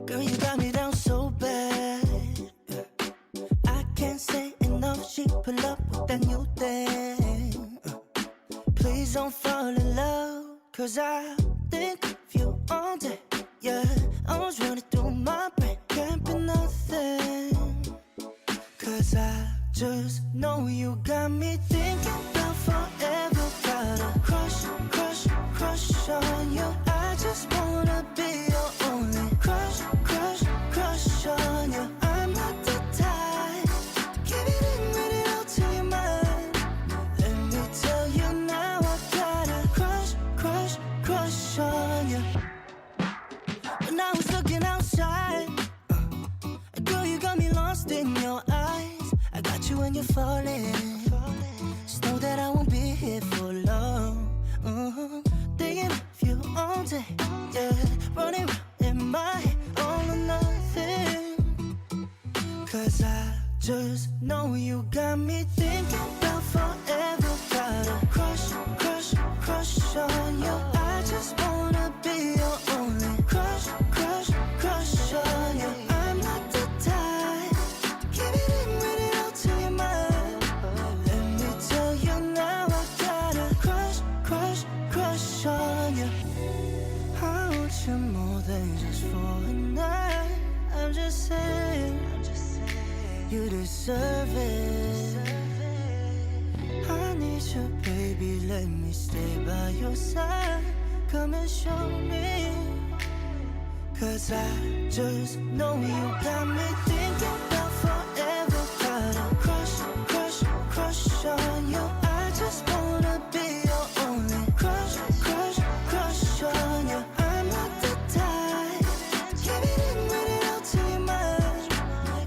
Girl, you got me down so bad. I can't say enough. She pull up with that new thing. Please don't fall in love, cause I think of you all day. Yeah, I was running through my brain, can't be nothing. Cause I just know you got me thinking about forever. Got a crush, crush, crush on you. I just wanna be your only crush, crush, crush on you. I'm not the type to give it in, read it out to your mind. Let me tell you now, I got a crush, crush, crush on you. When I was looking outside, girl, you got me lost in your eyes. I got you when you're falling. Just know that I won't be here for long. Thinking of you all day, yeah. Running around in my head, all or nothing. Cause I just know you got me thinking about forever. Got a crush, crush, crush on you. I just wanna be your only crush, crush, crush on you. I'm not the type to give it in, read it out to your mind. Let me tell you now, I got a crush, crush, crush on you. I want you more than just for a night. I'm just saying, you deserve it. I need you, baby, let me stay by your side. Come and show me. Cause I just know you got me thinking about forever. Got a crush, crush, crush on you. I just wanna be your only crush, crush, crush on you. I'm not the type to give it in, read it out to your mind.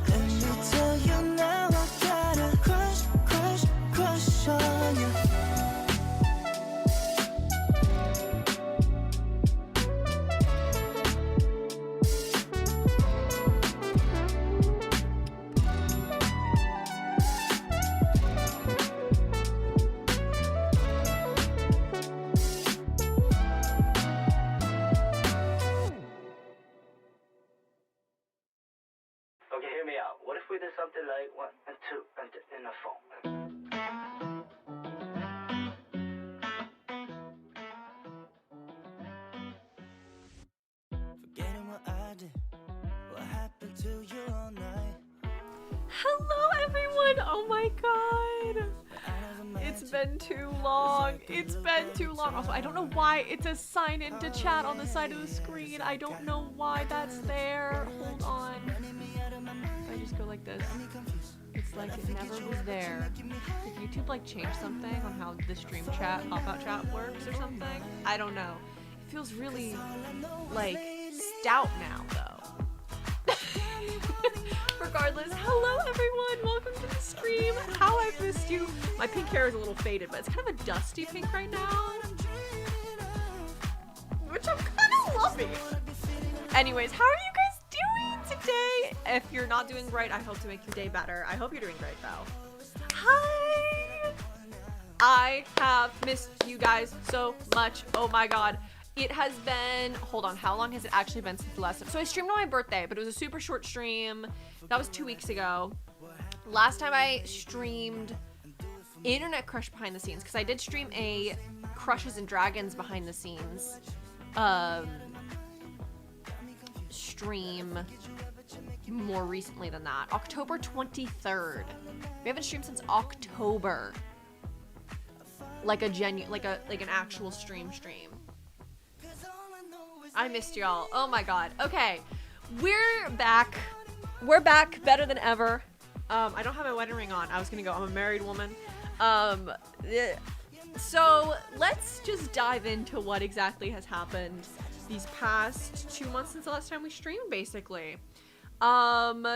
Let me tell you now, I got a crush, crush, crush on you. Okay, hear me out. What if we did something like 1 and 2 and in the phone? Forgetting what I did, what happened to you all night. Hello everyone! Oh my god! It's been too long. It's been too long. Also, I don't know why it says sign in to chat on the side of the screen. I don't know why that's there. Hold on. If I just go like this, it's like it never was there. Did YouTube like change something on how the stream chat, pop-out chat works or something? I don't know. It feels really like stout now though. Regardless, hello everyone, welcome to the stream. How I've missed you. My pink hair is a little faded, but it's kind of a dusty pink right now, which I'm kind of loving. Anyways, how are you guys doing today? If you're not doing great, I hope to make your day better. I hope you're doing great though. Hi! I have missed you guys so much. Oh my god. It has been, hold on, how long has it actually been since the last time? So I streamed on my birthday, but it was a super short stream. That was 2 weeks ago. Last time I streamed Internet Crush behind the scenes, because I did stream a Crushes and Dragons behind the scenes stream more recently than that. October 23rd. We haven't streamed since October. Like a like an actual stream. I missed y'all. Oh my god. Okay. We're back. We're back better than ever. I don't have my wedding ring on. I was gonna go, I'm a married woman. So let's just dive into what exactly has happened these past 2 months since the last time we streamed, basically. And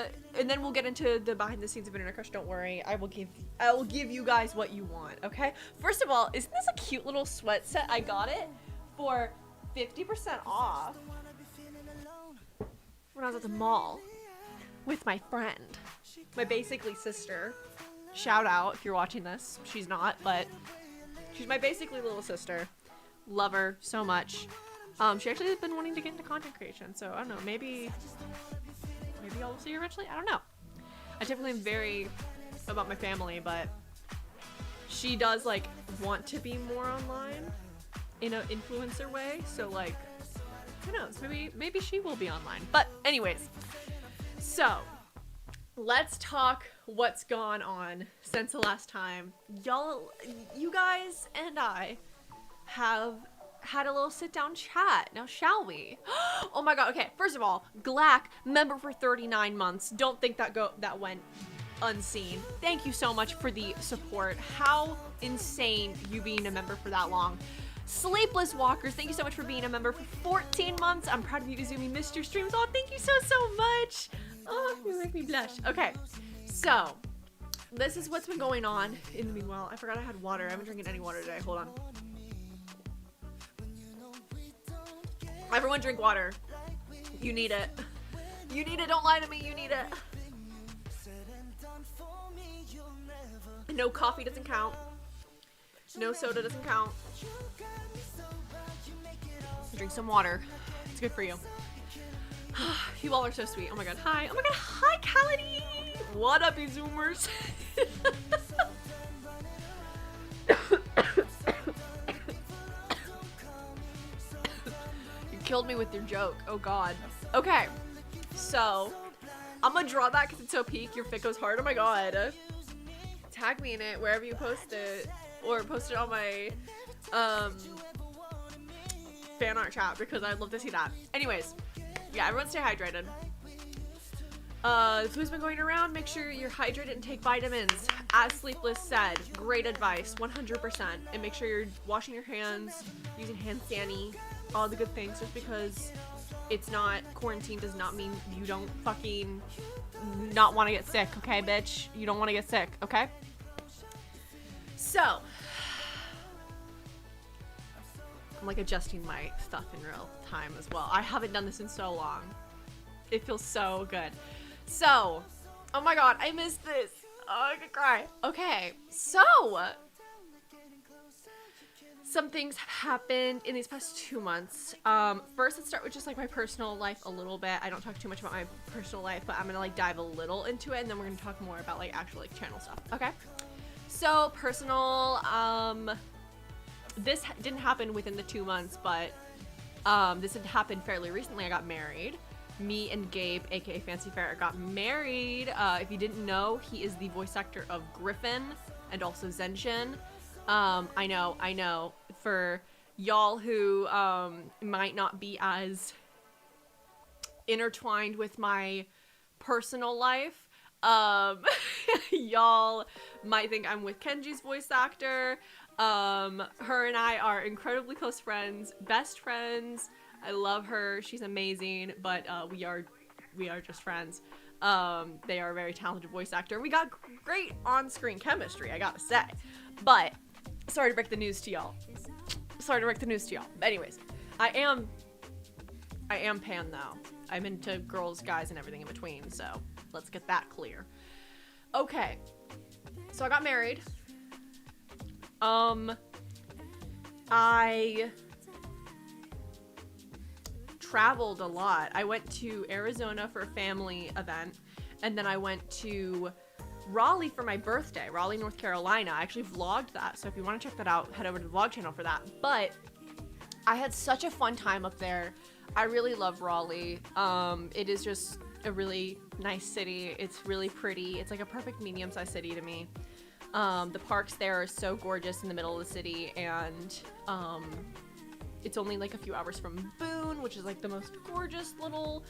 then we'll get into the behind the scenes of Internet Crush. Don't worry. I will give you guys what you want, okay? First of all, isn't this a cute little sweat set? I got it for 50% off when I was at the mall with my friend, my basically sister. Shout out if you're watching this. She's not, but she's my basically little sister. Love her so much. She actually has been wanting to get into content creation, so I don't know, maybe I'll see her eventually. I don't know. I typically am very about my family, but she does like want to be more online in an influencer way, so like who knows, maybe she will be online. But anyways, so let's talk what's gone on since the last time. You guys and I have had a little sit down chat. Now shall we? Oh my god, okay, first of all, Glack, member for 39 months. Don't think that went unseen. Thank you so much for the support. How insane you being a member for that long. Sleepless Walkers, thank you so much for being a member for 14 months. I'm proud of you, Izumi. Missed your streams. Oh, thank you so much. Oh, you make me blush. Okay, so this is what's been going on in the meanwhile. I forgot I had water. I haven't drinking any water today. Hold on. Everyone drink water. You need it. You need it. Don't lie to me. You need it. No coffee doesn't count. No soda doesn't count. Drink some water. It's good for you. You all are so sweet. Oh my god. Hi. Oh my god. Hi, Cality. What up, you Zoomers? You killed me with your joke. Oh god. Okay. So, I'm gonna draw that because it's so peak. Your fit goes hard. Oh my god. Tag me in it wherever you post it. Or post it on my fan art chat because I'd love to see that. Anyways, yeah, everyone stay hydrated. The food's been going around. Make sure you're hydrated and take vitamins. As Sleepless said, great advice, 100%. And make sure you're washing your hands, using hand sanitizer, all the good things. Just because it's not quarantine does not mean you don't fucking not want to get sick, okay, bitch? You don't want to get sick, okay? So, I'm like adjusting my stuff in real time as well. I haven't done this in so long. It feels so good. So, oh my god, I missed this. Oh, I could cry. Okay, so some things have happened in these past 2 months. First, let's start with just like my personal life a little bit. I don't talk too much about my personal life, but I'm gonna like dive a little into it, and then we're gonna talk more about like actual like channel stuff. Okay. So personal, this didn't happen within the 2 months, but this had happened fairly recently. I got married. Me and Gabe, aka Fancy Ferret, got married. If you didn't know, he is the voice actor of Griffin and also Zenshin. I know. For y'all who might not be as intertwined with my personal life, y'all might think I'm with Kenji's voice actor. Her and I are incredibly close friends, best friends. I love her. She's amazing, but we are just friends. They are a very talented voice actor. We got great on-screen chemistry, I gotta say. But sorry to break the news to y'all. Anyways, I am pan though. I'm into girls, guys, and everything in between, so let's get that clear. Okay, so I got married. I traveled a lot. I went to Arizona for a family event, and then I went to Raleigh for my birthday, Raleigh, North Carolina. I actually vlogged that, so if you want to check that out, head over to the vlog channel for that. But I had such a fun time up there. I really love Raleigh. It is just a really nice city. It's really pretty. It's like a perfect medium-sized city to me. The parks there are so gorgeous in the middle of the city, and it's only like a few hours from Boone, which is like the most gorgeous little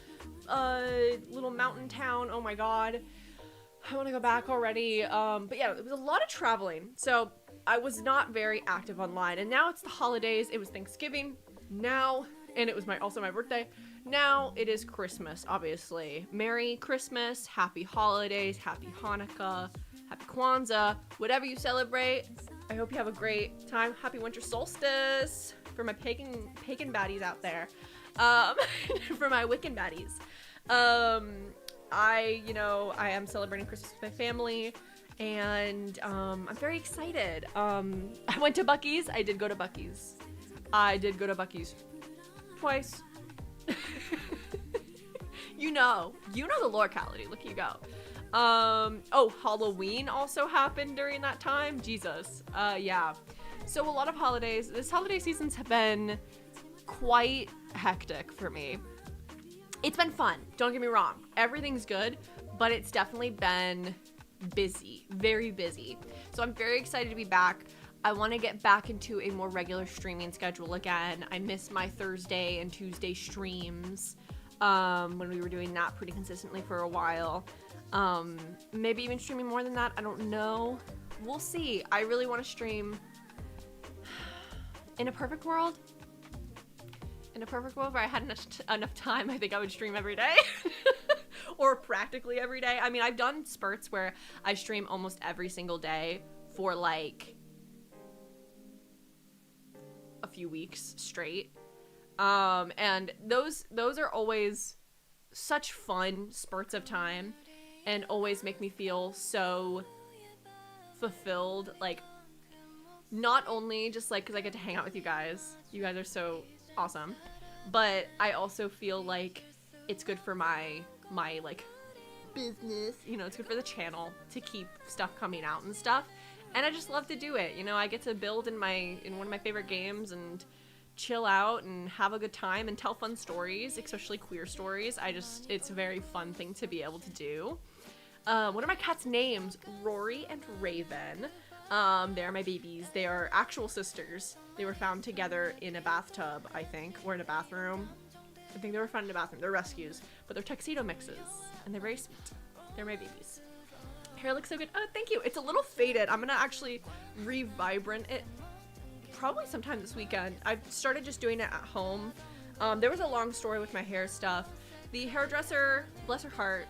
mountain town. Oh my god, I want to go back already. But yeah, it was a lot of traveling, so I was not very active online. And now it's the holidays. It was Thanksgiving now, and it was also my birthday. Now it is Christmas, obviously. Merry Christmas, happy holidays, happy Hanukkah, happy Kwanzaa, whatever you celebrate. I hope you have a great time. Happy winter solstice for my pagan baddies out there. For my Wiccan baddies. I am celebrating Christmas with my family, and I'm very excited. I went to Buc-ee's. I did go to Buc-ee's. twice. You know the locality. Look, you go. Oh, Halloween also happened during that time. Jesus. Yeah. So a lot of holidays. This holiday seasons have been quite hectic for me. It's been fun. Don't get me wrong. Everything's good, but it's definitely been busy, very busy. So I'm very excited to be back. I want to get back into a more regular streaming schedule again. I miss my Thursday and Tuesday streams when we were doing that pretty consistently for a while. Maybe even streaming more than that. I don't know. We'll see. I really want to stream. In a perfect world where I had enough time, I think I would stream every day. Or practically every day. I mean, I've done spurts where I stream almost every single day for like a few weeks straight. And those are always such fun spurts of time and always make me feel so fulfilled. Like, not only just like because I get to hang out with you guys are so awesome, but I also feel like it's good for my like business, you know, it's good for the channel to keep stuff coming out and stuff, and I just love to do it. You know, I get to build in one of my favorite games and chill out and have a good time and tell fun stories, especially queer stories. It's a very fun thing to be able to do. What are my cats' names? Rory and Raven. They're my babies. They are actual sisters. They were found together in a bathtub, I think, or in a bathroom. I think they were found in a bathroom. They're rescues, but they're tuxedo mixes, and they're very sweet. They're my babies. Hair looks so good. Oh, thank you. It's a little faded. I'm gonna actually re-vibrant it probably sometime this weekend. I've started just doing it at home. There was a long story with my hair stuff. The hairdresser, bless her heart,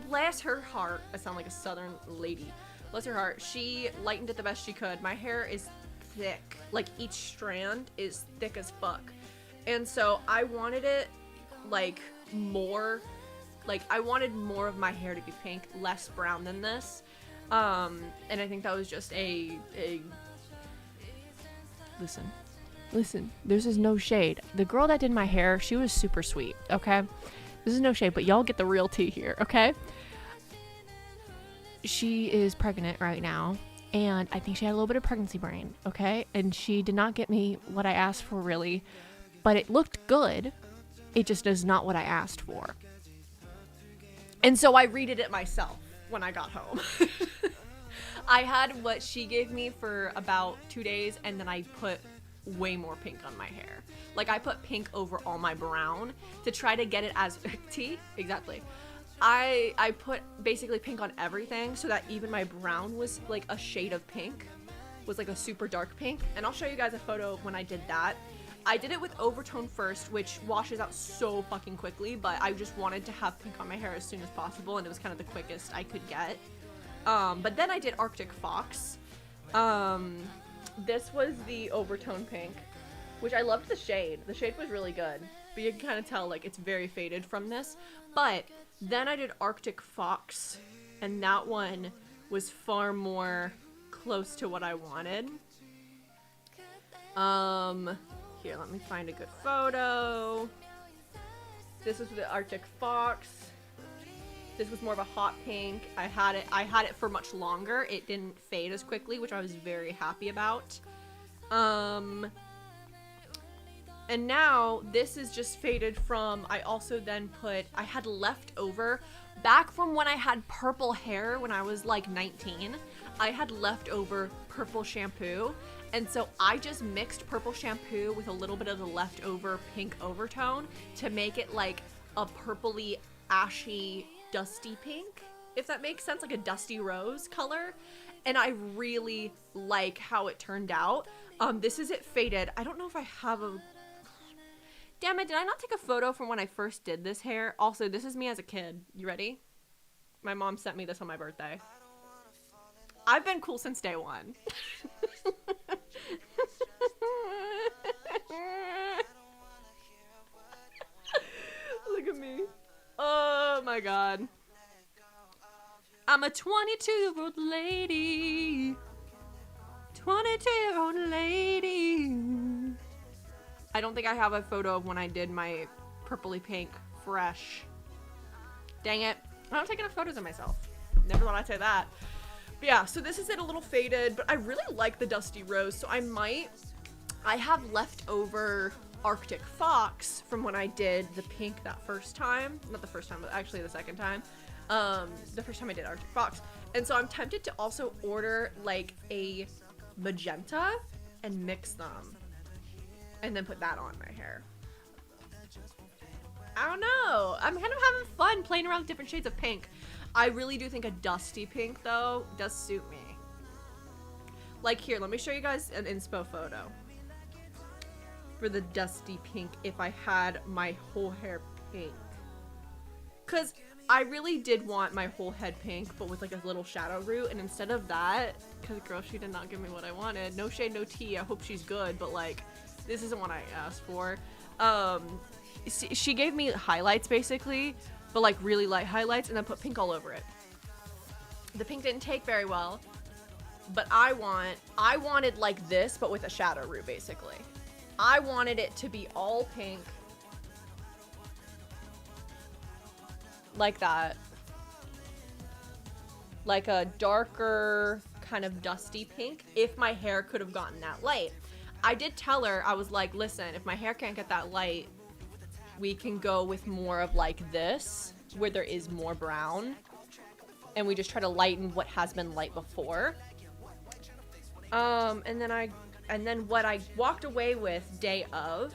bless her heart. I sound like a southern lady. Bless her heart. She lightened it the best she could. My hair is thick. Like, each strand is thick as fuck. And so I wanted it, like, more. Like, I wanted more of my hair to be pink, less brown than this. And I think that was just a... Listen. This is no shade. The girl that did my hair, she was super sweet, okay? This is no shade, but y'all get the real tea here, okay? She is pregnant right now, and I think she had a little bit of pregnancy brain, okay? And she did not get me what I asked for, really, but it looked good. It just is not what I asked for. And so I redid it myself when I got home. I had what she gave me for about 2 days, and then I put way more pink on my hair. Like, I put pink over all my brown to try to get it as tea. Exactly. I put basically pink on everything so that even my brown was like a shade of pink, was like a super dark pink. And I'll show you guys a photo of when I did that. I did it with overtone first, which washes out so fucking quickly, but I just wanted to have pink on my hair as soon as possible, and it was kind of the quickest I could get. But then I did Arctic Fox. This was the overtone pink, which I loved the shade. The shade was really good, but you can kind of tell like it's very faded from this. But then I did Arctic Fox, and that one was far more close to what I wanted. Here, let me find a good photo. This was the Arctic Fox. This was more of a hot pink. I had it for much longer. It didn't fade as quickly, which I was very happy about. And now this is just faded from, I also then I had leftover, back from when I had purple hair when I was like 19, I had leftover purple shampoo. And so I just mixed purple shampoo with a little bit of the leftover pink overtone to make it like a purpley, ashy, dusty pink, if that makes sense, like a dusty rose color. And I really like how it turned out. This is it faded. I don't know if I have a... Damn it, did I not take a photo from when I first did this hair? Also, this is me as a kid. You ready? My mom sent me this on my birthday. I've been cool since day one. Look at me. Oh my god. I'm a 22-year-old lady. 22-year-old lady. I don't think I have a photo of when I did my purpley pink fresh. Dang it. I don't take enough photos of myself. Never thought I'd say that. But yeah, so this is it, a little faded, but I really like the dusty rose, so I have leftover Arctic Fox from when I did the pink that first time. Not the first time, but actually the second time. The first time I did Arctic Fox. And so I'm tempted to also order like a magenta and mix them. And then put that on my hair. I don't know. I'm kind of having fun playing around with different shades of pink. I really do think a dusty pink, though, does suit me. Like here, let me show you guys an inspo photo. For the dusty pink, if I had my whole hair pink. Because I really did want my whole head pink, but with like a little shadow root. And instead of that, because girl, she did not give me what I wanted. No shade, no tea. I hope she's good, but like, this isn't what I asked for. She gave me highlights basically, but like really light highlights, and then put pink all over it. The pink didn't take very well, but I wanted like this, but with a shadow root basically. I wanted it to be all pink. Like that. Like a darker kind of dusty pink, if my hair could have gotten that light. I did tell her, I was like, listen, if my hair can't get that light, we can go with more of like this, where there is more brown. And we just try to lighten what has been light before. And then what I walked away with day of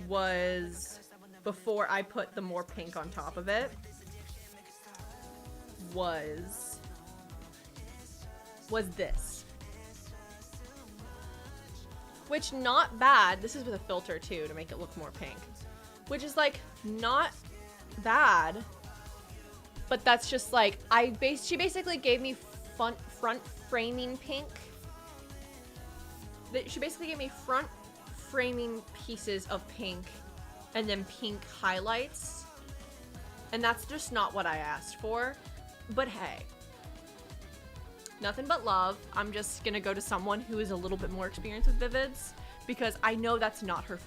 was, before I put the more pink on top of it, was this. Which, not bad. This is with a filter too to make it look more pink. Which is like not bad. But that's just like, she basically gave me front framing pink. She basically gave me front framing pieces of pink and then pink highlights. And that's just not what I asked for. But hey, nothing but love. I'm just gonna go to someone who is a little bit more experienced with Vivids, because I know that's not her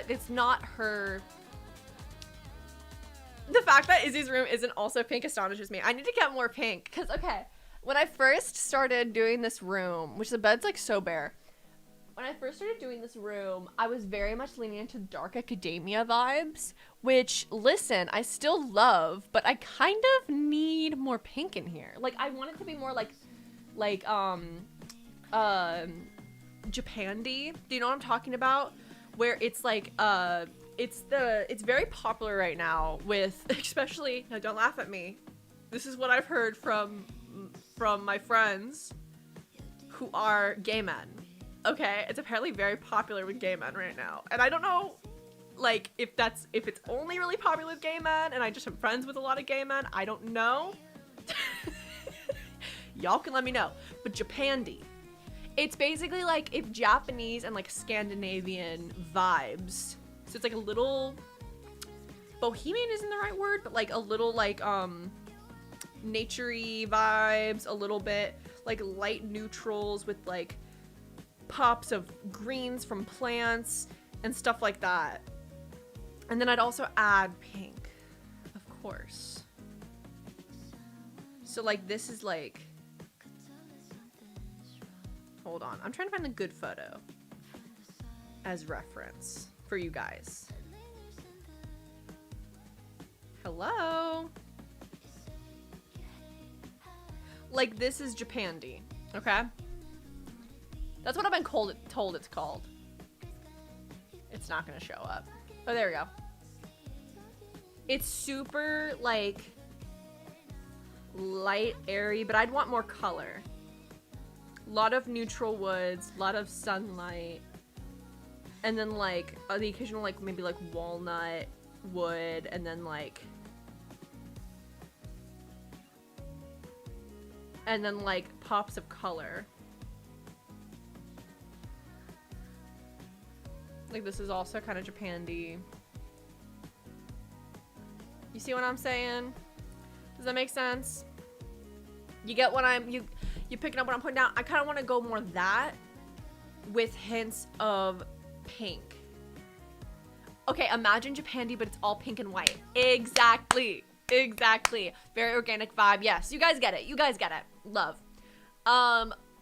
it's not her. The fact that Izzy's room isn't also pink astonishes me. I need to get more pink, because okay, when I first started doing this room, which the bed's like so bare, when I first started doing this room, I was very much leaning into dark academia vibes, which, listen, I still love, but I kind of need more pink in here. Like, I want it to be more like Japandi. Do you know what I'm talking about? Where it's like, it's very popular right now with, especially, now don't laugh at me. This is what I've heard from my friends who are gay men. Okay, it's apparently very popular with gay men right now. And I don't know, like, if it's only really popular with gay men and I just am friends with a lot of gay men. I don't know. Y'all can let me know. But Japandi. It's basically like if Japanese and like Scandinavian vibes. So it's like a little, bohemian isn't the right word, but like a little like naturey vibes, a little bit like light neutrals with like pops of greens from plants and stuff like that. And then I'd also add pink, of course. So like this is like, hold on, I'm trying to find a good photo as reference for you guys. Hello? Like this is Japandi, okay? That's what I've been told it's called. It's not gonna show up. Oh, there we go. It's super like light, airy, but I'd want more color. A lot of neutral woods, a lot of sunlight, and then like the occasional like maybe like walnut wood, and then like pops of color. Like this is also kind of Japandi. You see what I'm saying? Does that make sense? You get what you picking up what I'm putting down? I kind of want to go more that with hints of pink. Okay, imagine Japandi, but it's all pink and white. Exactly. Exactly. Very organic vibe. Yes, you guys get it. You guys get it. Love.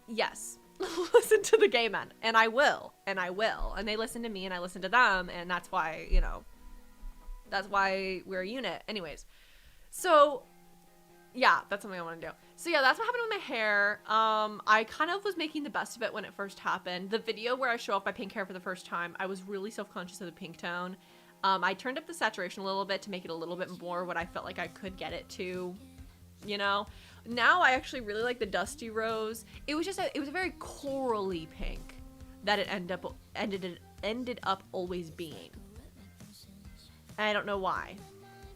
Yes. Listen to the gay men. And I will. And I will. And they listen to me and I listen to them. And that's why, you know, that's why we're a unit. Anyways. So, yeah, that's something I want to do. So yeah, that's what happened with my hair. I kind of was making the best of it when it first happened. The video where I show off my pink hair for the first time, I was really self-conscious of the pink tone. I turned up the saturation a little bit to make it a little bit more what I felt like I could get it to, you know? Now I actually really like the dusty rose. It was just it was a very corally pink that it ended up always being. I don't know why.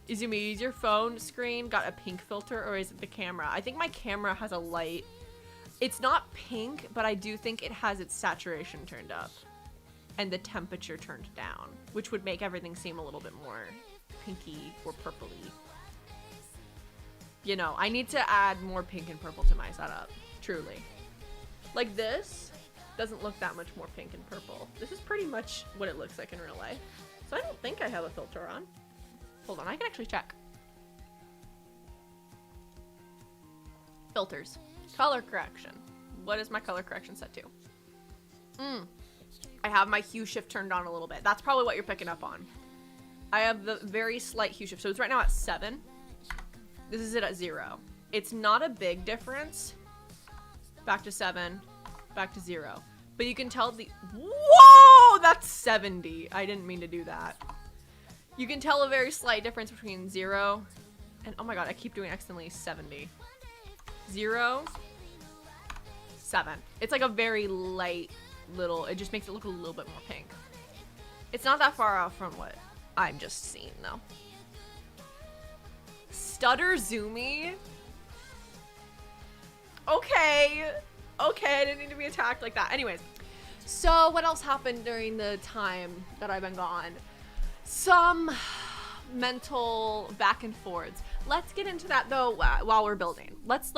Izumi, is your phone screen got a pink filter or is it the camera? I think my camera has a light. It's not pink, but I do think it has its saturation turned up and the temperature turned down, which would make everything seem a little bit more pinky or purpley. You know, I need to add more pink and purple to my setup, truly. Like this doesn't look that much more pink and purple. This is pretty much what it looks like in real life. So I don't think I have a filter on. Hold on, I can actually check. Filters. Color correction. What is my color correction set to? I have my hue shift turned on a little bit. That's probably what you're picking up on. I have the very slight hue shift. So it's right now at 7. This is it at 0. It's not a big difference. Back to 7. Back to 0. But you can tell the... Whoa! That's 70. I didn't mean to do that. You can tell a very slight difference between 0 and, oh my god, I keep doing accidentally 70. 0, 7. It's like a very light little, it just makes it look a little bit more pink. It's not that far off from what I'm just seeing though. Stutter Zoomy? Okay. Okay, I didn't need to be attacked like that. Anyways, so what else happened during the time that I've been gone? Some mental back and forths. Let's get into that though while we're building. Let's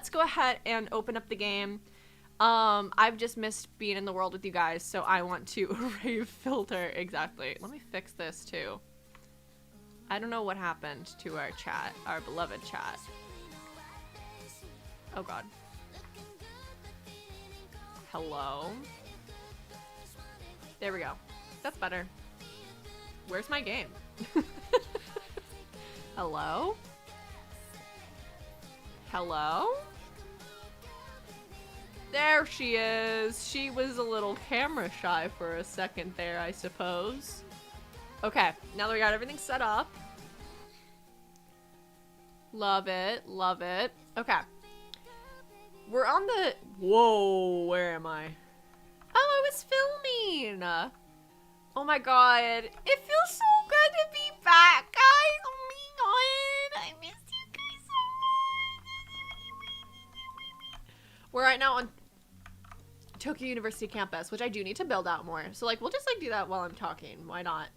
go ahead and open up the game. I've just missed being in the world with you guys, so I want to array filter. Exactly. Let me fix this too. I don't know what happened to our chat, our beloved chat. Oh god. Hello. There we go. That's better. Where's my game? Hello? Hello? There she is. She was a little camera shy for a second there, I suppose. Okay, now that we got everything set up. Love it, love it. Okay. We're on the... Whoa, where am I? Oh, I was filming! Oh my god, it feels so good to be back, guys. Oh my god, I missed you guys so much. We're right now on Tokyo University campus, which I do need to build out more. So like, we'll just like do that while I'm talking. Why not?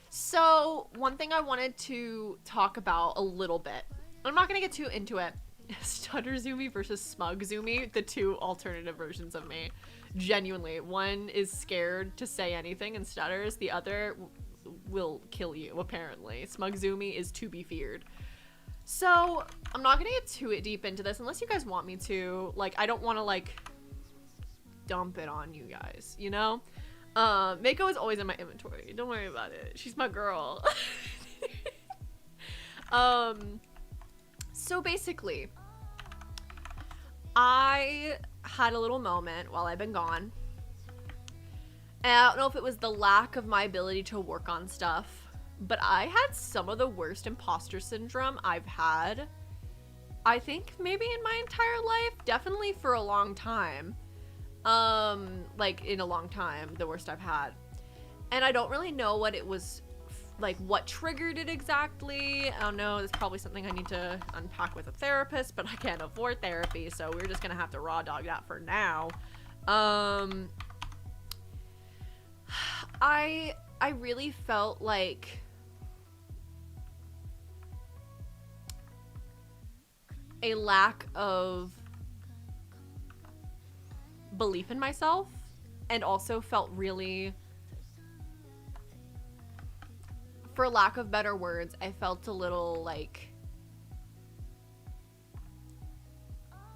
So one thing I wanted to talk about a little bit. I'm not gonna get too into it. Stutter Zoomy versus Smug Zoomy, the two alternative versions of me. Genuinely, one is scared to say anything and stutters, the other will kill you, apparently. Smug Zoomy is to be feared. So I'm not gonna get too deep into this unless you guys want me to. Like, I don't want to like dump it on you guys, you know? Mako is always in my inventory, don't worry about it, she's my girl. So basically, I had a little moment while I've been gone. And I don't know if it was the lack of my ability to work on stuff, but I had some of the worst imposter syndrome I've had, I think maybe in my entire life, definitely for a long time. Like in a long time, the worst I've had. And I don't really know what it was, like what triggered it exactly. I don't know, it's probably something I need to unpack with a therapist, but I can't afford therapy, so we're just gonna have to raw dog that for now. I really felt like a lack of belief in myself and also felt really, for lack of better words, I felt a little like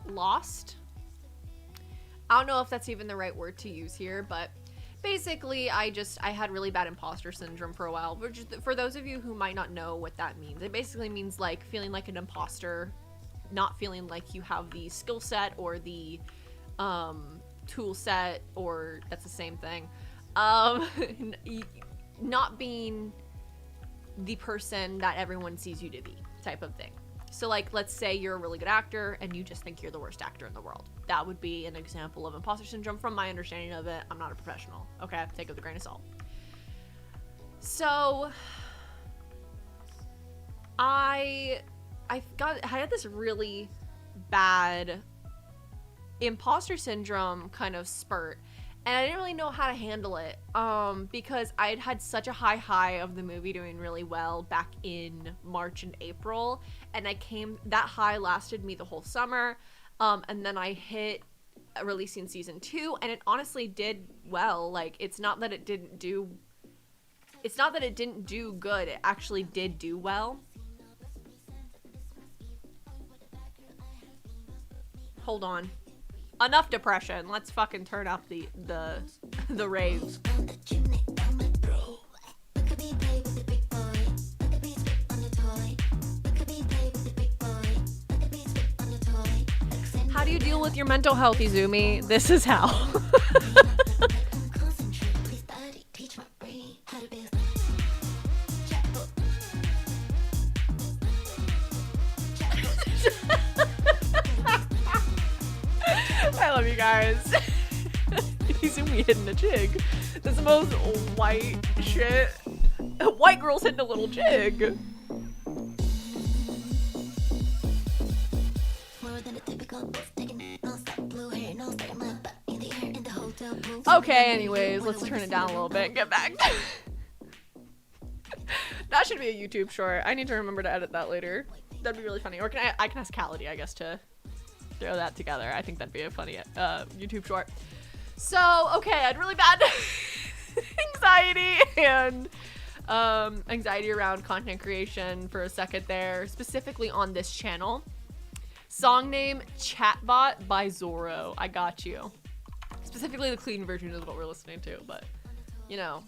lost. I don't know if that's even the right word to use here, but basically I had really bad imposter syndrome for a while. Which, for those of you who might not know what that means, it basically means like feeling like an imposter, not feeling like you have the skill set or the tool set, or that's the same thing, not being the person that everyone sees you to be, type of thing. So like, let's say you're a really good actor and you just think you're the worst actor in the world. That would be an example of imposter syndrome from my understanding of it. I'm not a professional, okay? Take it with a grain of salt. So I had this really bad imposter syndrome kind of spurt, and I didn't really know how to handle it because I'd had such a high of the movie doing really well back in March and April, and that high lasted me the whole summer, and then I hit releasing season 2, and it honestly did well. Like, it's not that it didn't do good, it actually did do well. Hold on. Enough depression. Let's fucking turn up the raves. How do you deal with your mental health, Izumi? This is how. I love you guys. Izumi hitting a jig. That's the most white shit. White girls hitting a little jig. Okay, anyways, let's turn it down a little bit and get back. That should be a YouTube short. I need to remember to edit that later. That'd be really funny. Or I can ask Callie, I guess, to throw that together. I think that'd be a funny YouTube short. So, okay, I had really bad anxiety and anxiety around content creation for a second there, specifically on this channel. Song name, Chatbot by Zorro. I got you. Specifically the clean version is what we're listening to, but, you know,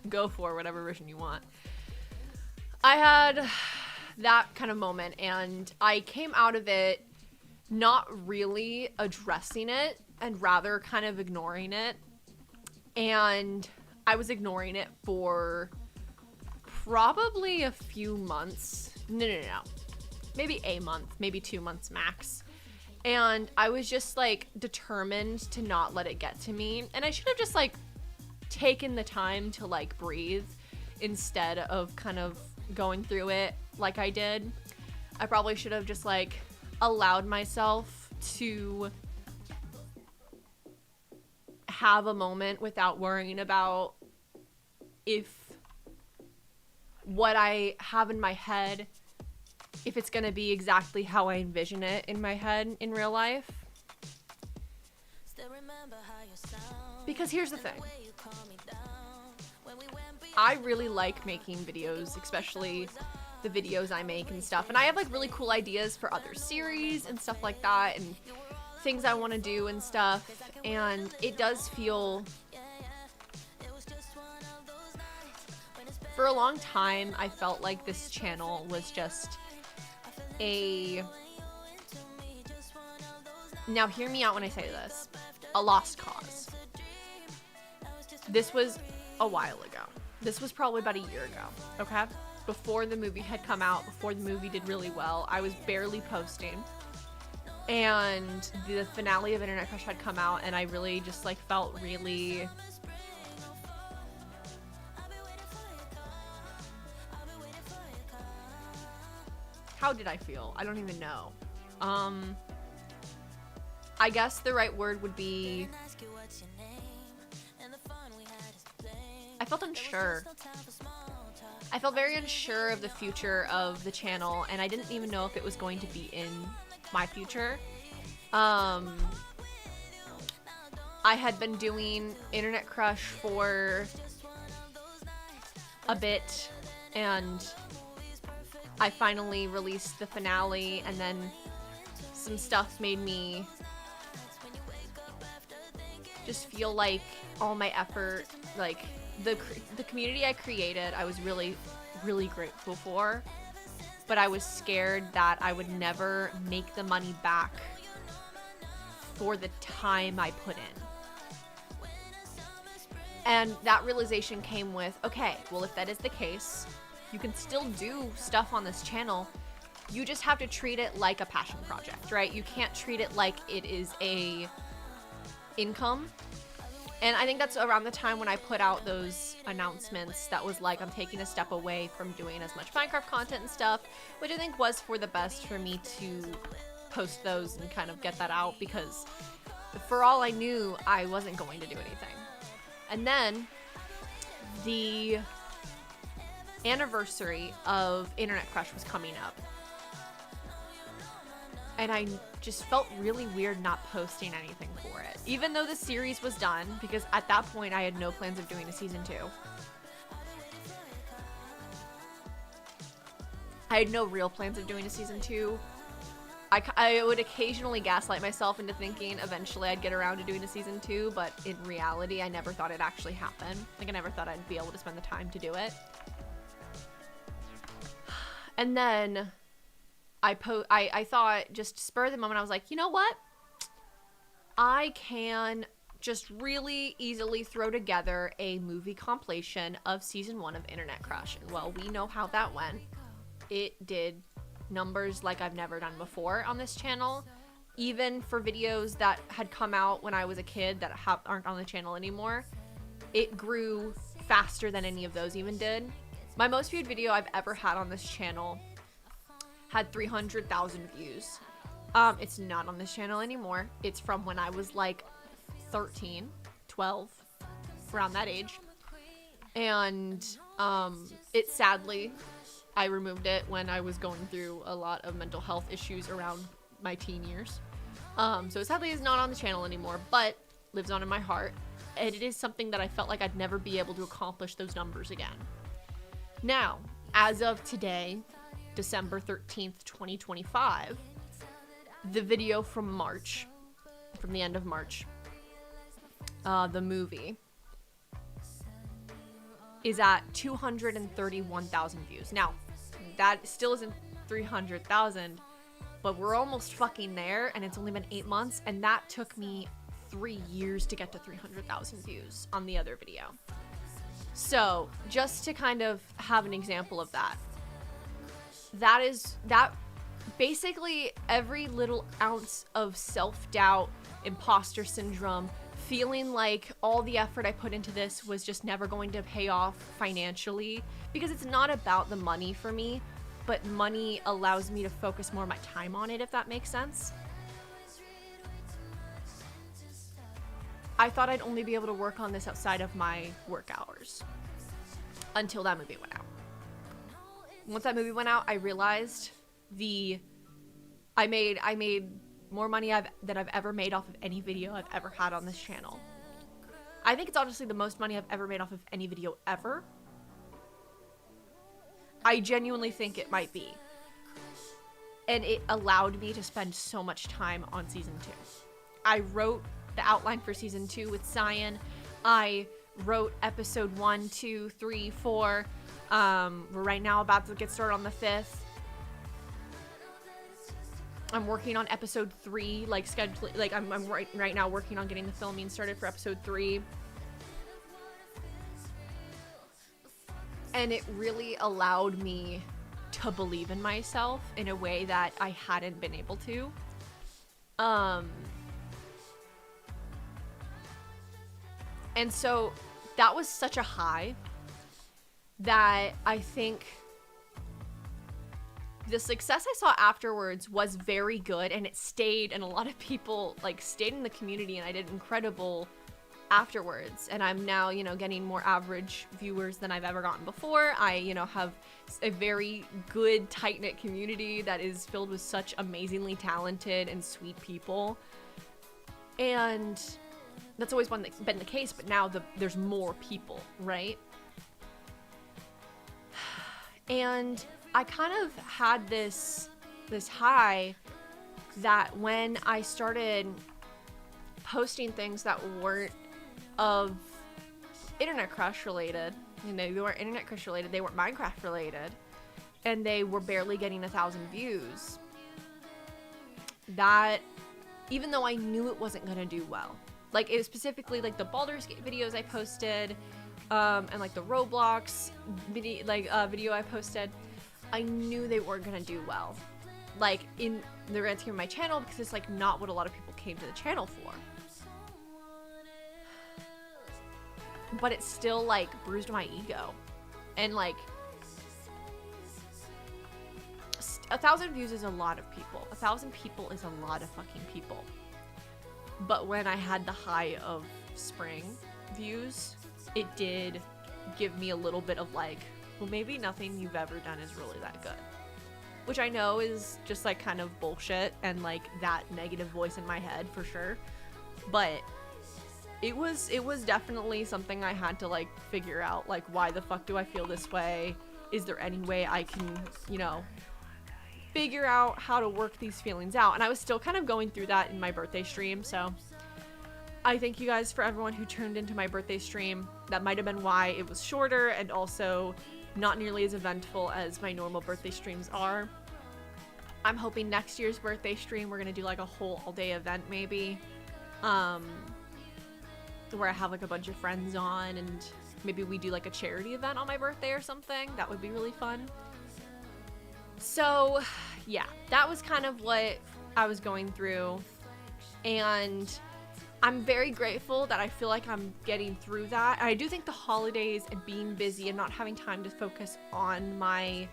go for whatever version you want. I had that kind of moment, and I came out of it not really addressing it and rather kind of ignoring it. And I was ignoring it for probably a few months. No. Maybe a month, maybe 2 months max. And I was just like determined to not let it get to me. And I should have just like taken the time to like breathe instead of kind of going through it like I did. I probably should have just like allowed myself to have a moment without worrying about if what I have in my head, if it's gonna be exactly how I envision it in my head in real life. Because here's the thing. I really like making videos, especially the videos I make and stuff. And I have like really cool ideas for other series and stuff like that, and things I want to do and stuff. And it does feel, for a long time, I felt like this channel was just now hear me out when I say this, a lost cause. This was a while ago. This was probably about a year ago, okay? Before the movie had come out, before the movie did really well, I was barely posting. And the finale of Internet Crush had come out, and I really just like felt really how did I feel? I don't even know. I guess the right word would be I felt unsure. I felt very unsure of the future of the channel, and I didn't even know if it was going to be in my future. I had been doing Internet Crush for a bit, and I finally released the finale, and then some stuff made me just feel like all my effort, like the community I created, I was really, really grateful for, but I was scared that I would never make the money back for the time I put in. And that realization came with, okay, well, if that is the case, you can still do stuff on this channel. You just have to treat it like a passion project, right? You can't treat it like it is a income. And I think that's around the time when I put out those announcements that was like, I'm taking a step away from doing as much Minecraft content and stuff, which I think was for the best for me to post those and kind of get that out, because for all I knew, I wasn't going to do anything. And then the anniversary of Internet Crush was coming up. And I just felt really weird not posting anything for it. Even though the series was done, because at that point I had no plans of doing a season 2. I had no real plans of doing a season 2. I would occasionally gaslight myself into thinking eventually I'd get around to doing a season 2, but in reality, I never thought it'd actually happen. Like, I never thought I'd be able to spend the time to do it. And then I thought, just spur of the moment, I was like, you know what? I can just really easily throw together a movie compilation of season 1 of Internet Crush. And well, we know how that went. It did numbers like I've never done before on this channel, even for videos that had come out when I was a kid that aren't on the channel anymore. It grew faster than any of those even did. My most viewed video I've ever had on this channel had 300,000 views. It's not on this channel anymore. It's from when I was like 13, 12, around that age. And it sadly, I removed it when I was going through a lot of mental health issues around my teen years. So sadly is not on the channel anymore, but lives on in my heart. And it is something that I felt like I'd never be able to accomplish those numbers again. Now, as of today, December 13th, 2025, the video from March, from the end of March, the movie, is at 231,000 views. Now, that still isn't 300,000, but we're almost fucking there, and it's only been 8 months, and that took me 3 years to get to 300,000 views on the other video. So, just to kind of have an example of that, that basically every little ounce of self-doubt, imposter syndrome, feeling like all the effort I put into this was just never going to pay off financially, because it's not about the money for me, but money allows me to focus more of my time on it, if that makes sense. I thought I'd only be able to work on this outside of my work hours until that movie went out. Once that movie went out, I realized I made more money that I've ever made off of any video I've ever had on this channel. I think it's honestly the most money I've ever made off of any video ever. I genuinely think it might be. And it allowed me to spend so much time on season 2. I wrote the outline for season 2 with Cyan. I wrote episode 1, 2, 3, 4. We're right now about to get started on the 5th. I'm working on episode 3, like scheduling, like I'm right now working on getting the filming started for episode 3. And it really allowed me to believe in myself in a way that I hadn't been able to. And so that was such a high that I think the success I saw afterwards was very good, and it stayed, and a lot of people like stayed in the community, and I did incredible afterwards. And I'm now, you know, getting more average viewers than I've ever gotten before. I, you know, have a very good, tight-knit community that is filled with such amazingly talented and sweet people. And that's always been the case, but now there's more people, right? And I kind of had this high that when I started posting things that weren't of Internet Crush related, you know, they weren't Internet Crush related, they weren't Minecraft related, and they were barely getting 1,000 views, that even though I knew it wasn't gonna do well, like it was specifically like the Baldur's Gate videos I posted, and like the Roblox video I posted, I knew they weren't gonna do well, like in the grand scheme of my channel, because it's like not what a lot of people came to the channel for. But it still like bruised my ego, and like 1,000 views is a lot of people. 1,000 people is a lot of fucking people. But when I had the high of spring views, it did give me a little bit of like, well, maybe nothing you've ever done is really that good. Which I know is just like kind of bullshit and like that negative voice in my head for sure. But it was definitely something I had to like figure out, like, why the fuck do I feel this way? Is there any way I can, you know, figure out how to work these feelings out? And I was still kind of going through that in my birthday stream, so I thank you guys for everyone who tuned into my birthday stream. That might have been why it was shorter and also not nearly as eventful as my normal birthday streams are. I'm hoping next year's birthday stream we're gonna do like a whole all-day event maybe, where I have like a bunch of friends on, and maybe we do like a charity event on my birthday or something. That would be really fun. So yeah, that was kind of what I was going through, and I'm very grateful that I feel like I'm getting through that. And I do think the holidays and being busy and not having time to focus on my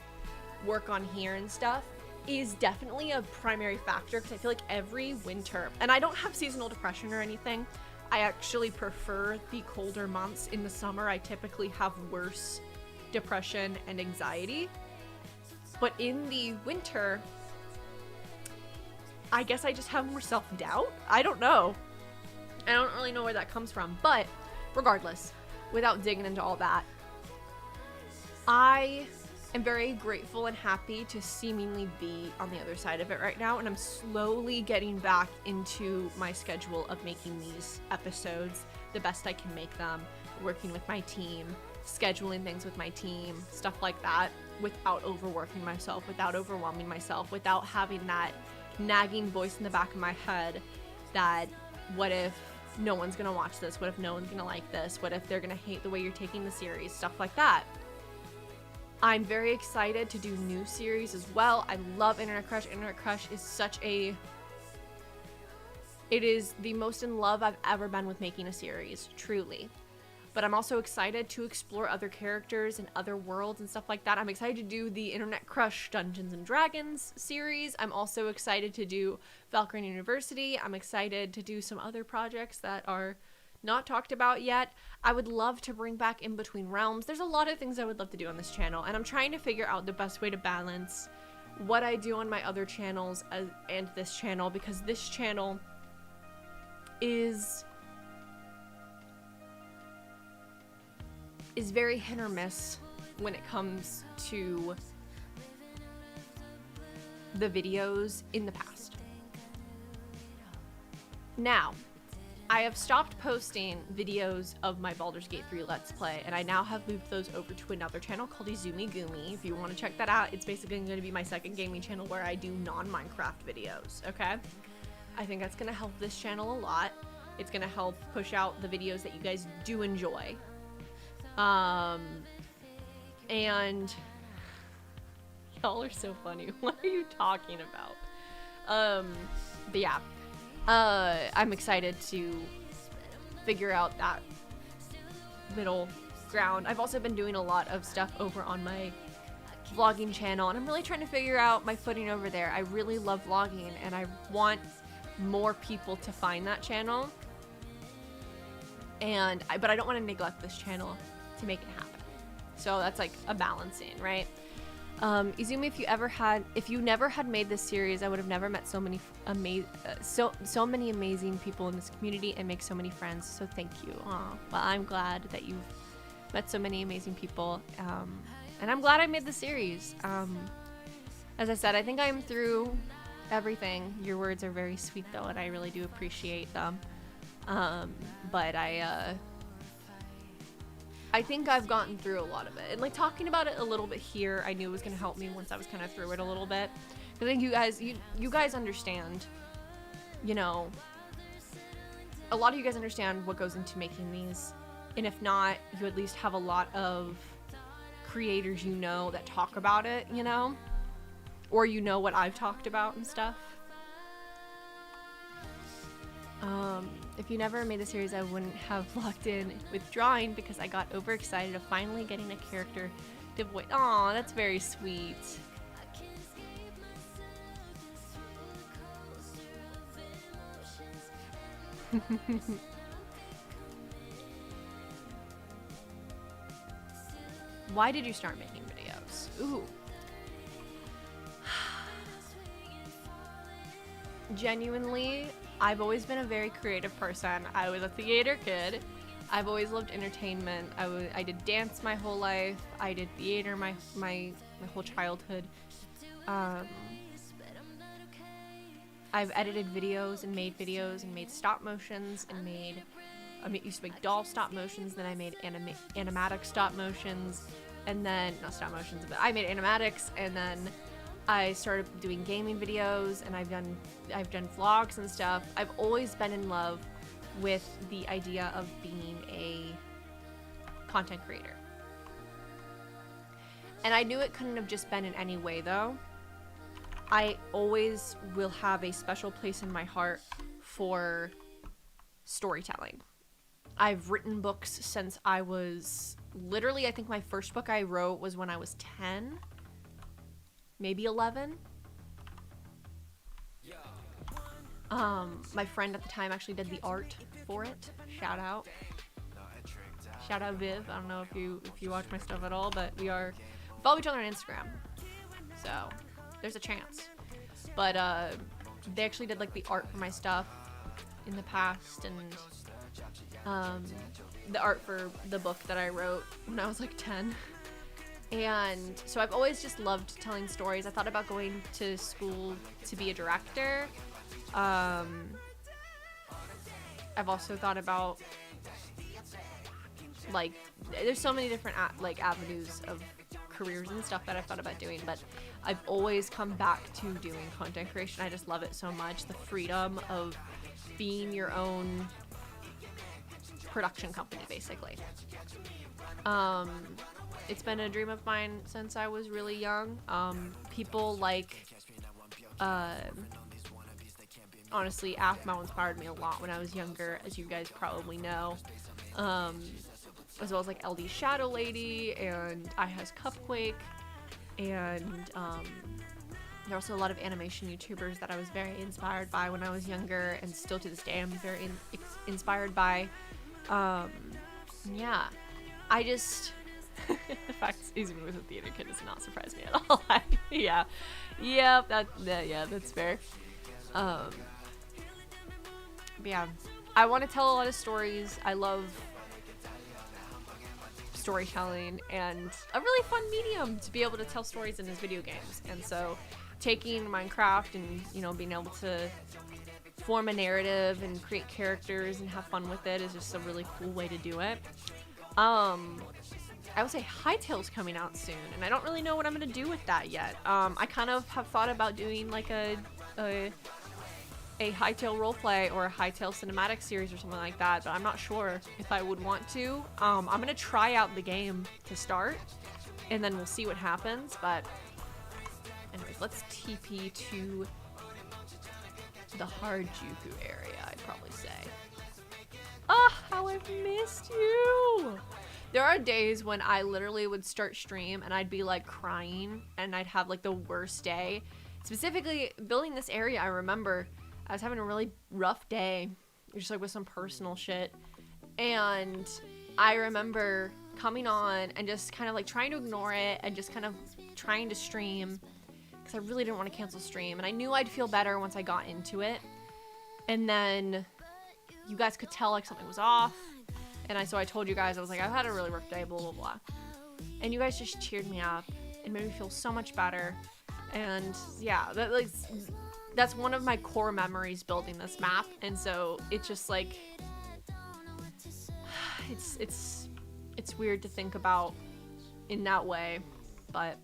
work on here and stuff is definitely a primary factor, because I feel like every winter, and I don't have seasonal depression or anything, I actually prefer the colder months. In the summer, I typically have worse depression and anxiety. But in the winter, I guess I just have more self-doubt. I don't know. I don't really know where that comes from. But regardless, without digging into all that, I am very grateful and happy to seemingly be on the other side of it right now, and I'm slowly getting back into my schedule of making these episodes the best I can make them, working with my team, scheduling things with my team, stuff like that, without overworking myself, without overwhelming myself, without having that nagging voice in the back of my head that, what if no one's gonna watch this? What if no one's gonna like this? What if they're gonna hate the way you're taking the series? Stuff like that. I'm very excited to do new series as well. I love Internet Crush. Internet Crush is it is the most in love I've ever been with making a series, truly. But I'm also excited to explore other characters and other worlds and stuff like that. I'm excited to do the Internet Crush Dungeons and Dragons series. I'm also excited to do Valkyrie University. I'm excited to do some other projects that are not talked about yet. I would love to bring back In Between Realms. There's a lot of things I would love to do on this channel, and I'm trying to figure out the best way to balance what I do on my other channels and this channel, because this channel is very hit or miss when it comes to the videos in the past. Now, I have stopped posting videos of my Baldur's Gate 3 Let's Play, and I now have moved those over to another channel called Izumi Gumi. If you want to check that out, it's basically going to be my second gaming channel where I do non-Minecraft videos, okay? I think that's going to help this channel a lot. It's going to help push out the videos that you guys do enjoy. And y'all are so funny. What are you talking about? But yeah. I'm excited to figure out that middle ground. I've also been doing a lot of stuff over on my vlogging channel, and I'm really trying to figure out my footing over there. I really love vlogging, and I want more people to find that channel. But I don't want to neglect this channel to make it happen. So that's like a balancing, right? Izumi, if you never had made this series, I would have never met so many so many amazing people in this community and make so many friends. So thank you. Aw. Well, I'm glad that you've met so many amazing people, and I'm glad I made the series. As I said, I think I'm through everything. Your words are very sweet though, and I really do appreciate them. But I think I've gotten through a lot of it, and like talking about it a little bit here, I knew it was gonna help me once I was kind of through it a little bit. I think you guys understand, you know, a lot of you guys understand what goes into making these, and if not, you at least have a lot of creators you know that talk about it, you know, or you know what I've talked about and stuff. If you never made the series, I wouldn't have locked in with drawing because I got overexcited of finally getting a character to voice. Aw, that's very sweet. Why did you start making videos? Ooh. Genuinely, I've always been a very creative person. I was a theater kid. I've always loved entertainment. I did dance my whole life. I did theater my whole childhood. I've edited videos and made stop motions and I used to make doll stop motions. Then I made animatic stop motions, and then not stop motions, but I made animatics, and then I started doing gaming videos, and I've done vlogs and stuff. I've always been in love with the idea of being a content creator. And I knew it couldn't have just been in any way though. I always will have a special place in my heart for storytelling. I've written books since I was literally, I think my first book I wrote was when I was 10. Maybe 11. My friend at the time actually did the art for it. Shout out Viv. I don't know if you watch my stuff at all, but we follow each other on Instagram, so there's a chance. But they actually did like the art for my stuff in the past, and the art for the book that I wrote when I was like 10. And so I've always just loved telling stories. I thought about going to school to be a director. I've also thought about, like, there's so many different avenues of careers and stuff that I've thought about doing, but I've always come back to doing content creation. I just love it so much. The freedom of being your own production company, basically. It's been a dream of mine since I was really young. People like, honestly, Aphmau inspired me a lot when I was younger, as you guys probably know. As well as like LD Shadow Lady and I Has Cupquake, and there are also a lot of animation YouTubers that I was very inspired by when I was younger, and still to this day I'm very inspired by. Yeah, I just the fact Izumi was a theater kid does not surprise me at all. Yeah, that's fair. But yeah, I want to tell a lot of stories. I love storytelling, and a really fun medium to be able to tell stories in his video games. And so taking Minecraft and, you know, being able to form a narrative and create characters and have fun with it is just a really cool way to do it. I would say Hytale's coming out soon, and I don't really know what I'm going to do with that yet. I kind of have thought about doing like a Hytale roleplay or a Hytale cinematic series or something like that, but I'm not sure if I would want to. I'm going to try out the game to start, and then we'll see what happens. But anyways, let's TP to the Harajuku area, I'd probably say. Ah, how I've missed you! There are days when I literally would start stream and I'd be like crying and I'd have like the worst day. Specifically, building this area, I remember I was having a really rough day, just like with some personal shit. And I remember coming on and just kind of like trying to ignore it and just kind of trying to stream because I really didn't want to cancel stream, and I knew I'd feel better once I got into it. And then you guys could tell like something was off, and so I told you guys, I was like, I've had a really rough day, blah blah blah, and you guys just cheered me up and made me feel so much better. And yeah, that's one of my core memories building this map, and so it's just like it's weird to think about in that way, but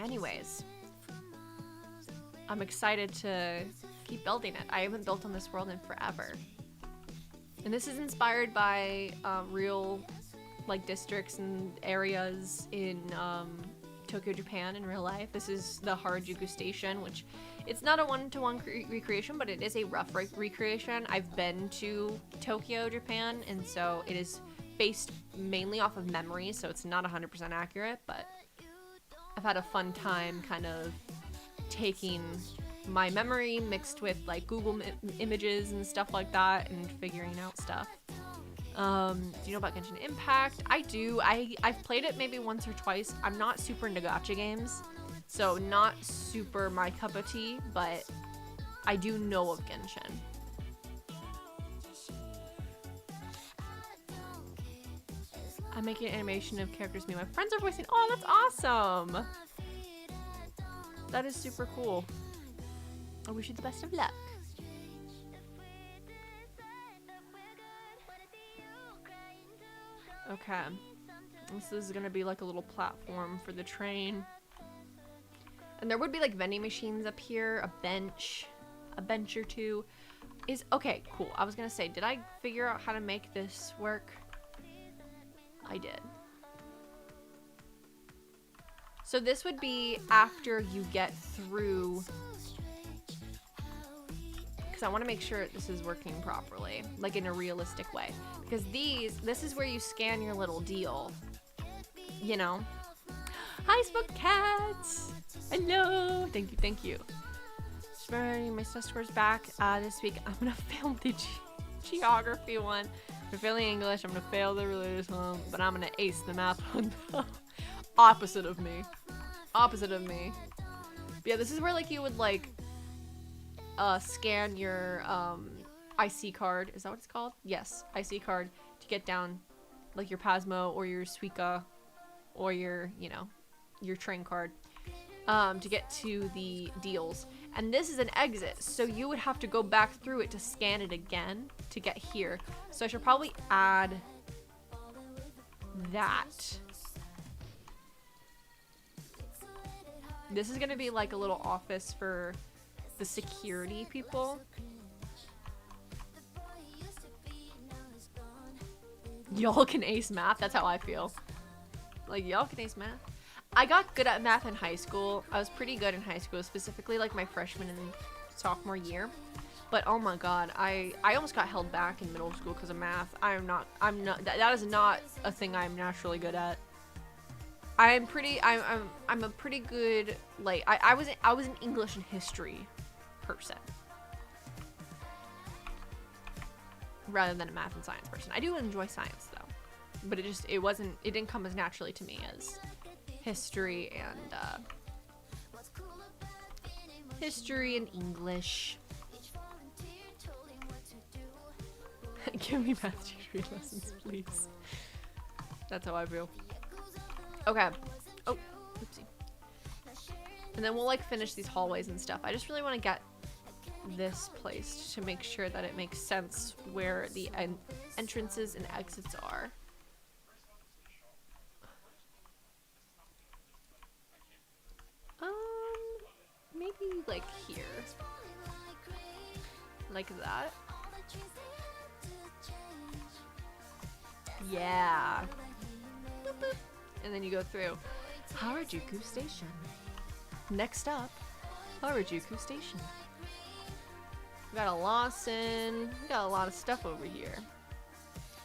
anyways, I'm excited to keep building it. I haven't built on this world in forever, and this is inspired by real like districts and areas in Tokyo, Japan in real life. This is the Harajuku station, which it's not a one-to-one recreation, but it is a rough recreation. I've been to Tokyo, Japan, and so it is based mainly off of memory, so it's not 100% accurate, but I've had a fun time kind of taking my memory mixed with like Google images and stuff like that and figuring out stuff. Do you know about Genshin Impact? I do. I've played it maybe once or twice. I'm not super into gacha games, so not super my cup of tea, but I do know of Genshin. I'm making an animation of characters me and my friends are voicing. Oh, that's awesome! That is super cool. I wish you the best of luck. Okay, this is gonna be like a little platform for the train. And there would be like vending machines up here, a bench or two. Okay, cool. I was gonna say, did I figure out how to make this work? I did. So this would be after you get through, because I want to make sure this is working properly, like in a realistic way. Because this is where you scan your little deal, you know. Hi, Spook Cats! Hello! Thank you. My test score's back this week. I'm gonna fail the geography one. I'm failing English. I'm gonna fail the religious one, but I'm gonna ace the math one. Opposite of me. But yeah, this is where like you would like scan your IC card. Is that what it's called? Yes, IC card, to get down like your Pasmo or your Suica or your, you know, your train card to get to the deals. And this is an exit, so you would have to go back through it to scan it again to get here. So I should probably add that. This is gonna be like a little office for the security people. Y'all can ace math. That's how I feel. Like, y'all can ace math. I got good at math in high school. I was pretty good in high school, specifically like my freshman and sophomore year. But oh my god, I almost got held back in middle school because of math. I'm not, that is not a thing I'm naturally good at. I'm a pretty good, like, I was an English and history person rather than a math and science person. I do enjoy science though, but it didn't come as naturally to me as history and English. Give me math tutoring lessons, please. That's how I feel. Okay. Oh, oopsie. And then we'll like finish these hallways and stuff. I just really want to get this placed to make sure that it makes sense where the entrances and exits are. Maybe like here. Like that. Yeah. Boop, boop. And then you go through Harajuku Station. Next up, Harajuku Station. We got a Lawson. We got a lot of stuff over here.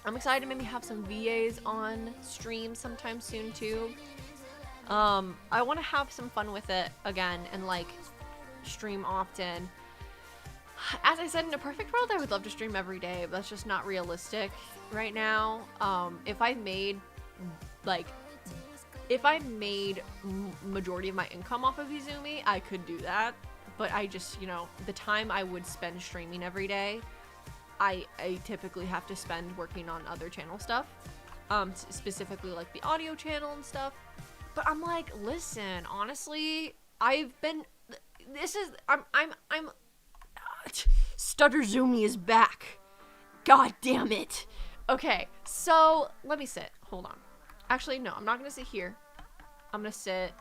I'm excited to maybe have some VAs on stream sometime soon too. I want to have some fun with it again and like stream often. As I said, in a perfect world, I would love to stream every day, but that's just not realistic right now. If I made like, if I made majority of my income off of Izumi, I could do that. But I just, you know, the time I would spend streaming every day, I typically have to spend working on other channel stuff. Specifically like the audio channel and stuff. But I'm like, listen, honestly, I'm Stutter Zoomy is back. God damn it. Okay, so let me sit. Hold on. Actually, no, I'm not gonna sit here. I'm gonna sit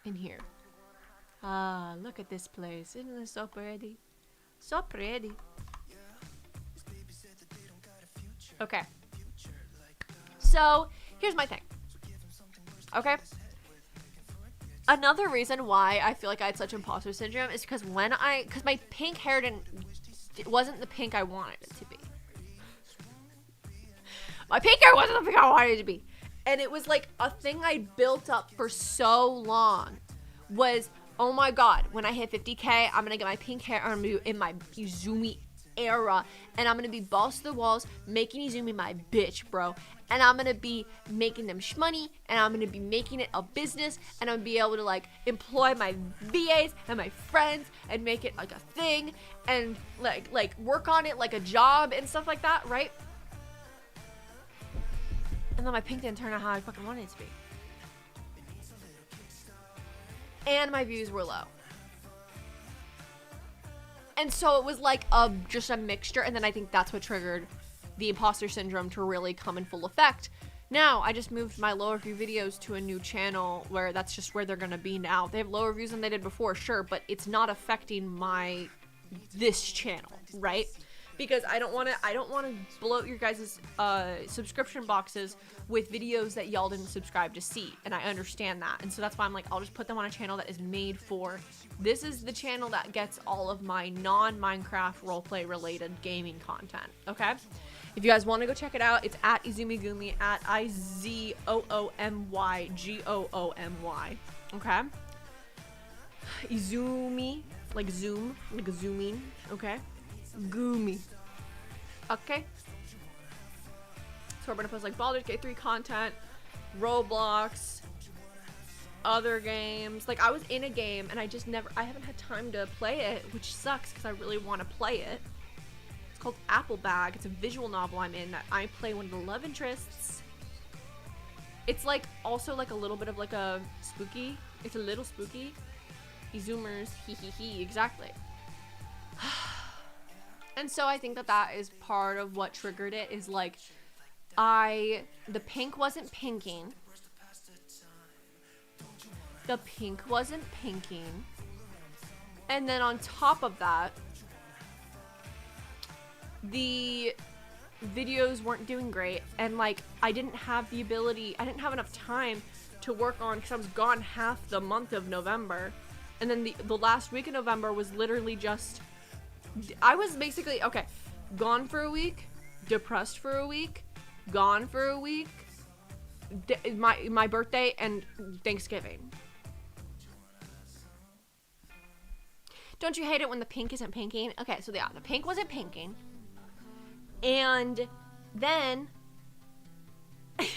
in here. Ah, look at this place. Isn't it so pretty? So pretty. Okay. So, here's my thing. Okay? Another reason why I feel like I had such imposter syndrome is because because my pink hair it wasn't the pink I wanted it to be. My pink hair wasn't the pink I wanted it to be. And it was like a thing I built up for so long was, oh my god, when I hit 50K, I'm gonna get my pink hair, I'm gonna be in my Izumi era, and I'm gonna be boss of the walls, making Izumi my bitch, bro. And I'm gonna be making them shmoney, and I'm gonna be making it a business, and I'm gonna be able to like employ my VAs and my friends and make it like a thing, and like work on it like a job and stuff like that, right? And then my pink didn't turn out how I fucking wanted it to be. And my views were low. And so it was like just a mixture, and then I think that's what triggered the imposter syndrome to really come in full effect. Now, I just moved my lower view videos to a new channel where that's just where they're gonna be now. They have lower views than they did before, sure, but it's not affecting this channel, right? Because I don't wanna bloat your guys' subscription boxes with videos that y'all didn't subscribe to see, and I understand that. And so that's why I'm like, I'll just put them on a channel that is made for, this is the channel that gets all of my non-Minecraft roleplay related gaming content, okay? If you guys want to go check it out, it's at Izumigoomy, at IZOOMYGOOMY, okay? Izumi, like zoom, like zooming, okay? Goomy. Okay? So we're gonna post like Baldur's Gate 3 content, Roblox, other games. Like I was in a game and I haven't had time to play it, which sucks because I really want to play it. It's called Apple Bag. It's a visual novel I'm in that I play one of the love interests. It's like also like a little bit of like a spooky. It's a little spooky. Zoomers, hee, exactly. And so I think that is part of what triggered it, is like, the pink wasn't pinking. The pink wasn't pinking. And then on top of that, the videos weren't doing great. And like, I didn't have enough time to work on, because I was gone half the month of November. And then the last week of November was literally just, I was basically, okay, gone for a week, depressed for a week, gone for a week, my birthday and Thanksgiving. Don't you hate it when the pink isn't pinking? Okay, so yeah, the pink wasn't pinking. And then, this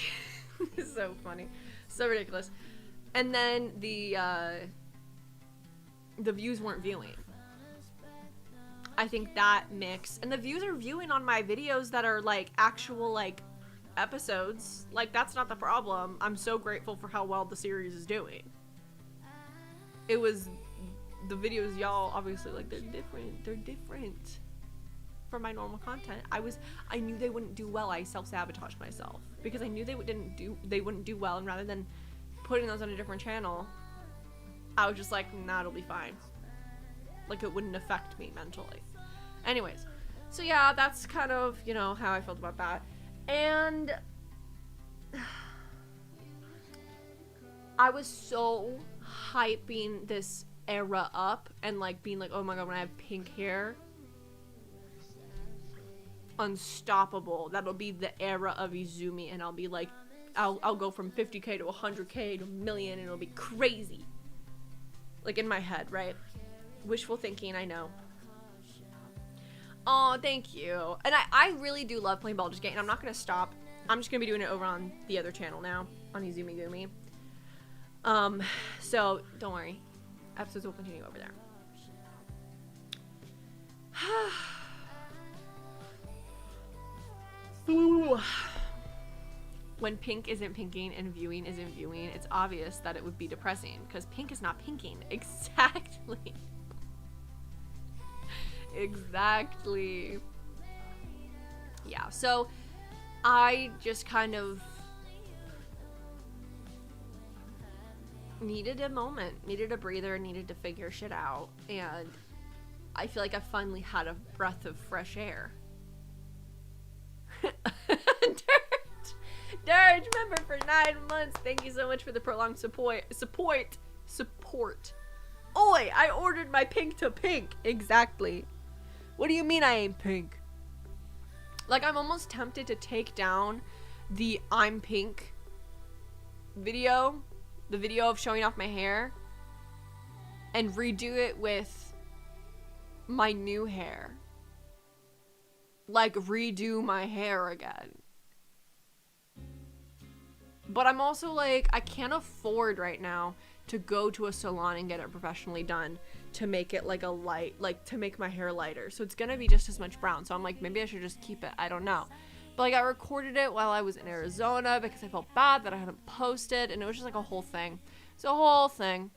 is so funny, so ridiculous. And then the views weren't viewing. I think that mix, and the views are viewing on my videos that are like actual like episodes. Like that's not the problem. I'm so grateful for how well the series is doing. It was the videos, y'all, obviously, like they're different from my normal content. I knew they wouldn't do well. I self-sabotaged myself because I knew they wouldn't do well, and rather than putting those on a different channel, I was just like, nah, it'll be fine. Like it wouldn't affect me mentally. Anyways, so yeah, that's kind of, you know, how I felt about that. And I was so hyping this era up and like being like, oh my god, when I have pink hair, unstoppable. That'll be the era of Izumi, and I'll be like, I'll go from 50K to 100K to a million, and it'll be crazy. Like in my head, right? Wishful thinking, I know. Oh, thank you. And I really do love playing Baldur's Gate, and I'm not gonna stop I'm just gonna be doing it over on the other channel now, on Izumi Gumi. So don't worry, episodes will continue over there. When pink isn't pinking and viewing isn't viewing, it's obvious that it would be depressing because pink is not pinking. Exactly. Exactly. Yeah, so I just kind of needed a moment, needed a breather, needed to figure shit out, and I feel like I finally had a breath of fresh air. Dirt, remember for 9 months. Thank you so much for the prolonged support. Oi, I ordered my pink to pink. Exactly. What do you mean I ain't pink? Like, I'm almost tempted to take down the I'm pink video, the video of showing off my hair, and redo it with my new hair. Like, redo my hair again. But I'm also like, I can't afford right now to go to a salon and get it professionally done to make it like a light, like to make my hair lighter. So it's gonna be just as much brown. So I'm like, maybe I should just keep it. I don't know. But like, I recorded it while I was in Arizona because I felt bad that I hadn't posted, and it was just like a whole thing. So a whole thing.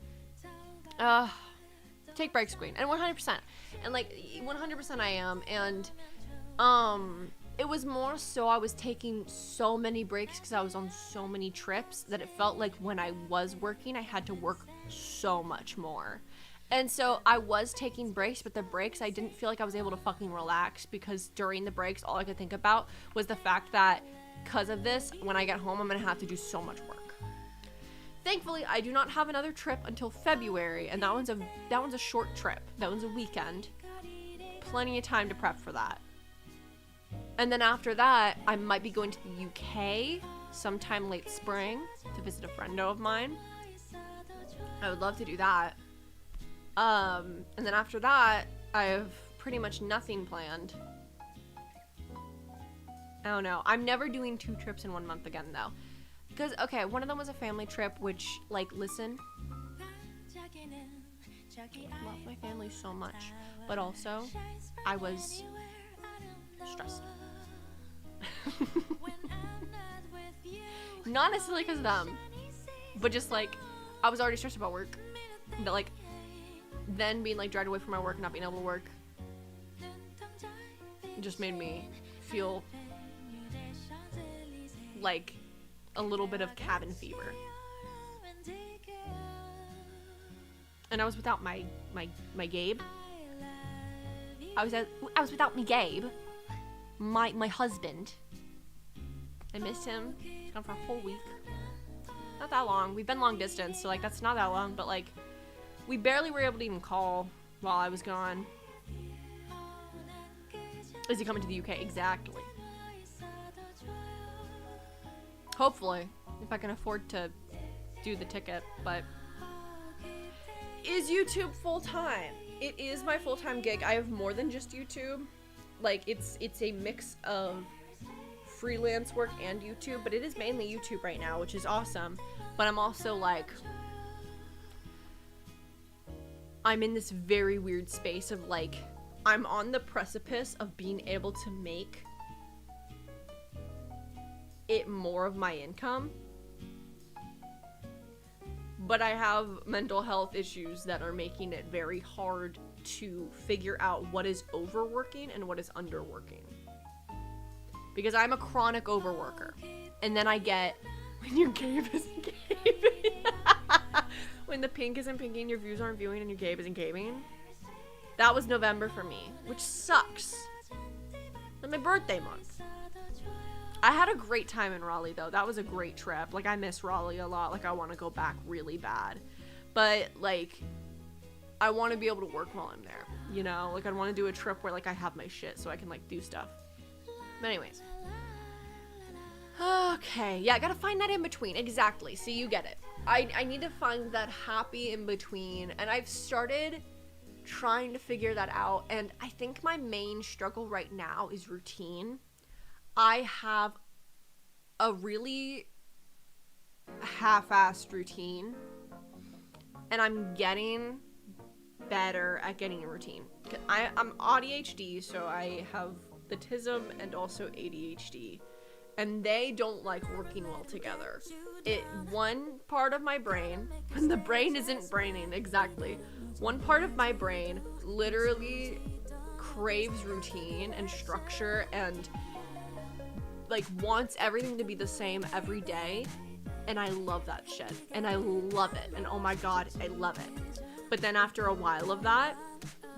Take breaks, queen. And 100%. And like 100% I am. And it was more so I was taking so many breaks because I was on so many trips that it felt like when I was working, I had to work so much more. And so I was taking breaks, but the breaks, I didn't feel like I was able to fucking relax because during the breaks, all I could think about was the fact that because of this, when I get home, I'm going to have to do so much work. Thankfully, I do not have another trip until February, and that one's a short trip. That one's a weekend. Plenty of time to prep for that. And then after that, I might be going to the UK sometime late spring to visit a friendo of mine. I would love to do that. And then after that, I have pretty much nothing planned. I don't know. I'm never doing 2 trips in 1 month again, though. Because, okay, one of them was a family trip, which, like, listen. I love my family so much. But also, I was stressed. Not necessarily because of them, but just like I was already stressed about work, but like then being like dragged away from my work and not being able to work just made me feel like a little bit of cabin fever. And I was without my Gabe. I was without me Gabe. My husband. I missed him. He's gone for a whole week. Not that long. We've been long distance, so like that's not that long, but like we barely were able to even call while I was gone. Is he coming to the UK? Exactly. Hopefully, if I can afford to do the ticket, but is YouTube full-time? It is my full-time gig. I have more than just YouTube. Like, it's a mix of freelance work and YouTube, but it is mainly YouTube right now, which is awesome. But I'm also, like, I'm in this very weird space of, like, I'm on the precipice of being able to make it more of my income. But I have mental health issues that are making it very hard to figure out what is overworking and what is underworking. Because I'm a chronic overworker. And then I get, when your Gabe isn't gabing. When the pink isn't pinking, your views aren't viewing, and your Gabe isn't gabing. That was November for me, which sucks. And my birthday month. I had a great time in Raleigh, though. That was a great trip. Like, I miss Raleigh a lot. Like, I want to go back really bad. But, like, I want to be able to work while I'm there, you know? Like, I want to do a trip where, like, I have my shit so I can, like, do stuff. But anyways. Okay. Yeah, I gotta find that in between. Exactly. See, you get it. I need to find that happy in between. And I've started trying to figure that out. And I think my main struggle right now is routine. I have a really half-assed routine, and I'm getting better at getting a routine. I'm ADHD, so I have autism and also ADHD, and they don't like working well together. One part of my brain, and the brain isn't braining exactly, one part of my brain literally craves routine and structure and like wants everything to be the same every day, and I love that shit, and I love it, and oh my god, I love it. But then after a while of that,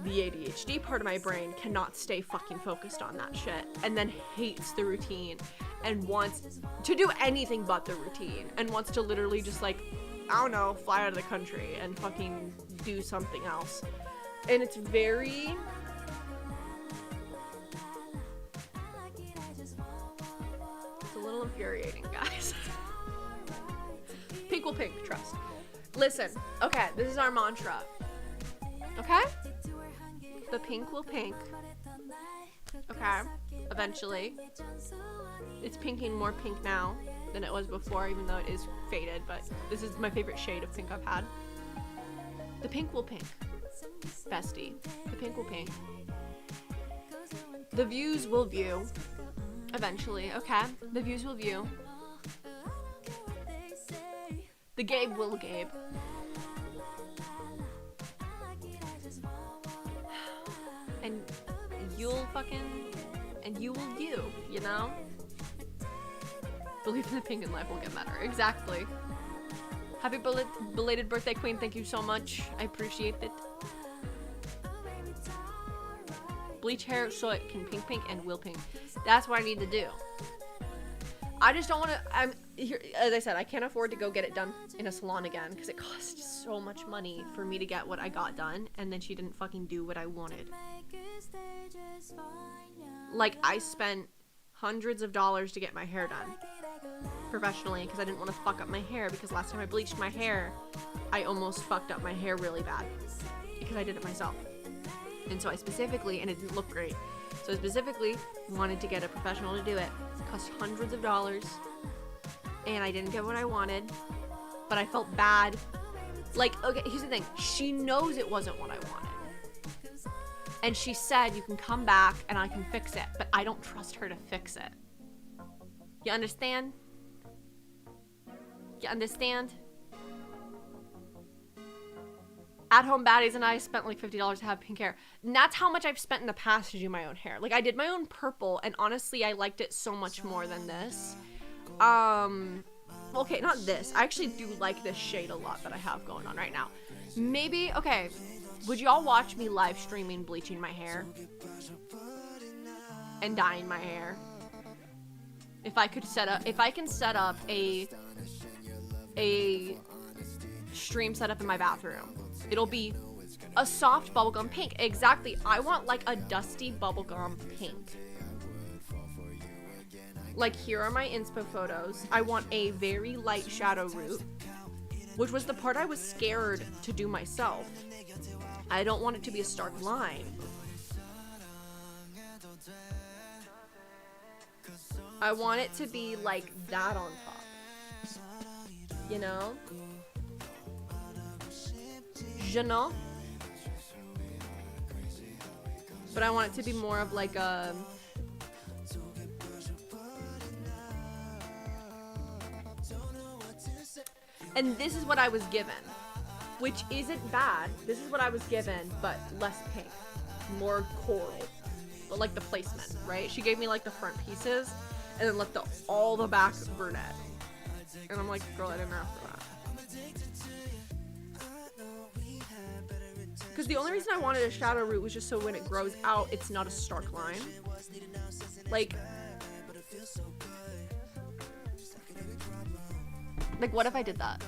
the ADHD part of my brain cannot stay fucking focused on that shit, and then hates the routine and wants to do anything but the routine, and wants to literally just like, I don't know, fly out of the country and fucking do something else. And it's very... it's a little infuriating, guys. Pink will pink, trust. Listen, okay, this is our mantra. Okay? The pink will pink. Okay? Eventually. It's pinking more pink now than it was before, even though it is faded, but this is my favorite shade of pink I've had. The pink will pink. Bestie. The pink will pink. The views will view. Eventually, okay? The views will view. The Gabe will Gabe. And you'll fucking... and you will you know? Believe in the pink and life will get better. Exactly. Happy belated birthday, queen. Thank you so much. I appreciate it. Bleach hair so it can pink and will pink. That's what I need to do. I just don't want to... as I said, I can't afford to go get it done in a salon again because it costs so much money for me to get what I got done, and then she didn't fucking do what I wanted. Like, I spent hundreds of dollars to get my hair done professionally because I didn't want to fuck up my hair, because last time I bleached my hair, I almost fucked up my hair really bad because I did it myself. And so I specifically, and it didn't look great, so I specifically wanted to get a professional to do it. It cost hundreds of dollars, and I didn't get what I wanted, but I felt bad. Like, okay, here's the thing. She knows it wasn't what I wanted. And she said, you can come back and I can fix it, but I don't trust her to fix it. You understand? You understand? At Home Baddies and I spent like $50 to have pink hair. And that's how much I've spent in the past to do my own hair. Like, I did my own purple, and honestly, I liked it so much more than this. Okay, not this. I actually do like this shade a lot that I have going on right now. Maybe, okay, would y'all watch me live streaming bleaching my hair? And dyeing my hair? If I can set up a stream setup in my bathroom, it'll be a soft bubblegum pink. Exactly. I want like a dusty bubblegum pink. Like, here are my inspo photos. I want a very light shadow root, which was the part I was scared to do myself. I don't want it to be a stark line. I want it to be like that on top. You know? Je know. But I want it to be more of like a... And this is what I was given, which isn't bad. This is what I was given, but less pink, more coral, but like the placement, right? She gave me like the front pieces, and then left all the back brunette. And I'm like, girl, I didn't ask for that. Because the only reason I wanted a shadow root was just so when it grows out, it's not a stark line. Like, what if I did that?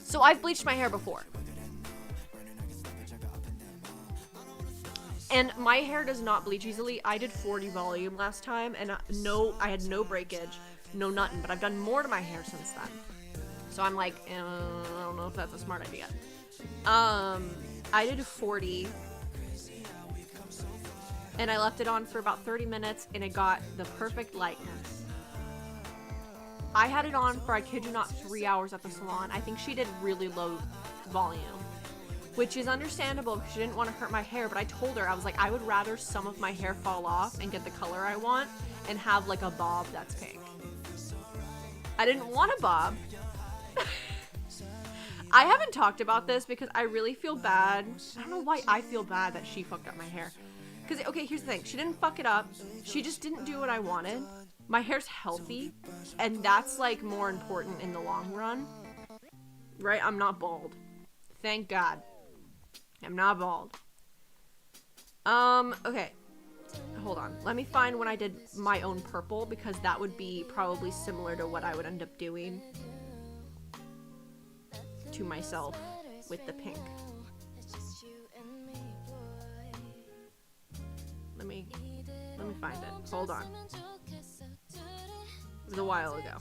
So I've bleached my hair before. And my hair does not bleach easily. I did 40 volume last time, and I had no breakage, no nothing, but I've done more to my hair since then. So I'm like, I don't know if that's a smart idea. I did 40. And I left it on for about 30 minutes and it got the perfect lightness. I had it on for, I kid you not, 3 hours at the salon. I think she did really low volume, which is understandable because she didn't want to hurt my hair, but I told her, I was like, I would rather some of my hair fall off and get the color I want and have like a bob that's pink. I didn't want a bob. I haven't talked about this because I really feel bad. I don't know why I feel bad that she fucked up my hair. Because, okay, here's the thing. She didn't fuck it up. She just didn't do what I wanted. My hair's healthy, and that's, like, more important in the long run. Right? I'm not bald. Thank God. I'm not bald. Okay. Hold on. Let me find when I did my own purple, because that would be probably similar to what I would end up doing to myself with the pink. Let me find it. Hold on. It was a while ago.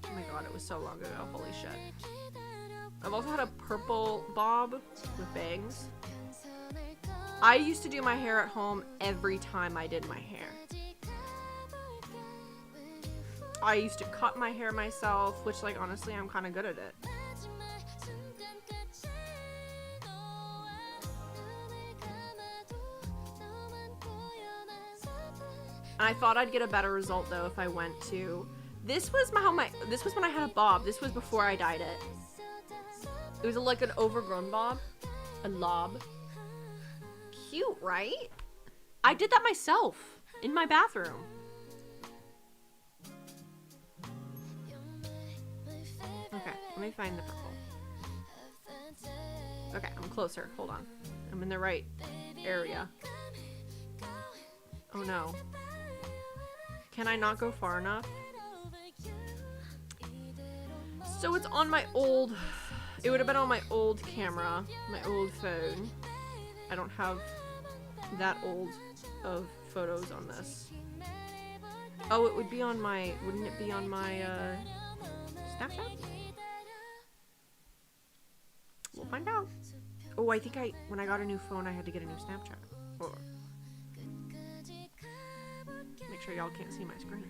Oh my god, it was so long ago. Holy shit. I've also had a purple bob with bangs. I used to do my hair at home every time I did my hair. I used to cut my hair myself, which, like, honestly, I'm kind of good at it. And I thought I'd get a better result though if I went to. This was when I had a bob. This was before I dyed it. It was like an overgrown bob, a lob. Cute, right? I did that myself in my bathroom. Okay, let me find the purple. Okay, I'm closer. Hold on. I'm in the right area. Oh no. Can I not go far enough? So it's on my old... It would have been on my old camera, my old phone. I don't have that old of photos on this. Oh, it would be on my... Wouldn't it be on my Snapchat? We'll find out. Oh, I think when I got a new phone, I had to get a new Snapchat. Hold on. Make sure y'all can't see my screen.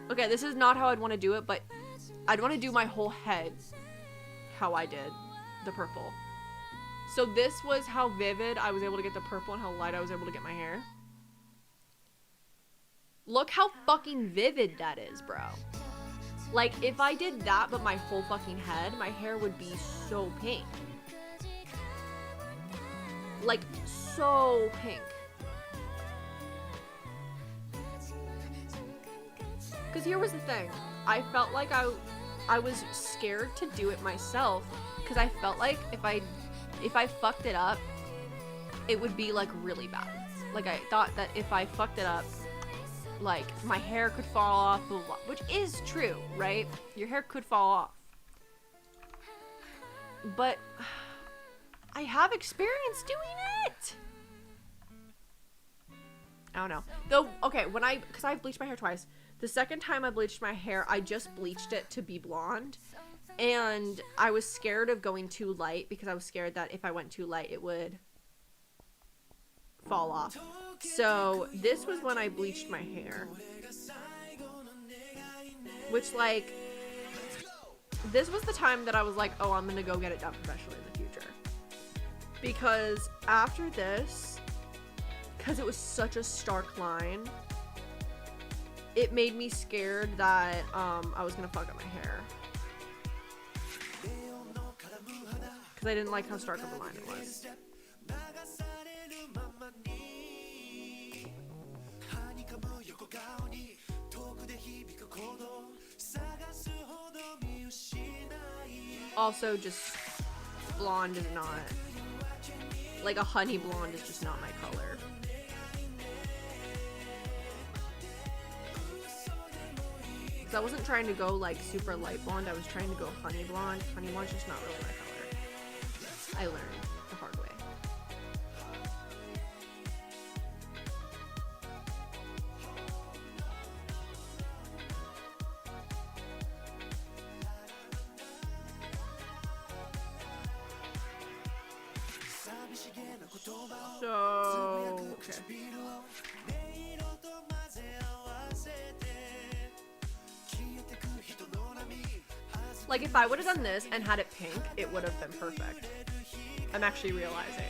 Okay, this is not how I'd want to do it, but I'd want to do my whole head how I did the purple. So this was how vivid I was able to get the purple and how light I was able to get my hair. Look how fucking vivid that is, bro. Like, if I did that but my whole fucking head, my hair would be so pink. Like, so pink. Because here was the thing. I felt like I was scared to do it myself because I felt like if I fucked it up, it would be like really bad. Like I thought that if I fucked it up, like my hair could fall off, which is true, right? Your hair could fall off. But I have experience doing it. I don't know. Though, okay, because I've bleached my hair twice. The second time I bleached my hair, I just bleached it to be blonde. And I was scared of going too light because I was scared that if I went too light, it would fall off. So this was when I bleached my hair. Which, like, this was the time that I was like, oh, I'm going to go get it done professionally in the future. Because after this, because it was such a stark line, it made me scared that I was gonna fuck up my hair. Because I didn't like how stark of a line it was. Also, just blonde is not, like a honey blonde is just not my color. Because I wasn't trying to go like super light blonde, I was trying to go honey blonde. Honey blonde's just not really my color. I learned the hard way. So, okay. Like, if I would have done this and had it pink, it would have been perfect. I'm actually realizing.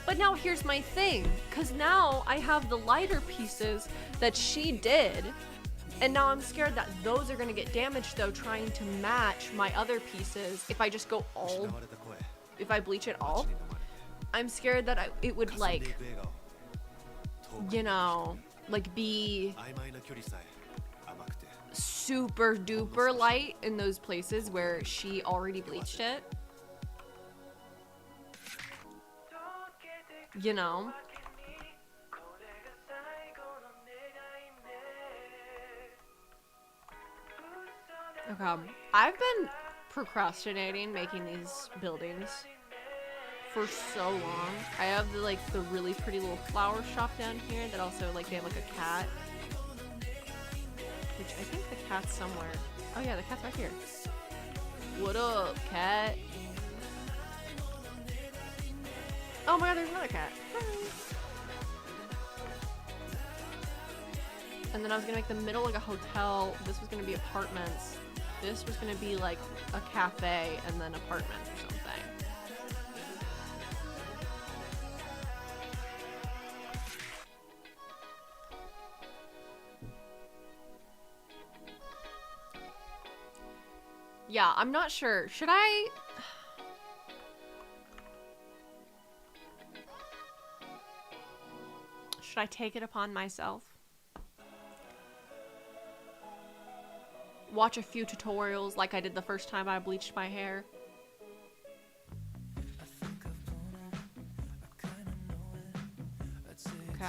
But now here's my thing, because now I have the lighter pieces that she did, and now I'm scared that those are going to get damaged, though, trying to match my other pieces. If I just go all, if I bleach it all, I'm scared that it would, like, you know, like, be super duper light in those places where she already bleached it. You know? Okay. I've been procrastinating making these buildings for so long. I have the really pretty little flower shop down here that also, like, they have like a cat. Which I think the cat's somewhere. Oh yeah, the cat's right here. What up, cat? Oh my god, there's another cat. Hi. And then I was gonna make the middle like a hotel. This was gonna be apartments. This was gonna be like a cafe and then apartments or something. Yeah, I'm not sure. Should I... Should I take it upon myself? Watch a few tutorials like I did the first time I bleached my hair? Okay.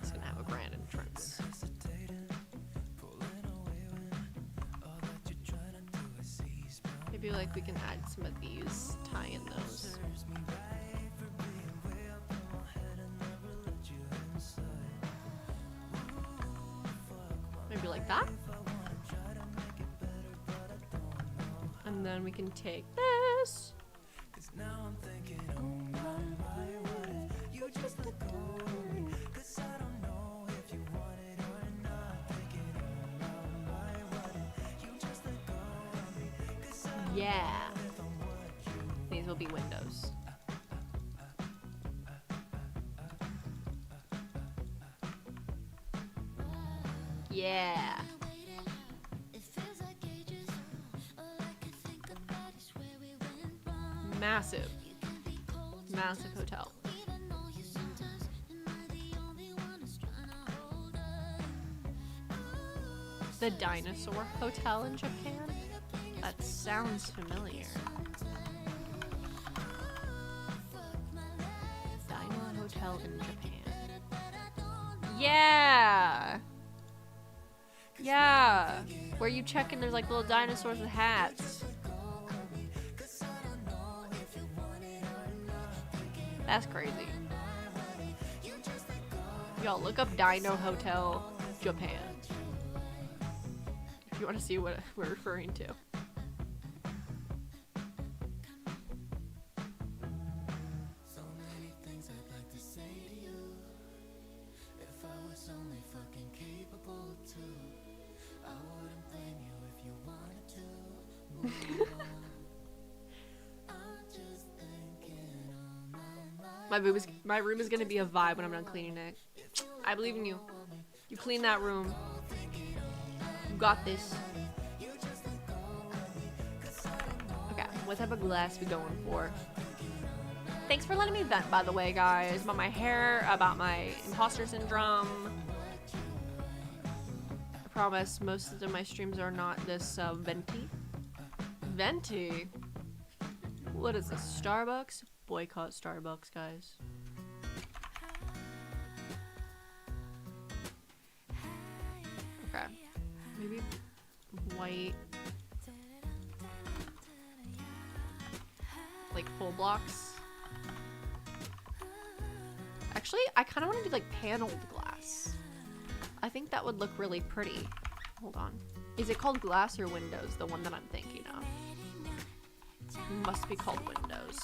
It's gonna have a grand entrance. Maybe like we can add some of these, tie in those. Maybe like that. And then we can take this. Yeah. These will be windows. Yeah. Massive. Massive hotel. The dinosaur hotel in Japan? That sounds familiar. Dino hotel in Japan. Yeah! Yeah! Where you check in, there's like little dinosaurs with hats. That's crazy. Y'all, look up Dino Hotel, Japan. If you want to see what we're referring to. My room is gonna be a vibe when I'm done cleaning it. I believe in you. You clean that room. You got this. Okay, what type of glass we going for? Thanks for letting me vent, by the way, guys. About my hair, about my imposter syndrome. I promise most of my streams are not this venti. Venti? What is this, Starbucks? Boycott Starbucks, guys. Okay. Maybe white. Like full blocks. Actually, I kind of want to do like paneled glass. I think that would look really pretty. Hold on. Is it called glass or windows? The one that I'm thinking of. Must be called windows.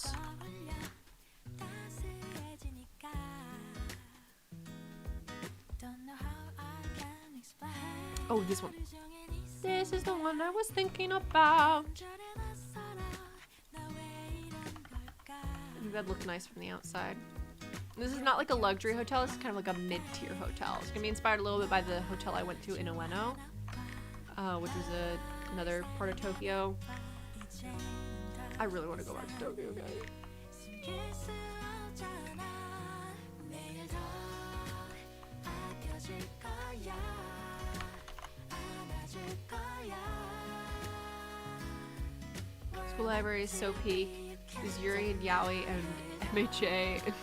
Oh, this one. This is the one I was thinking about. I think that'd look nice from the outside. This is not like a luxury hotel. This is kind of like a mid-tier hotel. It's gonna be inspired a little bit by the hotel I went to in Ueno, which was another part of Tokyo. I really want to go back to Tokyo, guys. School library is so peak. There's Yuri and Yaoi and MHA and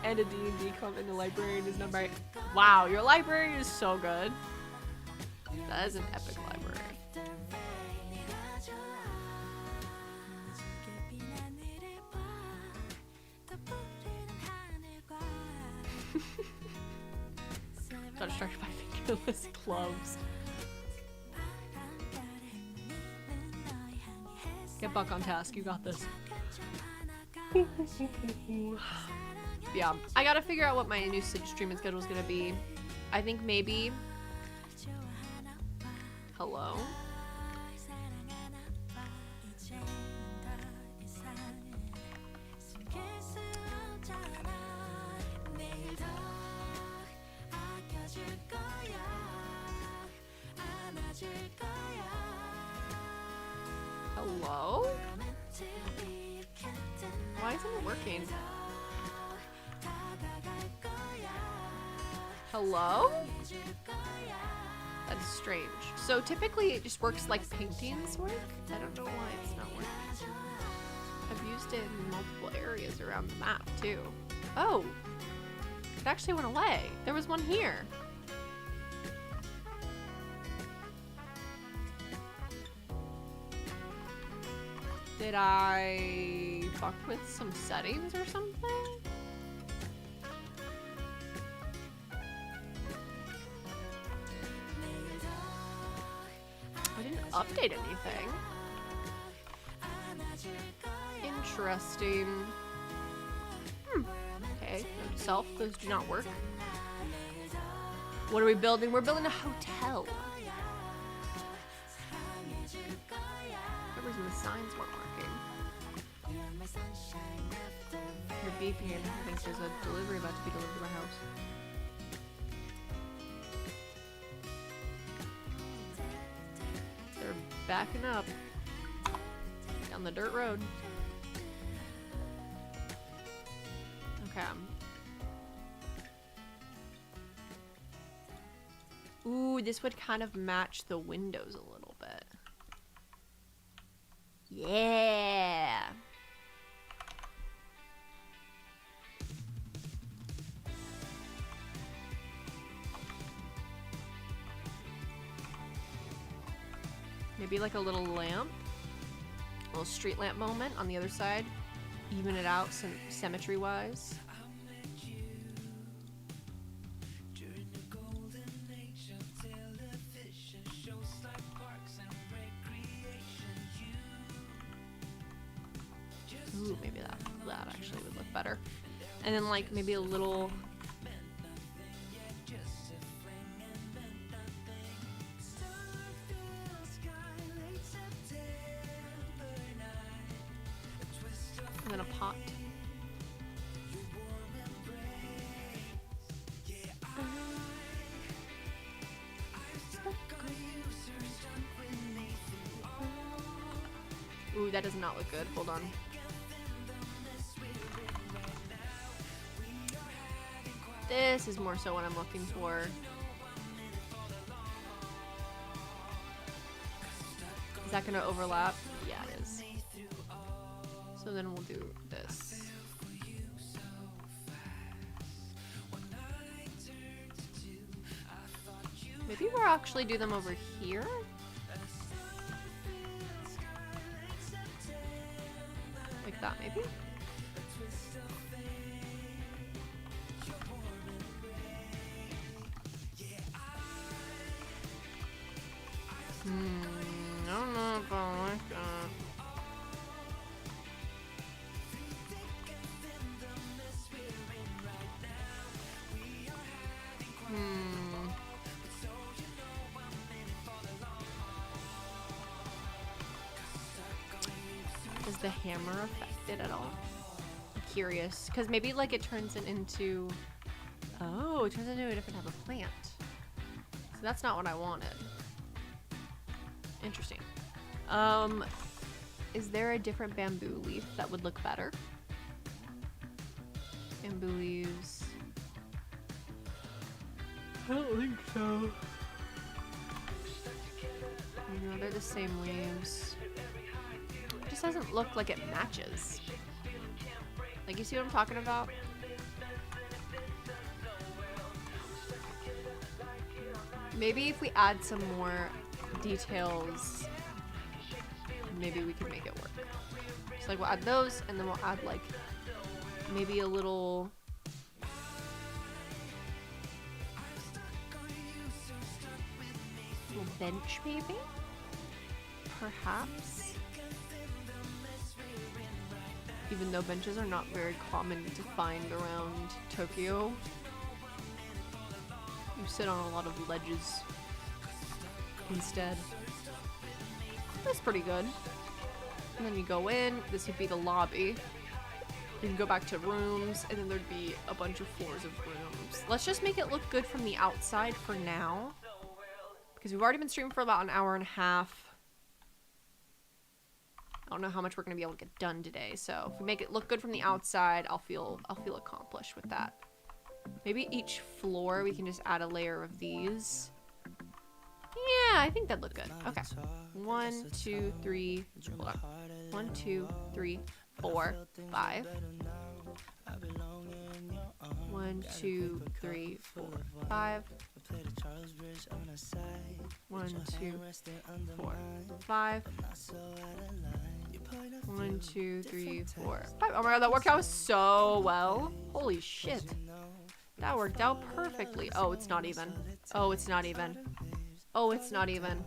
and a D&D comp, and the librarian is number 8. Wow, your library is so good. That is an epic library. Got distracted by fingerless gloves. Get back on task, you got this. Yeah, I gotta figure out what my new streaming schedule is gonna be. I think maybe... Hello? Hello? Why isn't it working? Hello? That is strange. So typically it just works like paintings work. I don't know why it's not working. I've used it in multiple areas around the map too. Oh, it actually went away. There was one here. Did I fuck with some settings or something? I didn't update anything. Interesting. Okay, note to self, those do not work. What are we building? We're building a hotel. For some reason the signs weren't working. Your VPN thinks there's a delivery about to be delivered to my house. They're backing up down the dirt road. Okay. Ooh, this would kind of match the windows a little bit. Yeah. Maybe like a little lamp, a little street lamp moment on the other side, even it out symmetry wise. Ooh, maybe that actually would look better. And then like maybe a little and then a pot. Ooh, that does not look good. Hold on. This is more so what I'm looking for. Is that gonna overlap? Yeah, it is. So then we'll do this. Maybe we'll actually do them over here? Like that, maybe? I don't know if I like that. Is the hammer affected at all? I'm curious, because maybe like it turns it into, oh, it turns into a different type of plant. So that's not what I wanted. Interesting. Is there a different bamboo leaf that would look better? Bamboo leaves. I don't think so. No, they're the same leaves. It just doesn't look like it matches. Like, you see what I'm talking about? Maybe if we add some more details, maybe we can make it work. So like we'll add those, and then we'll add like maybe a little bench, maybe? Perhaps? Even though benches are not very common to find around Tokyo. You sit on a lot of ledges instead. That's pretty good. And then you go in, this would be the lobby. You can go back to rooms, and then there'd be a bunch of floors of rooms. Let's just make it look good from the outside for now. Because we've already been streaming for about an hour and a half. I don't know how much we're gonna be able to get done today, so if we make it look good from the outside, I'll feel accomplished with that. Maybe each floor we can just add a layer of these. Yeah, I think that'd look good. Okay. 1, 2, 3. Hold on. 1, 2, 3, 4, 5. 1, 2, 3, 4, 5. 1, 2, 4, 5. 1, 2, 3, 4, 5. Oh my god, that worked out so well. Holy shit. That worked out perfectly. Oh, it's not even. Oh, it's not even. Oh, it's not even.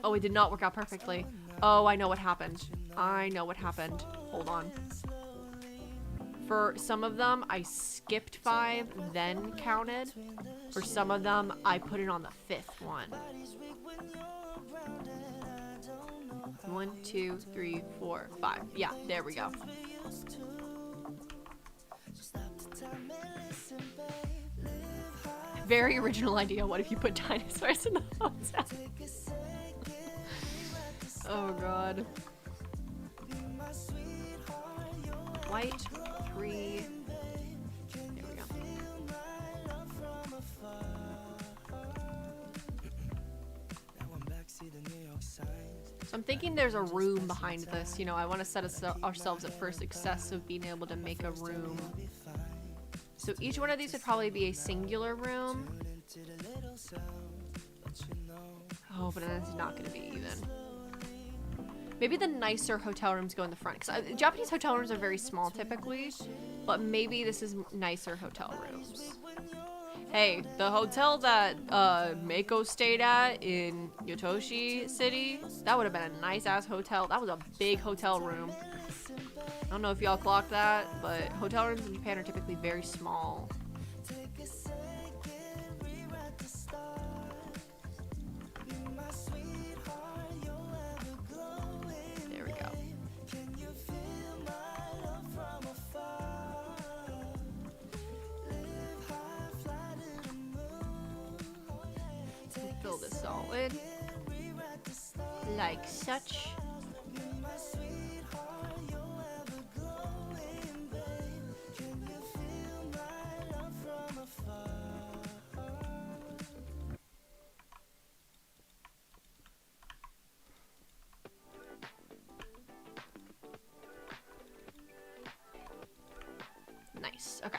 Oh, it did not work out perfectly. Oh, I know what happened. I know what happened. Hold on. For some of them, I skipped 5, then counted. For some of them, I put it on the 5th one. 1, 2, 3, 4, 5. Yeah, there we go. Very original idea. What if you put dinosaurs in the hotel? Oh god. White, 3. There we go. So I'm thinking there's a room behind this. You know, I want to set ourselves up for success of being able to make a room. So each one of these would probably be a singular room. Oh, but it's not going to be even. Maybe the nicer hotel rooms go in the front. Because Japanese hotel rooms are very small typically. But maybe this is nicer hotel rooms. Hey, the hotel that Mako stayed at in Yotoshi City, that would have been a nice-ass hotel. That was a big hotel room. I don't know if y'all clocked that, but hotel rooms in Japan are typically very small. There we go. Fill this all in. Like such. Nice. Okay.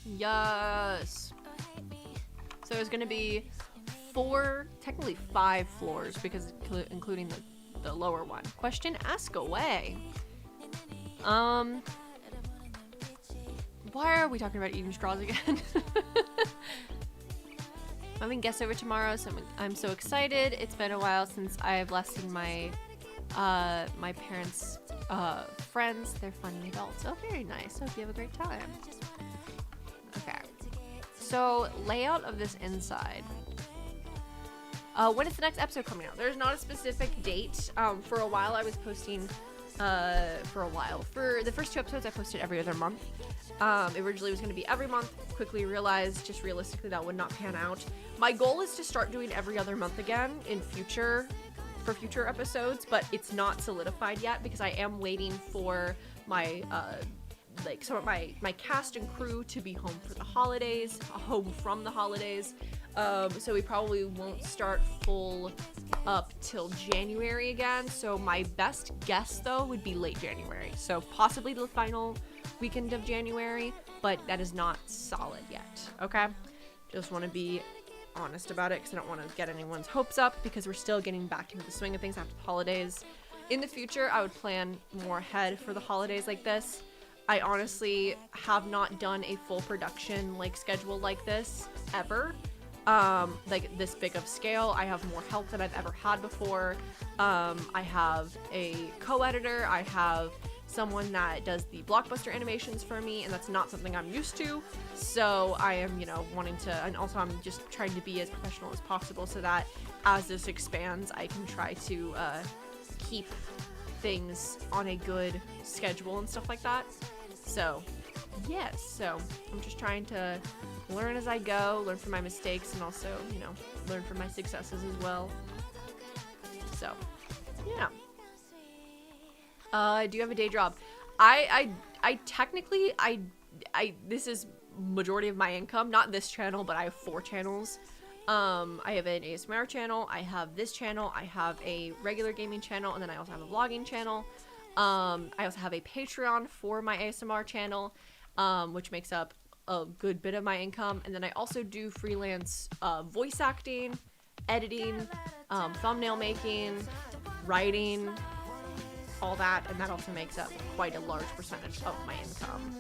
Yes. So there's gonna be 4, technically 5 floors because including the lower one. Question, ask away. Why are we talking about eating straws again? I'm having guests over tomorrow, so I'm so excited. It's been a while since I've lessened my my parents' friends. They're funny adults. Oh, very nice. Hope you have a great time. Okay. So, layout of this inside. When is the next episode coming out? There's not a specific date. For a while, I was posting. For the first 2 episodes, I posted every other month. It originally was going to be every month. Quickly realized, just realistically, that would not pan out. My goal is to start doing every other month again in future episodes, but it's not solidified yet because I am waiting for my some of my cast and crew to be home for the holidays, home from the holidays. So we probably won't start full up till January again. So my best guess though would be late January. So possibly the final weekend of January, but that is not solid yet. Okay, just want to be honest about it because I don't want to get anyone's hopes up because we're still getting back into the swing of things after the holidays. In the future, I would plan more ahead for the holidays like this. I honestly have not done a full production schedule like this ever. Like this big of scale. I have more help than I've ever had before. I have a co-editor. I have someone that does the blockbuster animations for me, and that's not something I'm used to. So I am, wanting to, and also I'm just trying to be as professional as possible so that as this expands, I can try to keep things on a good schedule and stuff like that. So yes, so I'm just trying to learn as I go, learn from my mistakes, and also, learn from my successes as well. So, yeah. Do you have a day job? I technically, this is majority of my income, not this channel, but I have 4 channels. I have an ASMR channel, I have this channel, I have a regular gaming channel, and then I also have a vlogging channel. I also have a Patreon for my ASMR channel, which makes up a good bit of my income. And then I also do freelance voice acting, editing, thumbnail making, writing, all that, and that also makes up quite a large percentage of my income.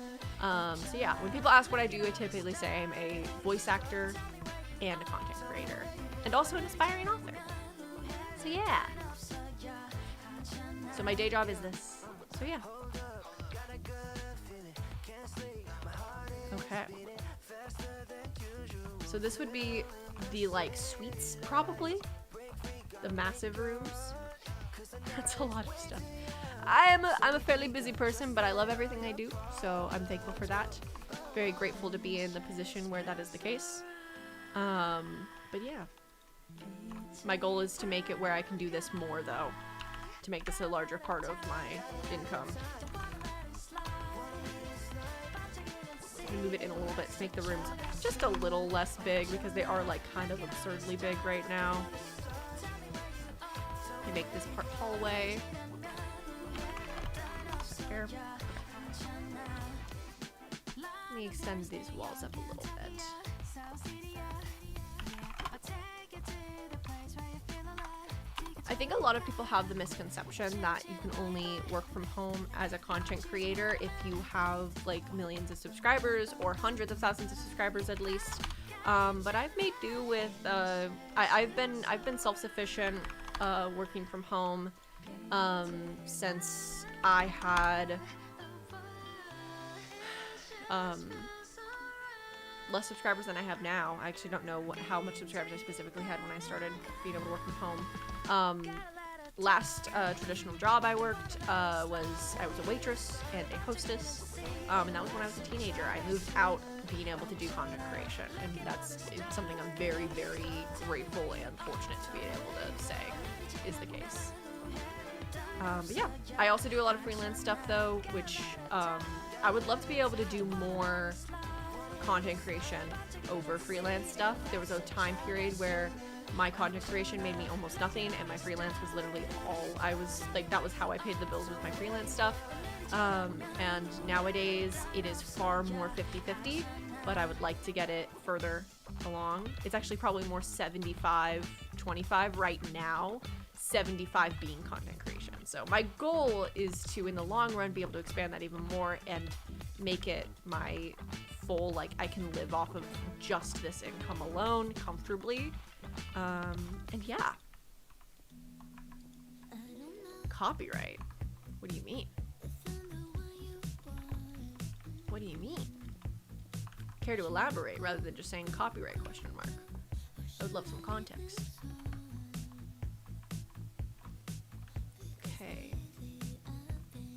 So yeah, when people ask what I do, I typically say I'm a voice actor and a content creator, and also an aspiring author. So yeah. So my day job is this. So yeah. Okay. So this would be the suites, probably. The massive rooms. That's a lot of stuff. I'm a fairly busy person, but I love everything I do, so I'm thankful for that. Very grateful to be in the position where that is the case. But yeah. My goal is to make it where I can do this more, though. To make this a larger part of my income. Move it in a little bit to make the rooms just a little less big because they are kind of absurdly big right now. I make this part hallway. Here. Let me extend these walls up a little bit. I think a lot of people have the misconception that you can only work from home as a content creator if you have millions of subscribers or hundreds of thousands of subscribers at least. But I've made do with I've been self-sufficient working from home since I had less subscribers than I have now. I actually don't know how much subscribers I specifically had when I started being able to work from home. Last traditional job I worked I was a waitress and a hostess, and that was when I was a teenager. I moved out being able to do content creation, and it's something I'm very, very grateful and fortunate to be able to say is the case. But yeah, I also do a lot of freelance stuff though, which I would love to be able to do more content creation over freelance stuff. There was a time period where my content creation made me almost nothing, and my freelance was literally all I was that was how I paid the bills with my freelance stuff. And nowadays it is far more 50-50, but I would like to get it further along. It's actually probably more 75-25 right now, 75 being content creation. So my goal is to, in the long run, be able to expand that even more and make it my full, like, I can live off of just this income alone comfortably. And yeah. Copyright. What do you mean? What do you mean? Care to elaborate rather than just saying copyright question mark? I would love some context. Okay.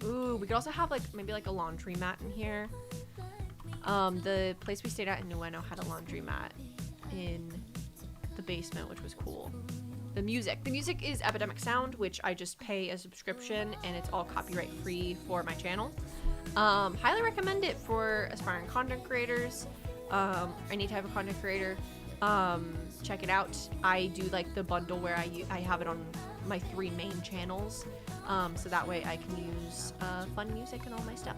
Ooh, we could also have like maybe like a laundry mat in here. The place we stayed at in Nueno had a laundry mat in the basement, which was cool. The music is Epidemic Sound, which I just pay a subscription and it's all copyright free for my channel. Highly recommend it for aspiring content creators, any type of content creator. Check it out. I do like the bundle where I have it on my 3 main channels, so that way I can use fun music and all my stuff.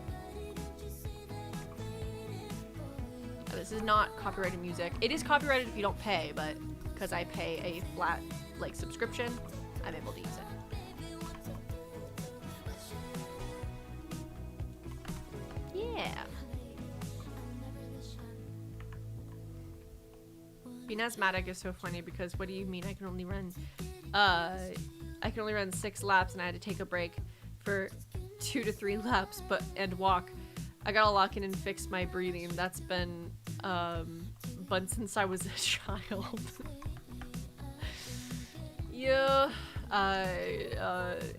This is not copyrighted music. It is copyrighted if you don't pay, but because I pay a flat like subscription, I'm able to use it. Yeah. Being asthmatic is so funny because what do you mean I can only run 6 laps and I had to take a break for 2 to 3 laps and walk. I gotta lock in and fix my breathing. That's been since I was a child. Yeah,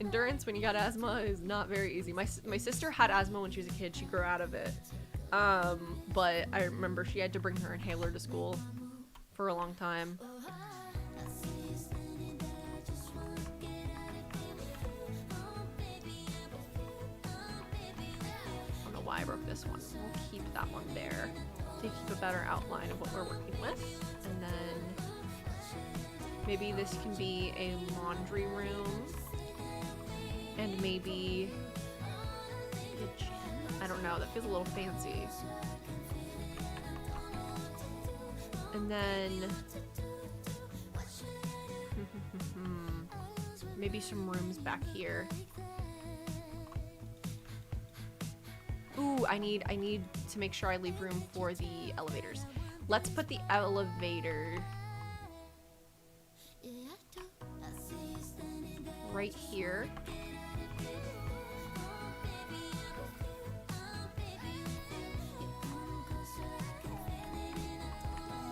endurance when you got asthma is not very easy. My sister had asthma when she was a kid. She grew out of it. But I remember she had to bring her inhaler to school for a long time. I don't know why I broke this one. We'll keep that one there to keep a better outline of what we're working with. And then maybe this can be a laundry room, and maybe a gym? I don't know, that feels a little fancy. And then maybe some rooms back here. Ooh, I need to make sure I leave room for the elevators. Let's put the elevator right here.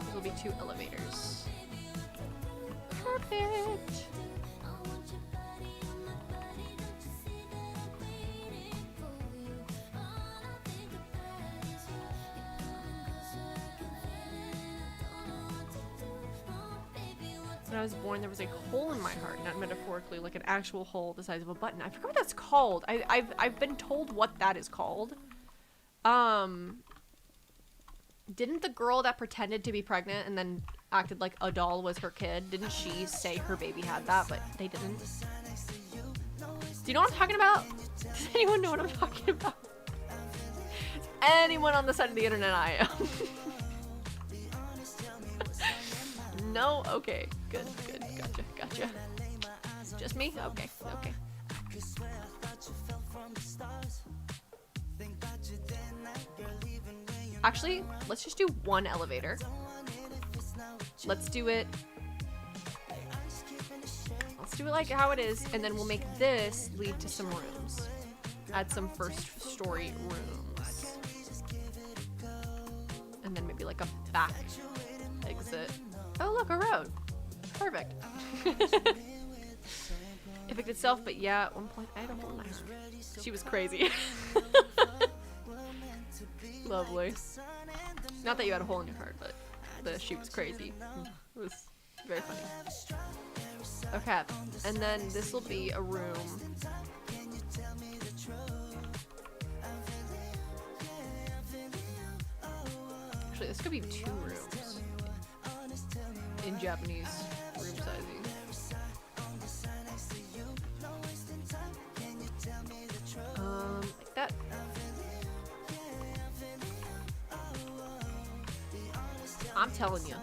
There will be 2 elevators. Perfect. When I was born, there was a hole in my heart, not metaphorically, like an actual hole the size of a button. I forgot what that's called. I've been told what that is called. Didn't the girl that pretended to be pregnant and then acted like a doll was her kid, didn't she say her baby had that, but they didn't? Do you know what I'm talking about? Does anyone know what I'm talking about? Anyone on the side of the internet I am. No? Okay. Good. Gotcha. Just me? Okay. Actually, let's just do 1 elevator. Let's do it like how it is, and then we'll make this lead to some rooms. Add some first story rooms. And then maybe like a back exit. Oh look, a road. Perfect. Evict itself, but yeah, at one point I had a hole in my heart. She was crazy. Lovely. Not that you had a hole in your heart, but she was crazy. It was very funny. Okay, and then this will be a room. Actually, this could be 2 rooms in Japanese room sizing. Like that. I'm telling you,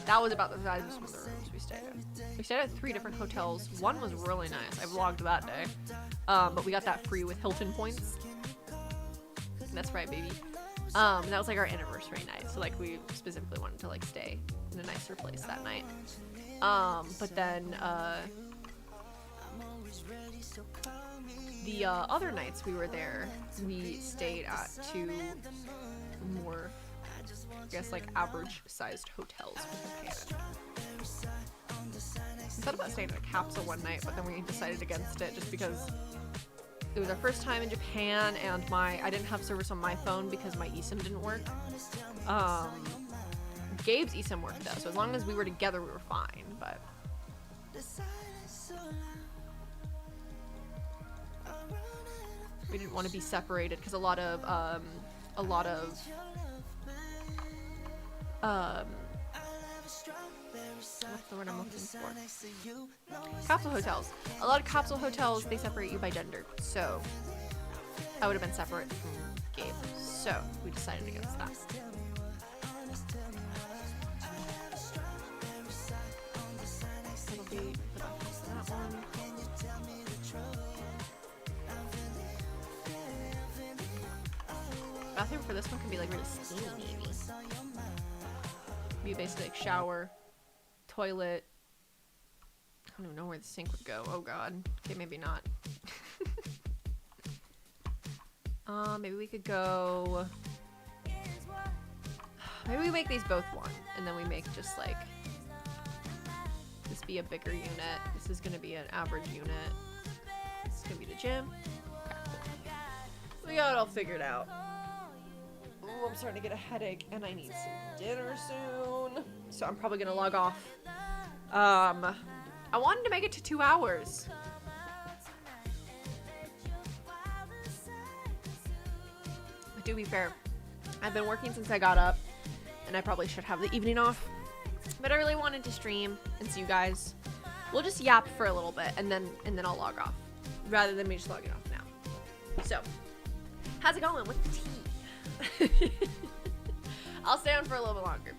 that was about the size of some of the rooms we stayed at. We stayed at 3 different hotels. One was really nice. I vlogged that day. But we got that free with Hilton points. That's right, baby. That was like our anniversary night, so like we specifically wanted to like stay in a nicer place that night. But then the other nights we were there, we stayed at 2 more, I guess, like average sized hotels in Japan. I thought about staying at a capsule one night, but then we decided against it just because it was our first time in Japan, and I didn't have service on my phone because my eSIM didn't work. Gabe's eSIM worked though, so as long as we were together, we were fine. But we didn't want to be separated because a lot of what's the word I'm looking for? Capsule hotels. A lot of capsule hotels, they separate you by gender. So I would have been separate from Gabe. So we decided against that. That'll be the bathroom for that one. Bathroom for this one can be like really steamy, maybe. Be basically like shower, toilet. I don't even know where the sink would go. Oh god. Okay, maybe not. Maybe we could go. Maybe we make these both one, and then we make just like this be a bigger unit. This is gonna be an average unit. This is gonna be the gym. Okay, cool. We got it all figured out. Ooh, I'm starting to get a headache, and I need some dinner soon. So I'm probably gonna log off. I wanted to make it to 2 hours. But to be fair, I've been working since I got up, and I probably should have the evening off. But I really wanted to stream and see you guys. We'll just yap for a little bit, and then I'll log off, rather than me just logging off now. So, how's it going with the tea? I'll stay on for a little bit longer.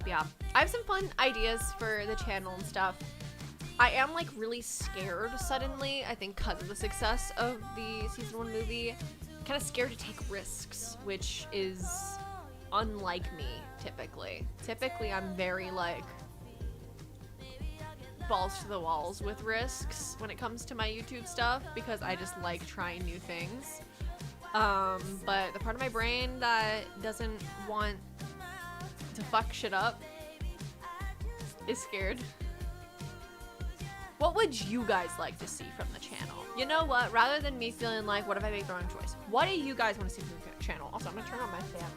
Yeah, I have some fun ideas for the channel and stuff. I am like really scared suddenly, I think because of the success of the season 1 movie. Kind of scared to take risks, which is unlike me typically. Typically I'm very like balls to the walls with risks when it comes to my YouTube stuff because I just like trying new things. But the part of my brain that doesn't want to fuck shit up is scared. What would you guys like to see from the channel? You know what? Rather than me feeling like, what if I make the wrong choice? What do you guys want to see from the channel? Also, I'm gonna turn on my fan.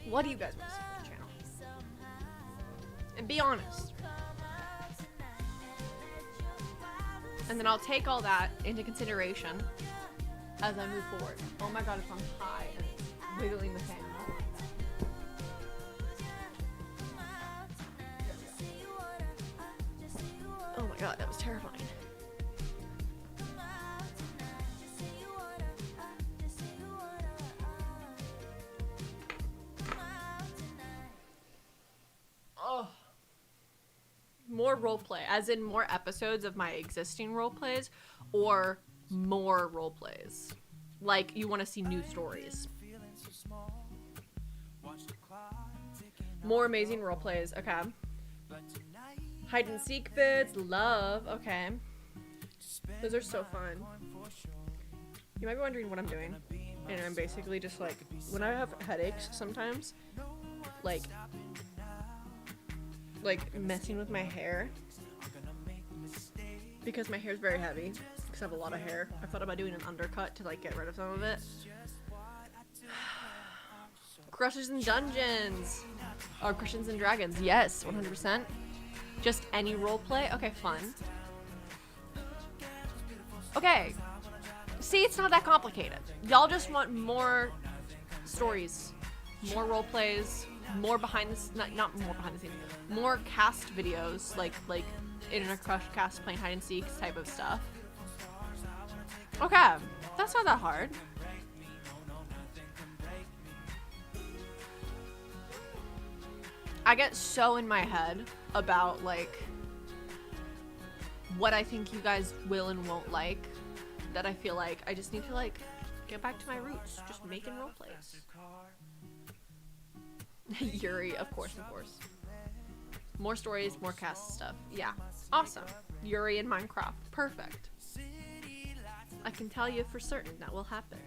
What do you guys want to see from the channel? And be honest. And then I'll take all that into consideration as I move forward. Oh my god, it's on high and it's wiggling the fan. Oh my god, that was terrifying. Oh. More roleplay, as in more episodes of my existing roleplays, or more roleplays. Like, you want to see new stories. More amazing roleplays, okay. Hide and seek vids, love, okay. Those are so fun. You might be wondering what I'm doing. And I'm basically just like, when I have headaches sometimes, like messing with my hair because my hair is very heavy because I have a lot of hair. I thought about doing an undercut to like get rid of some of it. Crushes and Dungeons or Crushes and Dragons, yes, 100%. Just any roleplay, okay, fun. Okay, see, it's not that complicated. Y'all just want more stories, more roleplays, more behind the not more behind the scenes, more cast videos, like Inner Crush cast playing hide and seek type of stuff. Okay, that's not that hard. I get so in my head about like what I think you guys will and won't like that I feel like I just need to like get back to my roots, just making role plays. Yuri, of course. More stories, more cast stuff. Yeah, awesome. Yuri in Minecraft, perfect. I can tell you for certain that will happen.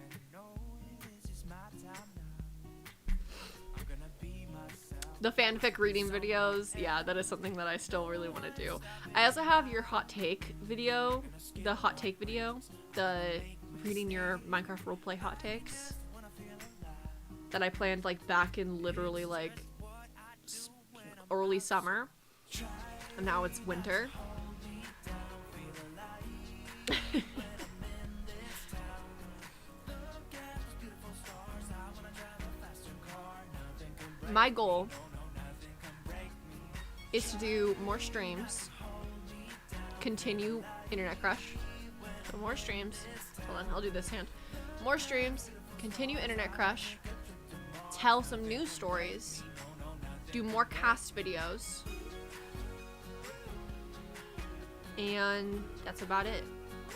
The fanfic reading videos, yeah, that is something that I still really want to do. I also have your hot take video, the reading your Minecraft roleplay hot takes that I planned like back in literally like early summer, and now it's winter. My goal is to do more streams, continue Internet Crush, so more streams, hold on, I'll do this hand, more streams, continue Internet Crush, tell some news stories, do more cast videos, and that's about it.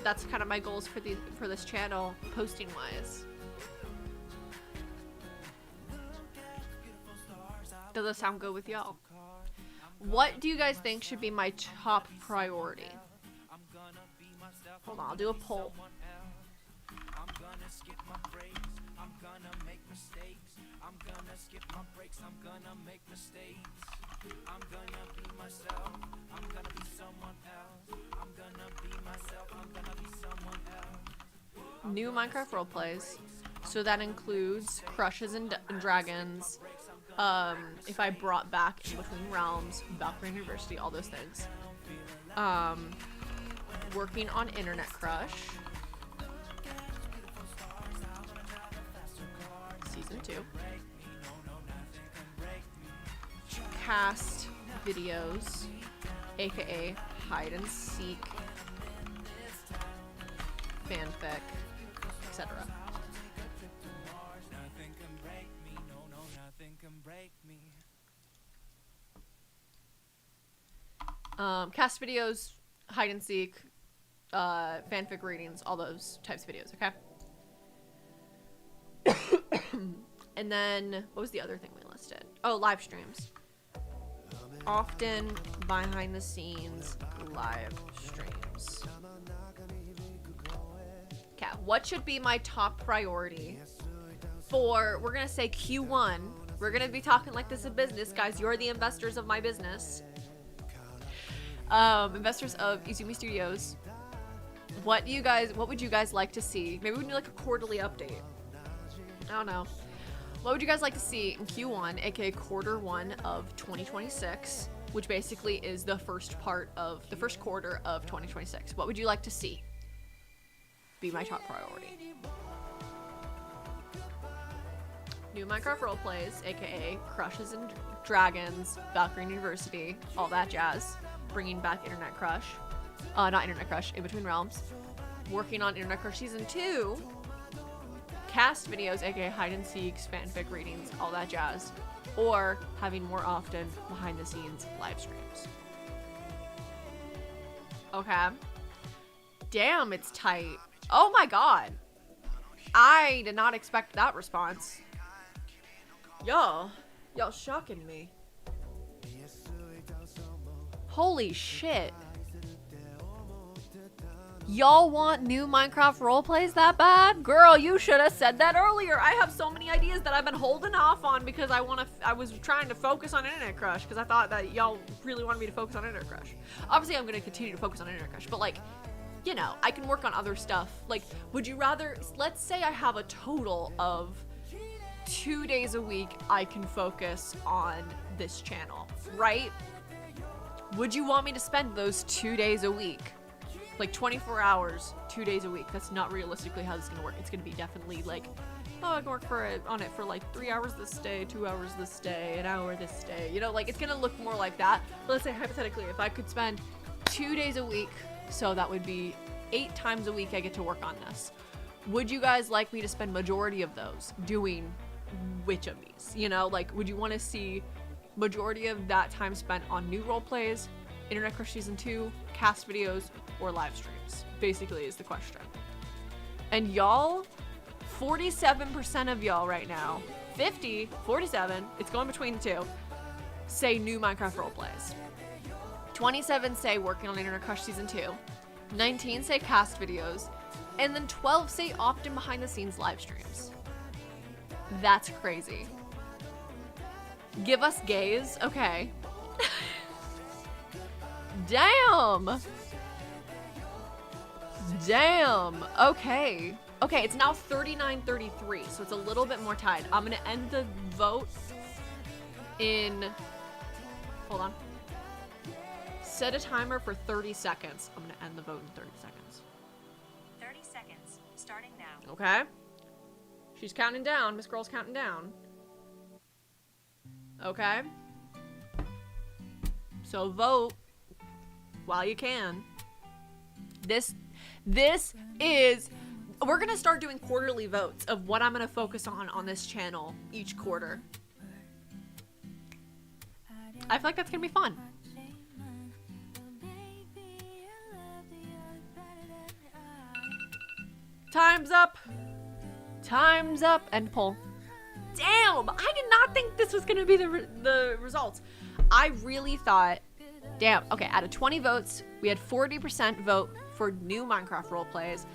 That's kind of my goals for this channel, posting wise. Does that sound good with y'all? What do you guys think should be my top priority? Hold on, I'll do a poll. New Minecraft roleplays. So that includes crushes and dragons. If I brought back In Between Realms, Valkyrie University, all those things. Working on Internet Crush. Season 2. Cast videos, aka hide and seek, fanfic, etc. Cast videos, hide and seek, fanfic readings, all those types of videos, okay? And then, what was the other thing we listed? Oh, live streams. Often behind the scenes live streams. Okay, what should be my top priority for, we're gonna say Q1. We're gonna be talking like this is a business, guys. You're the investors of my business. Investors of Izumi Studios. What would you guys like to see? Maybe we can do like a quarterly update. I don't know. What would you guys like to see in Q1, aka quarter 1 of 2026, which basically is the first quarter of 2026. What would you like to see be my top priority? New Minecraft roleplays, aka Crushes and Dragons, Valkyrie University, all that jazz. Bringing back Internet Crush. Not Internet Crush, In Between Realms. Working on Internet Crush Season 2. Cast videos, aka hide and seeks, fanfic readings, all that jazz. Or having more often behind the scenes live streams. Okay. Damn, it's tight. Oh my god. I did not expect that response. Y'all shocking me. Holy shit. Y'all want new Minecraft roleplays that bad? Girl, you should have said that earlier. I have so many ideas that I've been holding off on because I was trying to focus on Internet Crush because I thought that y'all really wanted me to focus on Internet Crush. Obviously, I'm going to continue to focus on Internet Crush, but like, you know, I can work on other stuff. Like, would you rather, let's say I have a total of 2 days a week I can focus on this channel, right? Would you want me to spend those 2 days a week? Like 24 hours, 2 days a week. That's not realistically how this is gonna work. It's gonna be definitely like, oh, I can work on it for like 3 hours this day, 2 hours this day, an hour this day. You know, like it's gonna look more like that. But let's say hypothetically, if I could spend 2 days a week, so that would be 8 times a week I get to work on this. Would you guys like me to spend majority of those doing which of these? You know, like, would you want to see majority of that time spent on new role plays, Internet Crush Season 2, cast videos, or live streams? Basically is the question. And y'all, 47% of y'all right now, 47, it's going between the two, say new Minecraft role plays. 27 say working on Internet Crush Season 2. 19 say cast videos. And then 12 say often behind the scenes live streams. That's crazy. Give us gays? Okay. Damn. Damn. Okay. Okay, it's now 39-33, so it's a little bit more tied. I'm gonna end the vote in... Hold on. Set a timer for 30 seconds. I'm gonna end the vote in 30 seconds. 30 seconds, starting now. Okay. She's counting down. Miss Girl's counting down. Okay. So vote while you can. This is... We're gonna start doing quarterly votes of what I'm gonna focus on this channel each quarter. I feel like that's gonna be fun. Time's up. Time's up. End poll. Damn, I did not think this was gonna be the results. I really thought, damn, okay, out of 20 votes, we had 40% vote for new Minecraft role plays,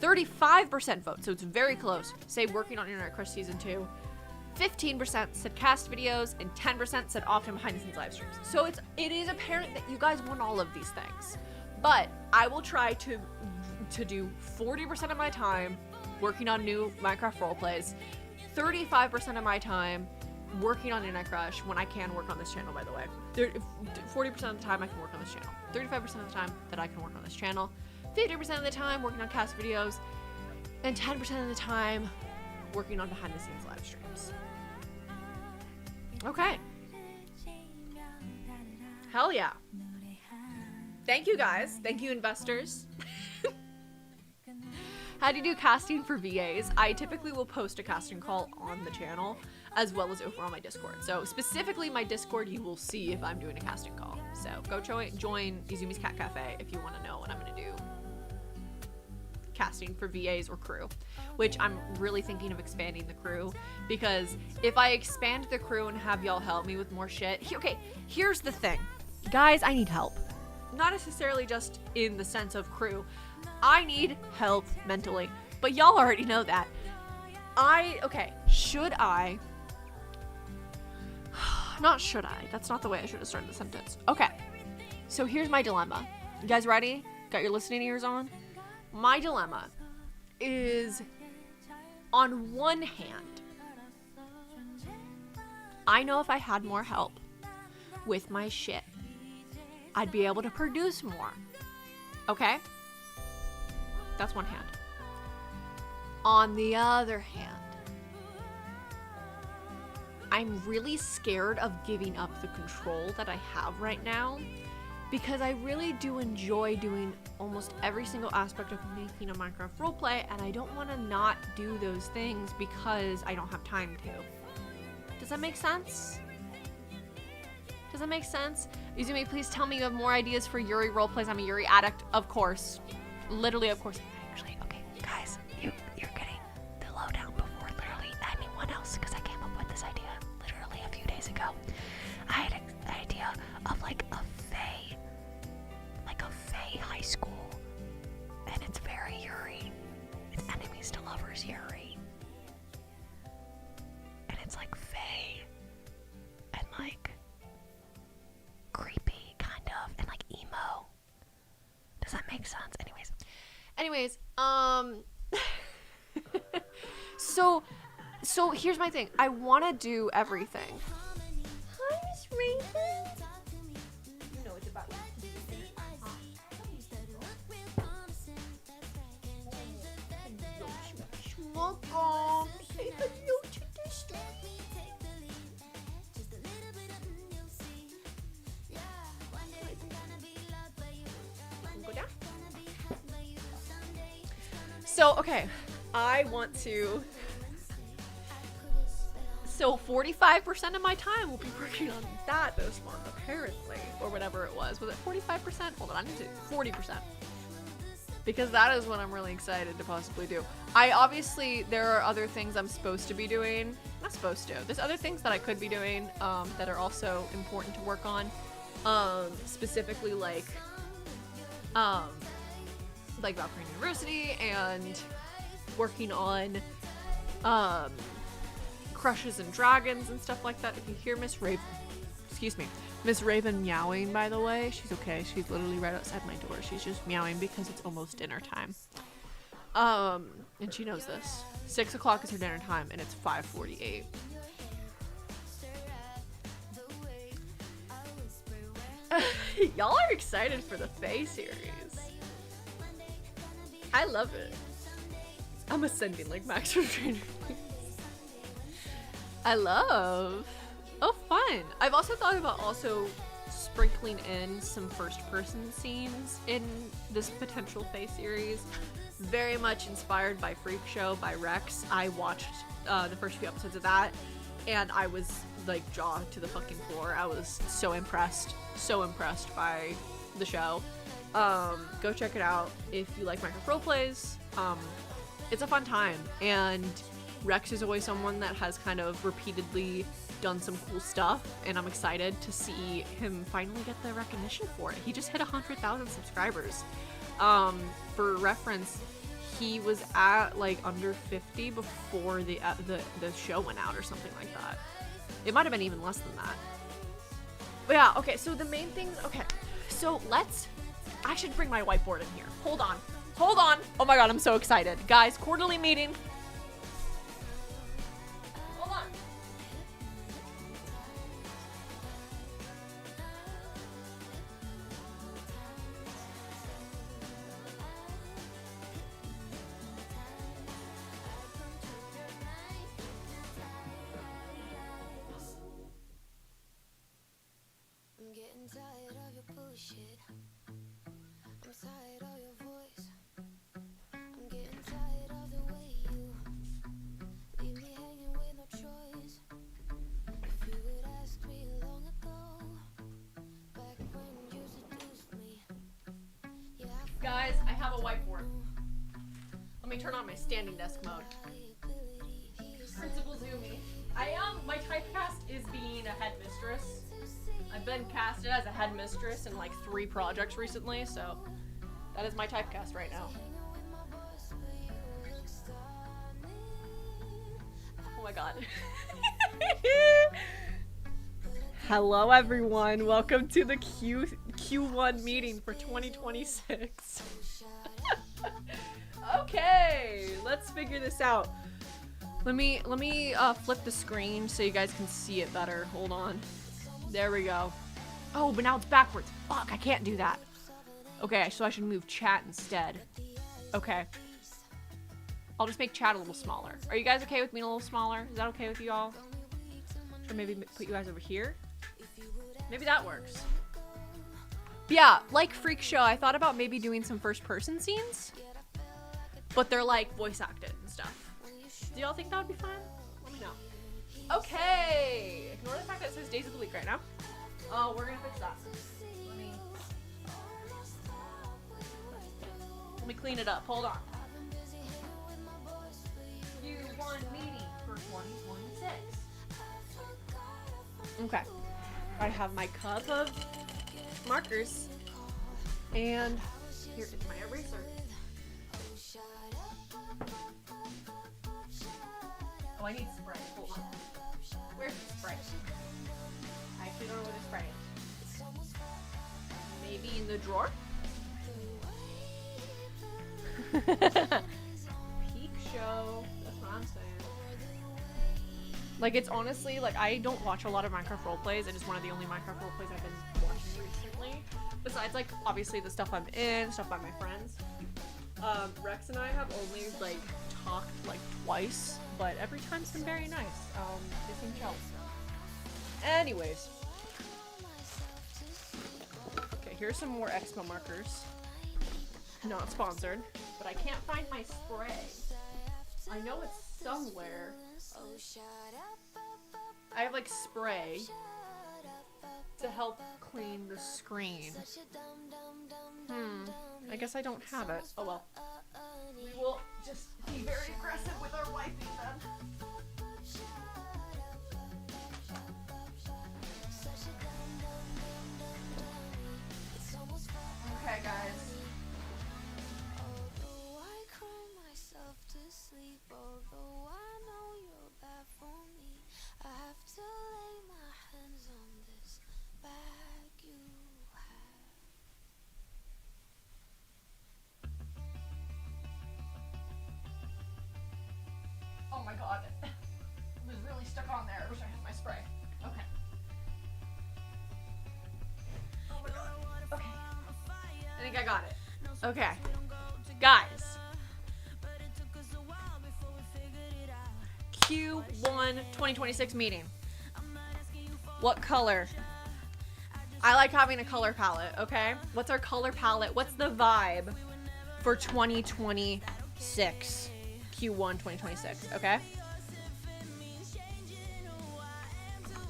35% vote, so it's very close, say working on Internet Crush Season 2, 15% said cast videos, and 10% said often behind the scenes live streams. So it is apparent that you guys want all of these things. But I will try to do 40% of my time working on new Minecraft role plays, 35% of my time working on Internet Crush when I can work on this channel, by the way. 40% of the time I can work on this channel. 35% of the time that I can work on this channel. 50% of the time working on cast videos. And 10% of the time working on behind the scenes live streams. Okay. Hell yeah. Thank you guys. Thank you investors. How do you do casting for VAs? I typically will post a casting call on the channel as well as over on my Discord. So specifically my Discord, you will see if I'm doing a casting call. So go join Izumi's Cat Cafe if you want to know what I'm going to do. Casting for VAs or crew, which I'm really thinking of expanding the crew, because if I expand the crew and have y'all help me with more shit. Okay, here's the thing. Guys, I need help. Not necessarily just in the sense of crew. I need help mentally, but y'all already know that. Should I? Not should I. That's not the way I should have started the sentence. Okay, so here's my dilemma. You guys ready? Got your listening ears on? My dilemma is, on one hand, I know if I had more help with my shit, I'd be able to produce more. Okay? That's one hand. On the other hand, I'm really scared of giving up the control that I have right now, because I really do enjoy doing almost every single aspect of making a Minecraft roleplay, and I don't want to not do those things because I don't have time to. Does that make sense? Does that make sense? Izumi, please tell me you have more ideas for Yuri roleplays. I'm a Yuri addict, of course. Literally, of course. Actually, okay, guys, you're getting the lowdown before literally anyone else, because I came up with this idea literally a few days ago. I had an idea of like a Fae high school, and it's very Yuri. It's enemies to lovers Yuri, and it's like Fae and like creepy kind of, and like emo. Does that make sense? Anyways, so here's my thing. I want to do everything. Hi, Miss Raven. No, it's about you. Welcome. Say hello to the stream. Go down. So, okay, I want to... So 45% of my time will be working on that this month, apparently, or whatever it was. Was it 45%? Hold on, I need to 40%. Because that is what I'm really excited to possibly do. There are other things I'm supposed to be doing. Not supposed to. There's other things that I could be doing that are also important to work on. Specifically like Valkyrie University and working on Crushes and Dragons and stuff like that. If you hear Miss Raven meowing, by the way, she's okay. She's literally right outside my door. She's just meowing because it's almost dinner time. And she knows this. 6 o'clock is her dinner time, and it's 5:48. Y'all are excited for the FAE series. I love it. I'm ascending like Max from Trainer. I love. Oh, fun. I've also thought about sprinkling in some first-person scenes in this potential FAE series. Very much inspired by Freak Show by Rex. I watched the first few episodes of that, and I was like jaw to the fucking floor. I was so impressed by the show. Go check it out if you like micro roleplays. It's a fun time, and Rex is always someone that has kind of repeatedly done some cool stuff, and I'm excited to see him finally get the recognition for it. He just hit 100,000 subscribers. For reference, he was at like under 50 before the show went out or something like that. It might have been even less than that. But yeah, okay, so the main things, okay. So I should bring my whiteboard in here. Hold on. Oh my god, I'm so excited. Guys, quarterly meeting. Hold on. I'm getting tired of your bullshit. I'm tired of your voice. I'm getting tired of the way you leave me hanging with no choice. If you would ask me long ago, back when you seduced me. Yeah, Guys, I have a whiteboard. Let me turn on my standing desk mode. Principal Zumi. My typecast is being a headmistress. I've been casted as a headmistress in like 3 projects recently, so that is my typecast right now. Oh my god. Hello everyone, welcome to the Q1 meeting for 2026. Okay, let's figure this out. Let me flip the screen so you guys can see it better. Hold on. There we go. Oh, but now it's backwards. Fuck, I can't do that. Okay, so I should move chat instead. Okay. I'll just make chat a little smaller. Are you guys okay with being a little smaller? Is that okay with you all? Or maybe put you guys over here? Maybe that works. But yeah, like Freak Show, I thought about maybe doing some first-person scenes. But they're like voice acted and stuff. Do y'all think that would be fun? Let me know. Okay. Ignore the fact that it says days of the week right now. Oh, we're gonna fix that. Let me clean it up. Hold on. Q1 meeting for 2026. Okay. I have my cup of markers. And here is my eraser. Oh, I need spray. Hold on. Where's the spray? I actually don't know where the spray is. Maybe in the drawer? Peak show. That's what I'm saying. Like, it's honestly, like, I don't watch a lot of Minecraft roleplays. It is one of the only Minecraft roleplays I've been watching recently. Besides, like, obviously the stuff I'm in, stuff by my friends. Rex and I have only, like, talked, like, twice, but every time's been very nice. They seem chill. Anyways. Okay, here's some more expo markers. Not sponsored, but I can't find my spray. I know it's somewhere. I have like spray to help clean the screen. I guess I don't have it. Oh well. We will just be very aggressive with our wiping then. Okay, guys. Oh my god. It was really stuck on there. I wish I had my spray. Okay. Oh my god. Okay. I think I got it. Okay. Guys. Q1 2026 meeting. What color? I like having a color palette, okay? What's our color palette? What's the vibe for 2026? Q1 2026, okay?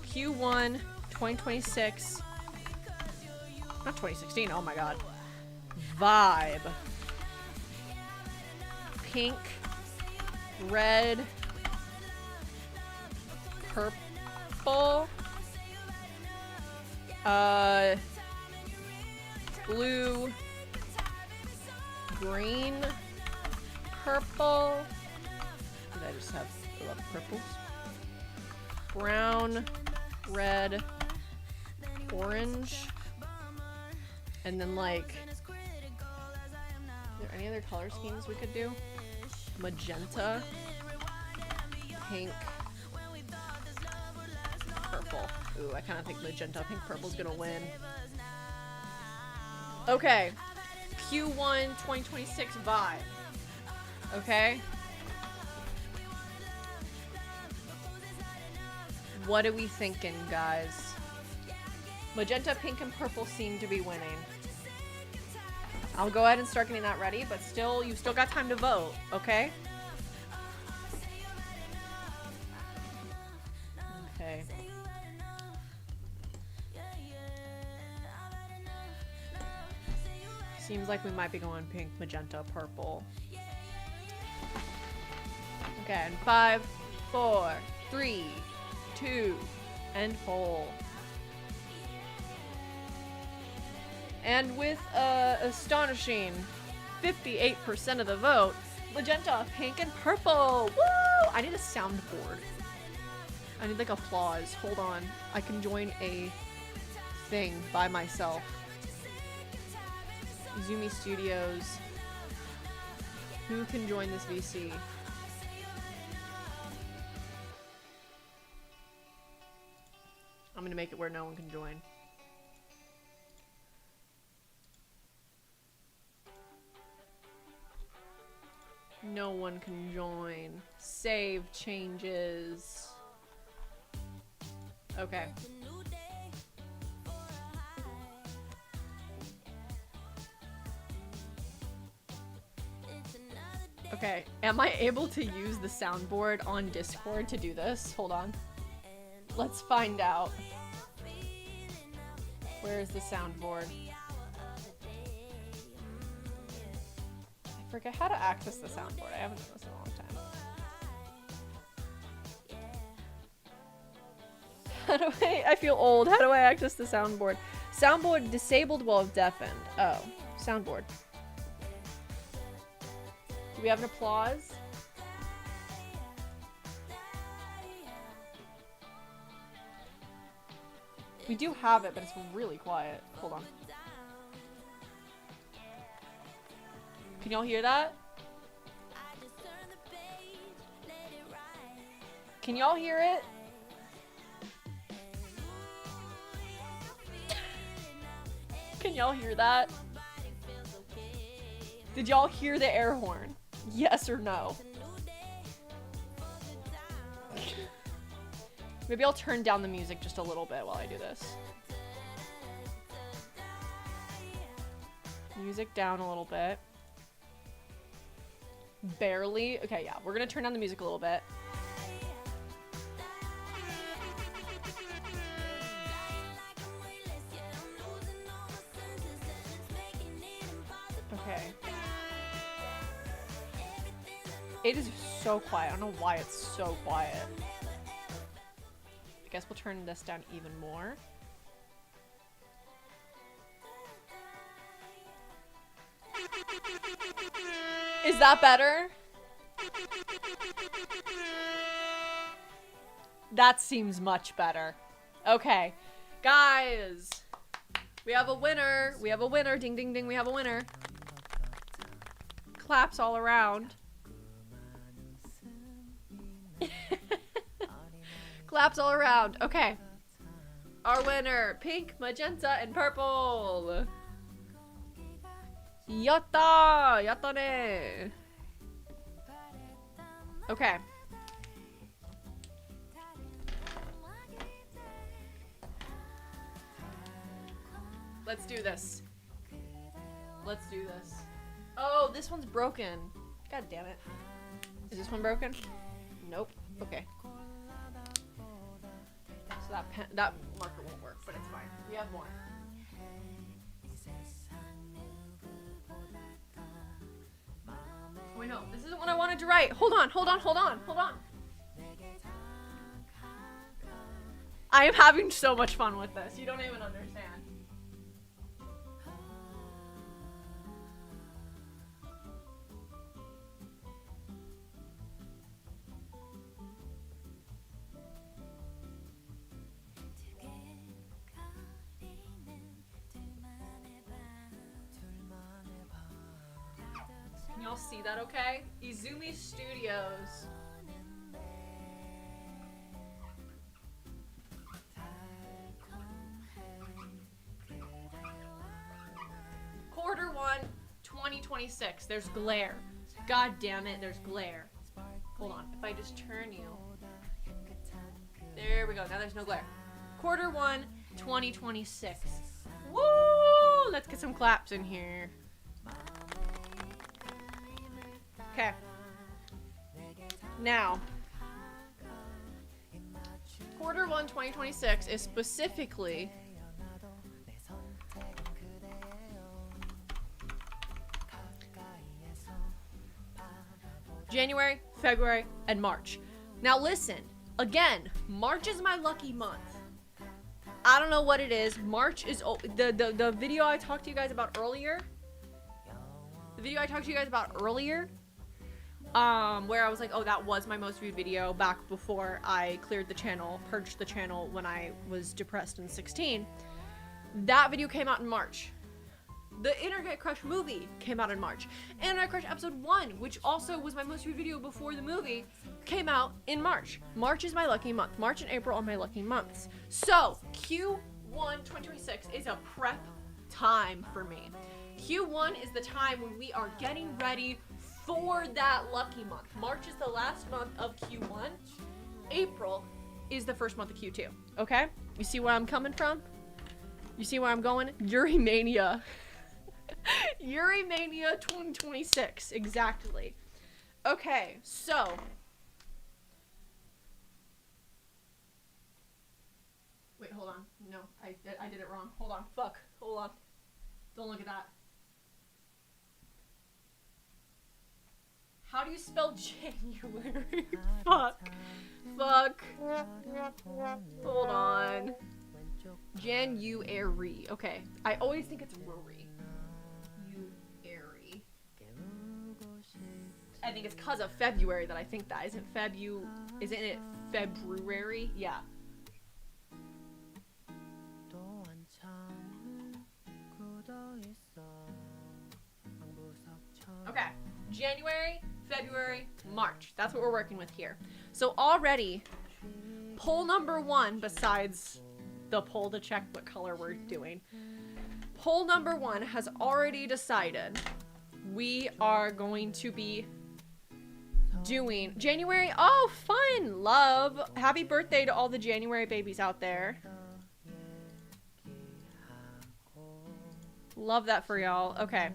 Q1 2026. Not 2016, oh my god. Vibe. Pink, red, purple, blue, green, purple. Did I just have a lot of purples? Brown, red, orange, and then like, are there any other color schemes we could do? Magenta, pink, purple. Ooh, I kind of think magenta, pink, purple's gonna win. Okay, Q1 2026 vibe. Okay. What are we thinking, guys? Magenta, pink, and purple seem to be winning. I'll go ahead and start getting that ready, but still, you've still got time to vote, okay? Okay. Seems like we might be going pink, magenta, purple. Okay, and 5, 4, 3, 2, and poll. And with astonishing 58% of the vote, magenta, pink, and purple. Woo! I need a soundboard. I need like applause. Hold on. I can join a thing by myself. Izumi Studios. Who can join this VC? I'm gonna make it where no one can join. No one can join. Save changes. Okay. Okay, am I able to use the soundboard on Discord to do this? Hold on. Let's find out. Where is the soundboard? I forget how to access the soundboard. I haven't done this in a long time. How do I feel old. How do I access the soundboard? Soundboard disabled while deafened. Oh, soundboard. Do we have an applause? We do have it, but it's really quiet. Hold on. Can y'all hear that? Can y'all hear it? Can y'all hear that? Did y'all hear the air horn? Yes or no? Maybe I'll turn down the music just a little bit while I do this. Music down a little bit. Barely. Okay, yeah. We're gonna turn down the music a little bit. Okay. It is so quiet. I don't know why it's so quiet. I guess we'll turn this down even more. Is that better? That seems much better. Okay. Guys, we have a winner. We have a winner. Ding, ding, ding. We have a winner. Claps all around. Claps all around. Okay. Our winner. Pink, magenta, and purple. Yatta! Yatta ne! Okay. Let's do this. Let's do this. Oh, this one's broken. God damn it. Is this one broken? Nope. Okay. So that marker won't work, but it's fine. We have more. Wait, no, this isn't what I wanted to write. Hold on, hold on, hold on, hold on. I am having so much fun with this. You don't even understand. Can y'all see that okay? Izumi Studios. Quarter 1, 2026. There's glare. God damn it, there's glare. Hold on, if I just turn you. There we go, now there's no glare. Quarter 1, 2026. Woo! Let's get some claps in here. Okay. Now, quarter 1, 2026 is specifically January, February, and March. Now listen, again, March is my lucky month. I don't know what it is. March is the video I talked to you guys about earlier. Where I was like, oh, that was my most viewed video back before I cleared the channel, purged the channel when I was depressed in 16. That video came out in March. The Internet Crush movie came out in March. Internet Crush episode 1, which also was my most viewed video before the movie, came out in March. March is my lucky month. March and April are my lucky months. So, Q1 2026 is a prep time for me. Q1 is the time when we are getting ready for that lucky month. March is the last month of Q1. April is the first month of Q2. Okay? You see where I'm coming from? You see where I'm going? Yuri Mania. Yuri Mania 2026. Exactly. Okay, so. Wait, hold on. No, I did it wrong. Hold on. Fuck. Hold on. Don't look at that. How do you spell January? Fuck. Fuck. Hold on. January. Okay. I always think it's Rory. You-airy. I think it's because of February that I think that. Isn't it February? Yeah. Okay. January, February, March. That's what we're working with here. So already, poll number 1, besides the poll to check what color we're doing, poll number 1 has already decided we are going to be doing January. Oh, fun, love. Happy birthday to all the January babies out there. Love that for y'all. Okay.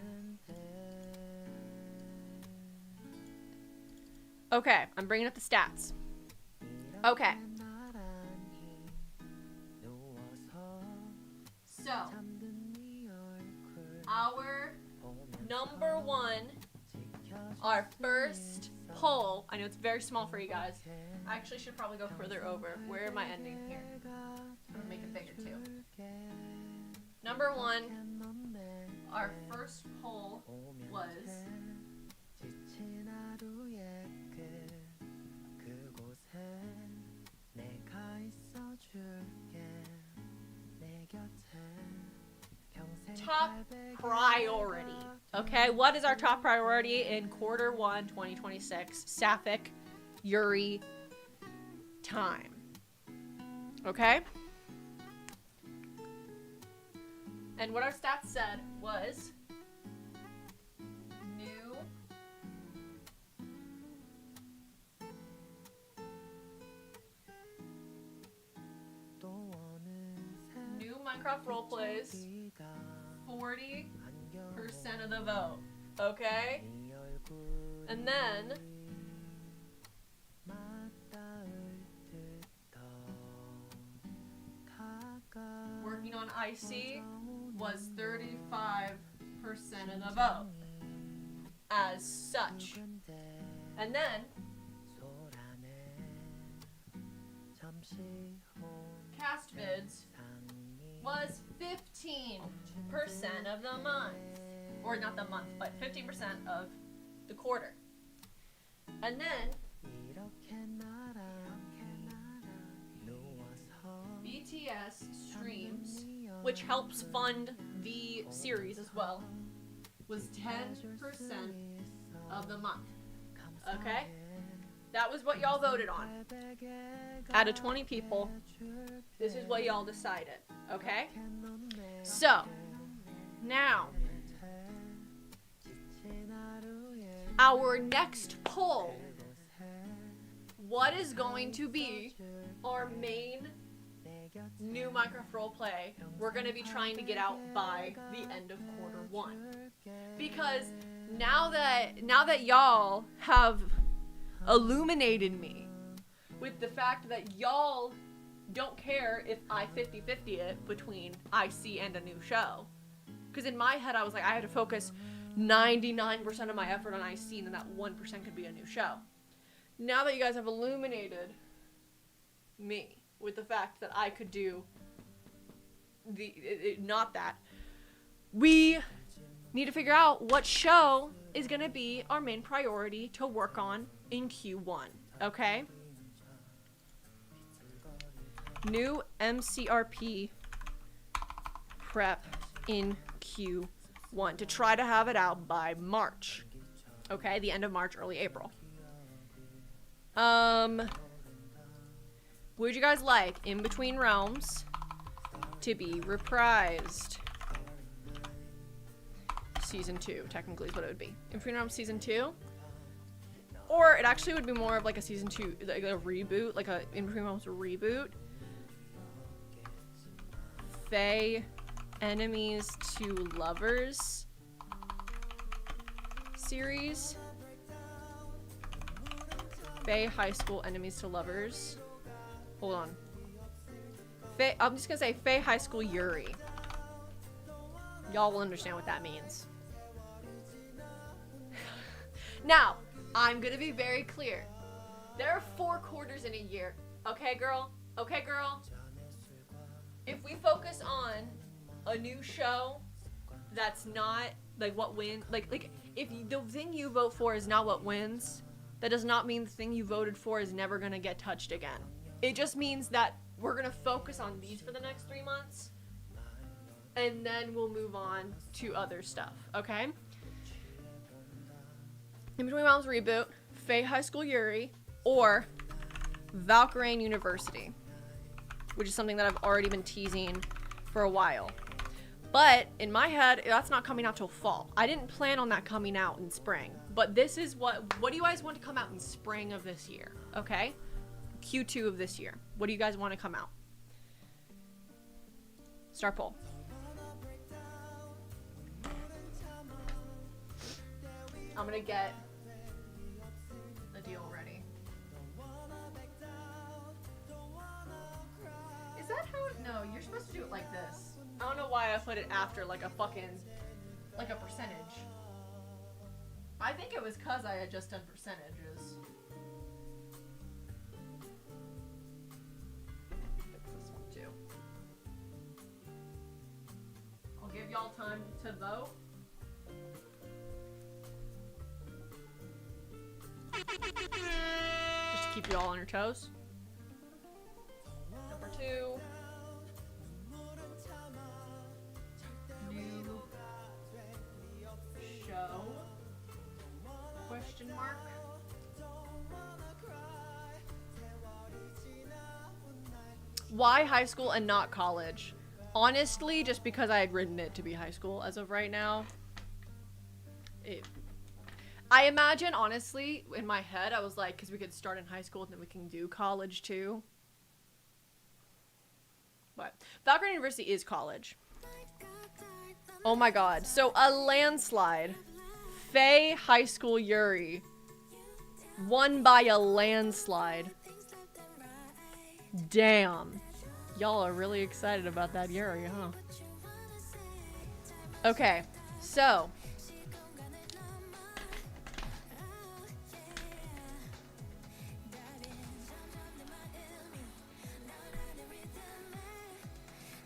Okay, I'm bringing up the stats. Okay. So, our number one, our first poll, I know it's very small for you guys. I actually should probably go further over. Where am I ending here? I'm gonna make it bigger too. Number one, our first poll was top priority. Okay, what is our top priority in quarter 1, 2026? Sapphic Yuri time. Okay? And what our stats said was new Minecraft roleplays, 40% of the vote. Okay? And then working on IC was 35% of the vote as such. And then cast vids was 15% of the month. Or not the month, but 15% of the quarter. And then BTS streams, which helps fund the series as well, was 10% of the month. Okay? That was what y'all voted on. Out of 20 people, this is what y'all decided. Okay? So, now, our next poll. What is going to be our main new Minecraft roleplay we're going to be trying to get out by the end of quarter 1? Because now that y'all have illuminated me with the fact that y'all don't care if I 50-50 it between IC and a new show. Because in my head I was like, I had to focus 99% of my effort on IC and then that 1% could be a new show. Now that you guys have illuminated me with the fact that I could do not that, we need to figure out what show is going to be our main priority to work on in Q1, okay? New mcrp prep in Q1 to try to have it out by March, okay? The end of March, early April. Would you guys like In Between Realms to be reprised? Season 2, technically, is what it would be. In Between Realms Season 2? Or it actually would be more of like a Season 2, like a reboot, like a In Between Realms reboot. Fae Enemies to Lovers series. Fae High School Enemies to Lovers. Hold on. I'm just gonna say Fae High School Yuri. Y'all will understand what that means. Now, I'm gonna be very clear. There are 4 quarters in a year. Okay, girl? Okay, girl? If we focus on a new show that's not, like, what wins, like, if the thing you vote for is not what wins, that does not mean the thing you voted for is never gonna get touched again. It just means that we're gonna focus on these for the next 3 months, and then we'll move on to other stuff, okay? In Between Realms reboot, Fae High School Yuri, or Valkyrain University, which is something that I've already been teasing for a while. But in my head, that's not coming out till fall. I didn't plan on that coming out in spring. But this is what do you guys want to come out in spring of this year? Okay? Q2 of this year. What do you guys want to come out? Start poll. I'm gonna get the deal ready. You're supposed to do it like this. I don't know why I put it after like a fucking, like a percentage. I think it was cause I had just done percentages. Fix this one too. I'll give y'all time to vote. Just to keep you all on your toes. Number 2. New show? Question mark? Why high school and not college? Honestly, just because I had written it to be high school as of right now. I imagine, honestly, in my head, I was like, because we could start in high school and then we can do college too. But Valkyrie University is college. Oh my god. So a landslide. Faye High School Yuri won by a landslide. Damn. Y'all are really excited about that Yuri, huh? Okay, so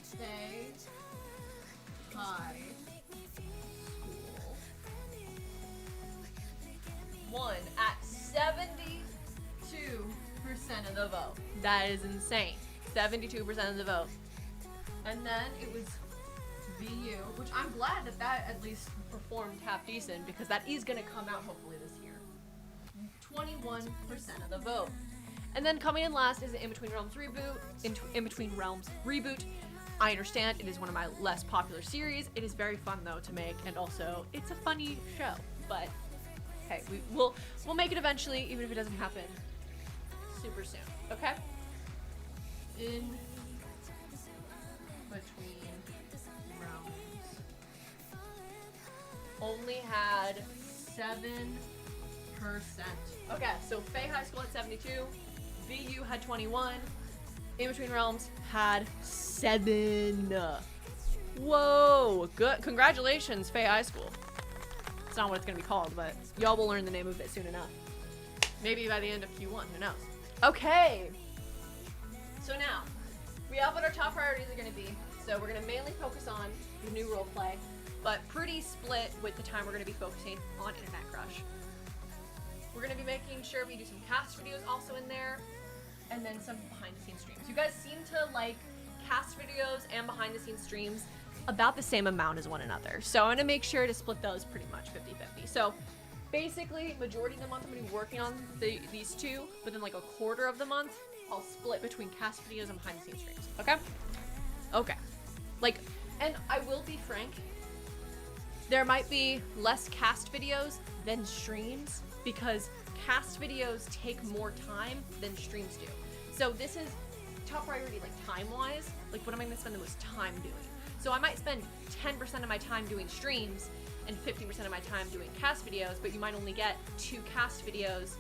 stay high school won at 72% of the vote. That is insane. 72% of the vote. And then it was VU, which I'm glad that that at least performed half decent because that is going to come out hopefully this year. 21% of the vote. And then coming in last is In Between Realms reboot. In Between Realms reboot. I understand it is one of my less popular series. It is very fun though to make, and also it's a funny show. But hey, we'll make it eventually, even if it doesn't happen super soon. Okay. In Between Realms only had 7%. Okay, so Faye High School had 72, VU had 21, In Between Realms had 7. Whoa, good. Congratulations, Faye High School. It's not what it's gonna be called, but y'all will learn the name of it soon enough. Maybe by the end of Q1, who knows? Okay. So now, we have what our top priorities are going to be. So we're going to mainly focus on the new role play, but pretty split with the time we're going to be focusing on Internet Crush. We're going to be making sure we do some cast videos also in there, and then some behind the scenes streams. You guys seem to like cast videos and behind the scenes streams about the same amount as one another. So I'm going to make sure to split those pretty much 50-50. So basically, majority of the month I'm going to be working on these two, but then like a quarter of the month, I'll split between cast videos and behind the scenes streams. Okay? Okay. Like, and I will be frank, there might be less cast videos than streams because cast videos take more time than streams do. So this is top priority, like time-wise. Like, what am I going to spend the most time doing? So I might spend 10% of my time doing streams and 50% of my time doing cast videos, but you might only get 2 cast videos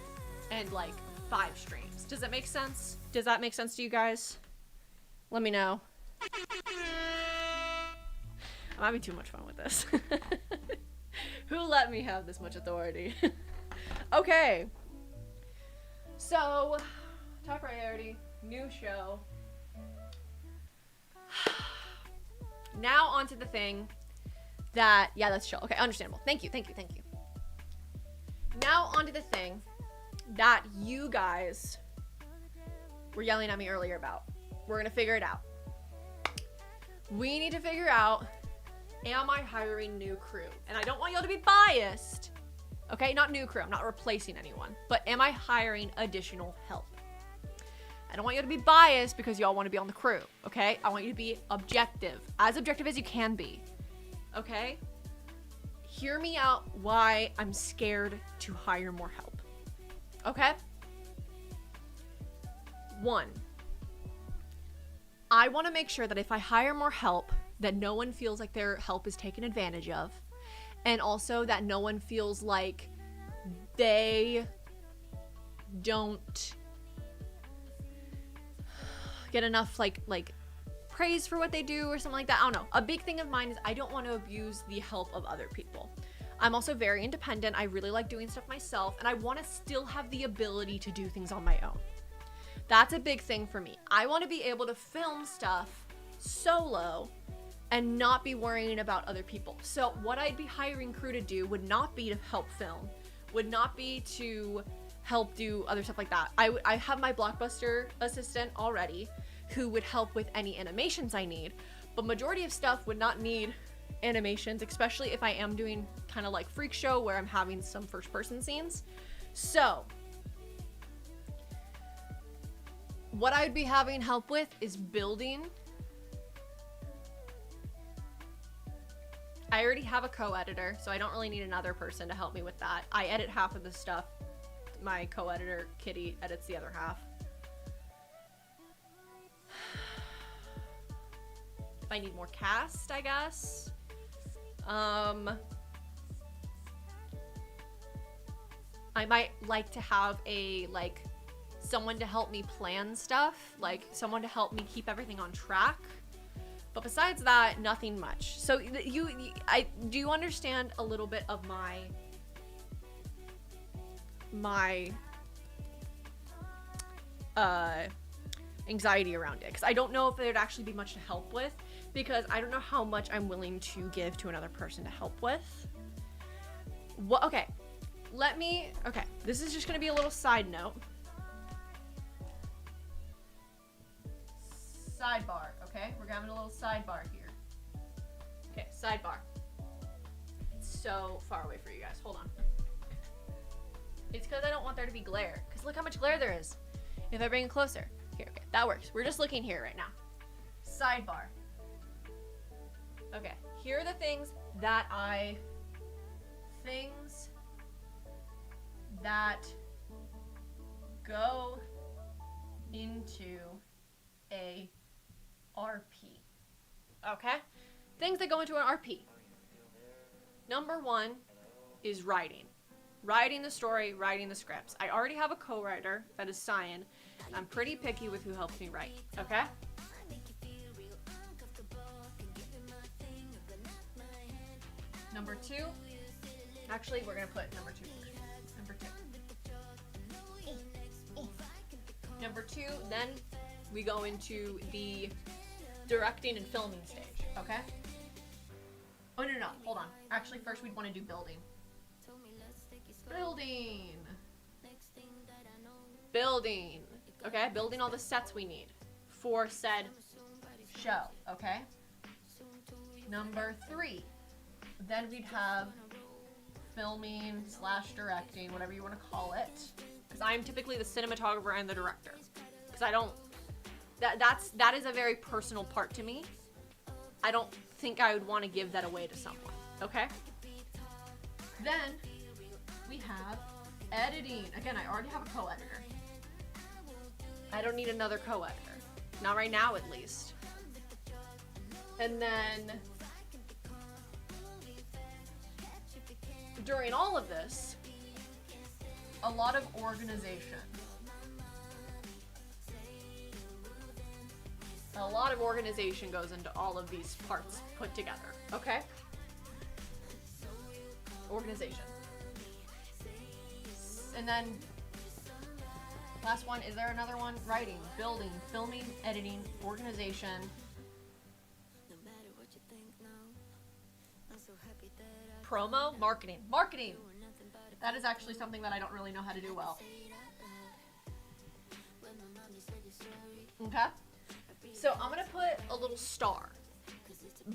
and like 5 streams. Does that make sense? Does that make sense to you guys? Let me know. I'm having too much fun with this. Who let me have this much authority? Okay. So, top priority, new show. Now onto the thing that, yeah, that's chill. Okay, understandable. Thank you. Now onto the thing that you guys were yelling at me earlier about. We're gonna figure it out. We need to figure out, am I hiring new crew? And I don't want y'all to be biased. Okay, not new crew, I'm not replacing anyone. But am I hiring additional help? I don't want you to be biased because y'all want to be on the crew, okay? I want you to be objective as you can be, okay? Hear me out why I'm scared to hire more help, okay? 1, I want to make sure that if I hire more help, that no one feels like their help is taken advantage of, and also that no one feels like they don't get enough like praised for what they do or something like that. I don't know. A big thing of mine is I don't want to abuse the help of other people. I'm also very independent. I really like doing stuff myself, and I want to still have the ability to do things on my own. That's a big thing for me. I want to be able to film stuff solo and not be worrying about other people. So what I'd be hiring crew to do would not be to help film, would not be to help do other stuff like that. I have my Blockbuster assistant already who would help with any animations I need, but majority of stuff would not need animations, especially if I am doing kind of like freak show where I'm having some first person scenes. So what I would be having help with is building. I already have a co-editor, so I don't really need another person to help me with that. I edit half of the stuff. My co-editor, Kitty, edits the other half. If I need more cast, I guess. I might like to have someone to help me plan stuff, like someone to help me keep everything on track. But besides that, nothing much. So do you understand a little bit of my anxiety around it? Because I don't know if there'd actually be much to help with, because I don't know how much I'm willing to give to another person to help with. Okay, this is just gonna be a little side note. Sidebar, okay? We're having a little sidebar here. Okay, sidebar. It's so far away for you guys. Hold on. It's because I don't want there to be glare. Because look how much glare there is. If I bring it closer. Here, okay, that works. We're just looking here right now. Sidebar. Okay, here are the things that go into a RP. Okay? Things that go into an RP. Number one is writing. Writing the story, writing the scripts. I already have a co-writer, that is Cyan. I'm pretty picky with who helps me write, okay? Number two, actually we're gonna put number two here. Number two, then we go into the directing and filming stage, okay? Oh, no, hold on. Actually, first we'd want to do building. Building. Okay, building all the sets we need for said show, okay? Number three, then we'd have filming / directing, whatever you want to call it. Because I'm typically the cinematographer and the director. Because I don't, that is a very personal part to me. I don't think I would want to give that away to someone, okay? Then we have editing. Again, I already have a co-editor. I don't need another co-editor. Not right now, at least. And then during all of this, a lot of organization. A lot of organization goes into all of these parts put together, okay? Organization. And then, last one, is there another one? Writing, building, filming, editing, organization. Promo, marketing. Marketing! That is actually something that I don't really know how to do well. Okay? So I'm gonna put a little star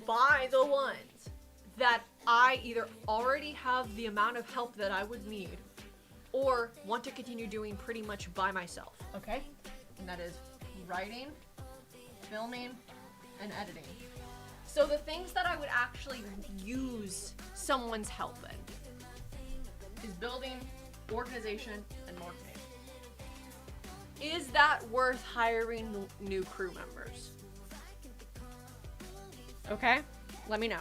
by the ones that I either already have the amount of help that I would need or want to continue doing pretty much by myself, okay? And that is writing, filming, and editing. So the things that I would actually use someone's help in is building, organization, and marketing. Is that worth hiring new crew members? Okay, let me know.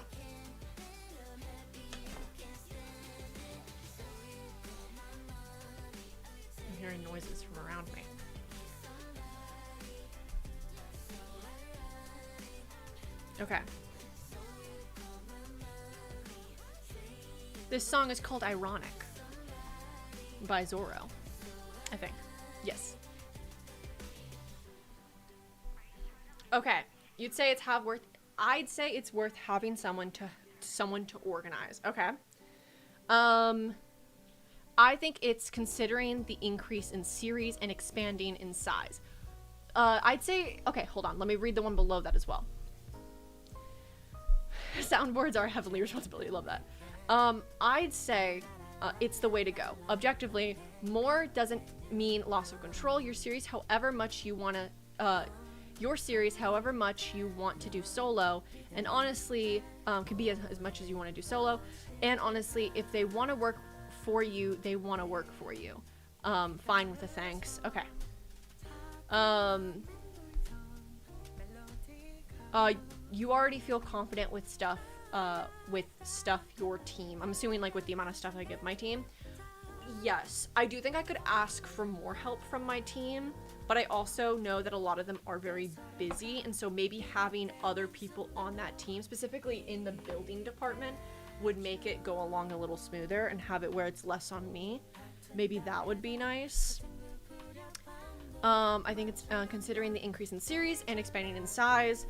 I'm hearing noises from around me. Okay. This song is called Ironic by Zorro, I think. Yes. Okay. You'd say it's I'd say it's worth having someone to organize. Okay. I think it's considering the increase in series and expanding in size. I'd say, okay, hold on. Let me read the one below that as well. Soundboards are heavily responsibility. Love that. I'd say it's the way to go. Objectively, more doesn't mean loss of control. Your series, however much you want to do solo, and honestly, can be as much as you want to do solo. And honestly, if they want to work for you, they want to work for you. Fine with a thanks. Okay. You already feel confident with stuff your team. I'm assuming like with the amount of stuff I give my team. Yes, I do think I could ask for more help from my team, but I also know that a lot of them are very busy, and so maybe having other people on that team, specifically in the building department, would make it go along a little smoother and have it where it's less on me. Maybe that would be nice. I think it's considering the increase in series and expanding in size.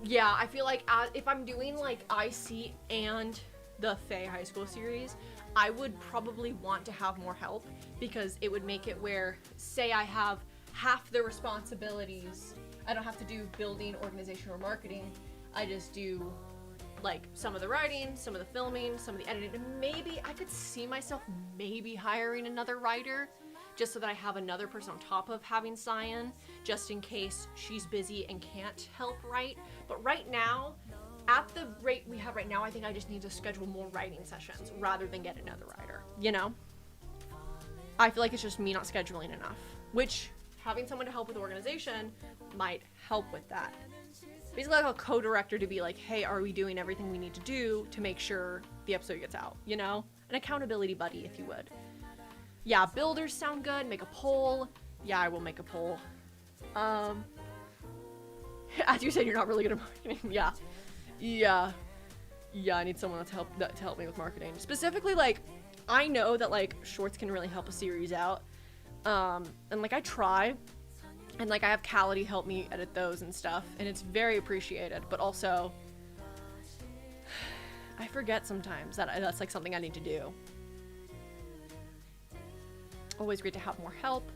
Yeah, I feel like if I'm doing like IC and the Fae High School series, I would probably want to have more help, because it would make it where, say I have half the responsibilities, I don't have to do building, organization, or marketing. I just do like some of the writing, some of the filming, some of the editing, and maybe I could see myself maybe hiring another writer, just so that I have another person on top of having Cyan, just in case she's busy and can't help write. But right now, at the rate we have right now, I think I just need to schedule more writing sessions rather than get another writer, you know? I feel like it's just me not scheduling enough, which having someone to help with organization might help with that. Basically like a co-director to be like, hey, are we doing everything we need to do to make sure the episode gets out, you know? An accountability buddy, if you would. Yeah, builders sound good. Make a poll. Yeah, I will make a poll. As you said, you're not really good at marketing. Yeah, I need someone to help me with marketing. Specifically, like, I know that, like, shorts can really help a series out. And, like, I try. And, like, I have Cality help me edit those and stuff. And it's very appreciated. But also, I forget sometimes that that's, like, something I need to do. Always great to have more help.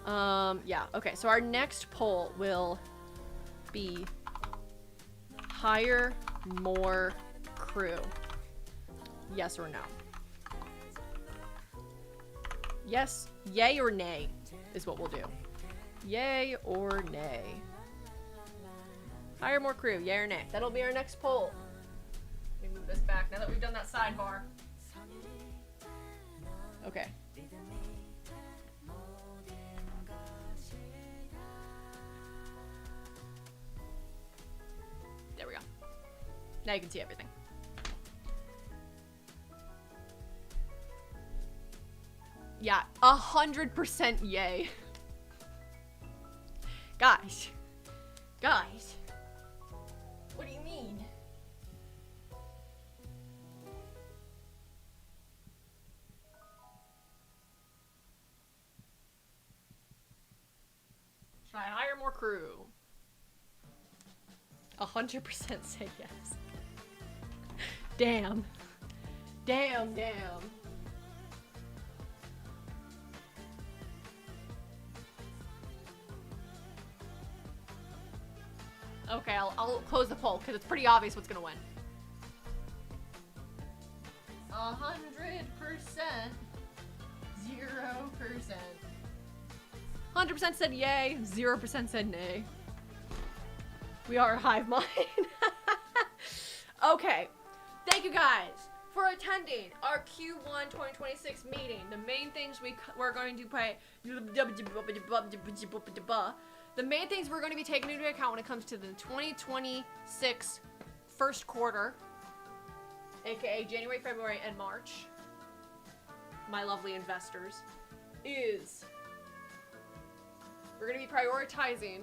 Yeah, okay. So our next poll will be hire more crew. Yes or no? Yes, yay or nay is what we'll do. Yay or nay? Hire more crew, yay or nay? That'll be our next poll. Let me move this back now that we've done that sidebar. Okay. There we go. Now you can see everything. Yeah, 100% yay. Guys, what do you mean? Should I hire more crew? 100% say yes. Damn. Okay, I'll close the poll because it's pretty obvious what's gonna win. 100%. 0%. 100% said yay, 0% said nay. We are a hive mind. Okay, thank you guys for attending our Q1 2026 meeting. The main things we're going to pay. The main things we're going to be taking into account when it comes to the 2026 first quarter, aka January, February, and March, my lovely investors, is we're going to be prioritizing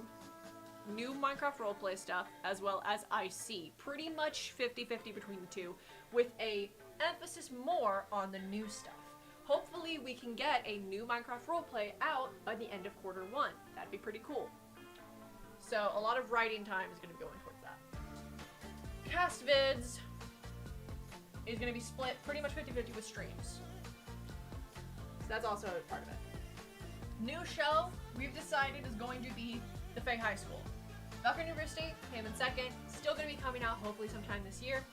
new Minecraft roleplay stuff as well as IC. Pretty much 50-50 between the two, with a emphasis more on the new stuff. Hopefully we can get a new Minecraft roleplay out by the end of Q1. That'd be pretty cool. So a lot of writing time is going to be going towards that. Cast vids is going to be split pretty much 50-50 with streams. So that's also a part of it. New show we've decided is going to be the Fae High School. Valkyrie University came in second. Still going to be coming out hopefully sometime this year.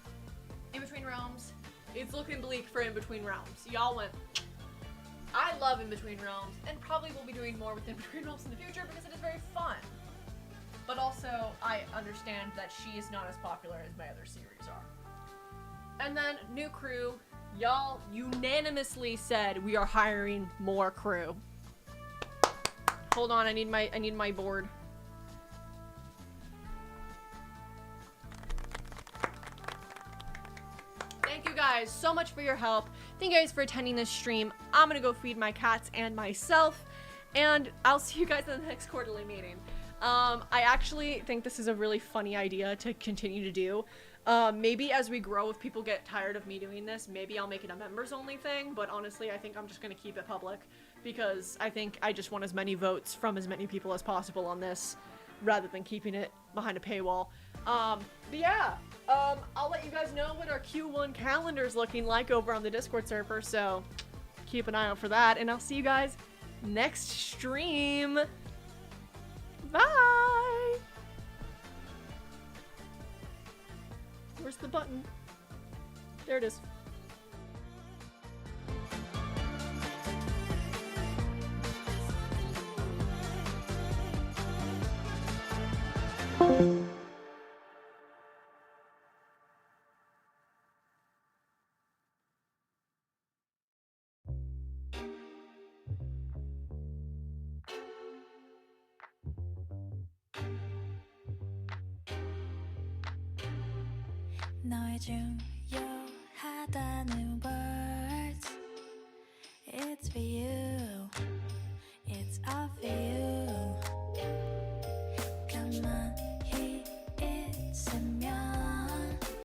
In Between Realms, it's looking bleak for In Between Realms. Y'all went. I love In Between Realms, and probably will be doing more with In Between Realms in the future because it is very fun. But also, I understand that she is not as popular as my other series are. And then, new crew. Y'all unanimously said we are hiring more crew. Hold on, I need my board. Thank you guys so much for your help. Thank you guys for attending this stream. I'm gonna go feed my cats and myself, and I'll see you guys in the next quarterly meeting. I actually think this is a really funny idea to continue to do. Maybe as we grow, if people get tired of me doing this, maybe I'll make it a members only thing, but honestly, I think I'm just gonna keep it public because I think I just want as many votes from as many people as possible on this rather than keeping it behind a paywall. But yeah, I'll let you guys know what our Q1 calendar is looking like over on the Discord server, so keep an eye out for that, and I'll see you guys next stream. Bye! Where's the button? There it is. 너의 중요하다는 걸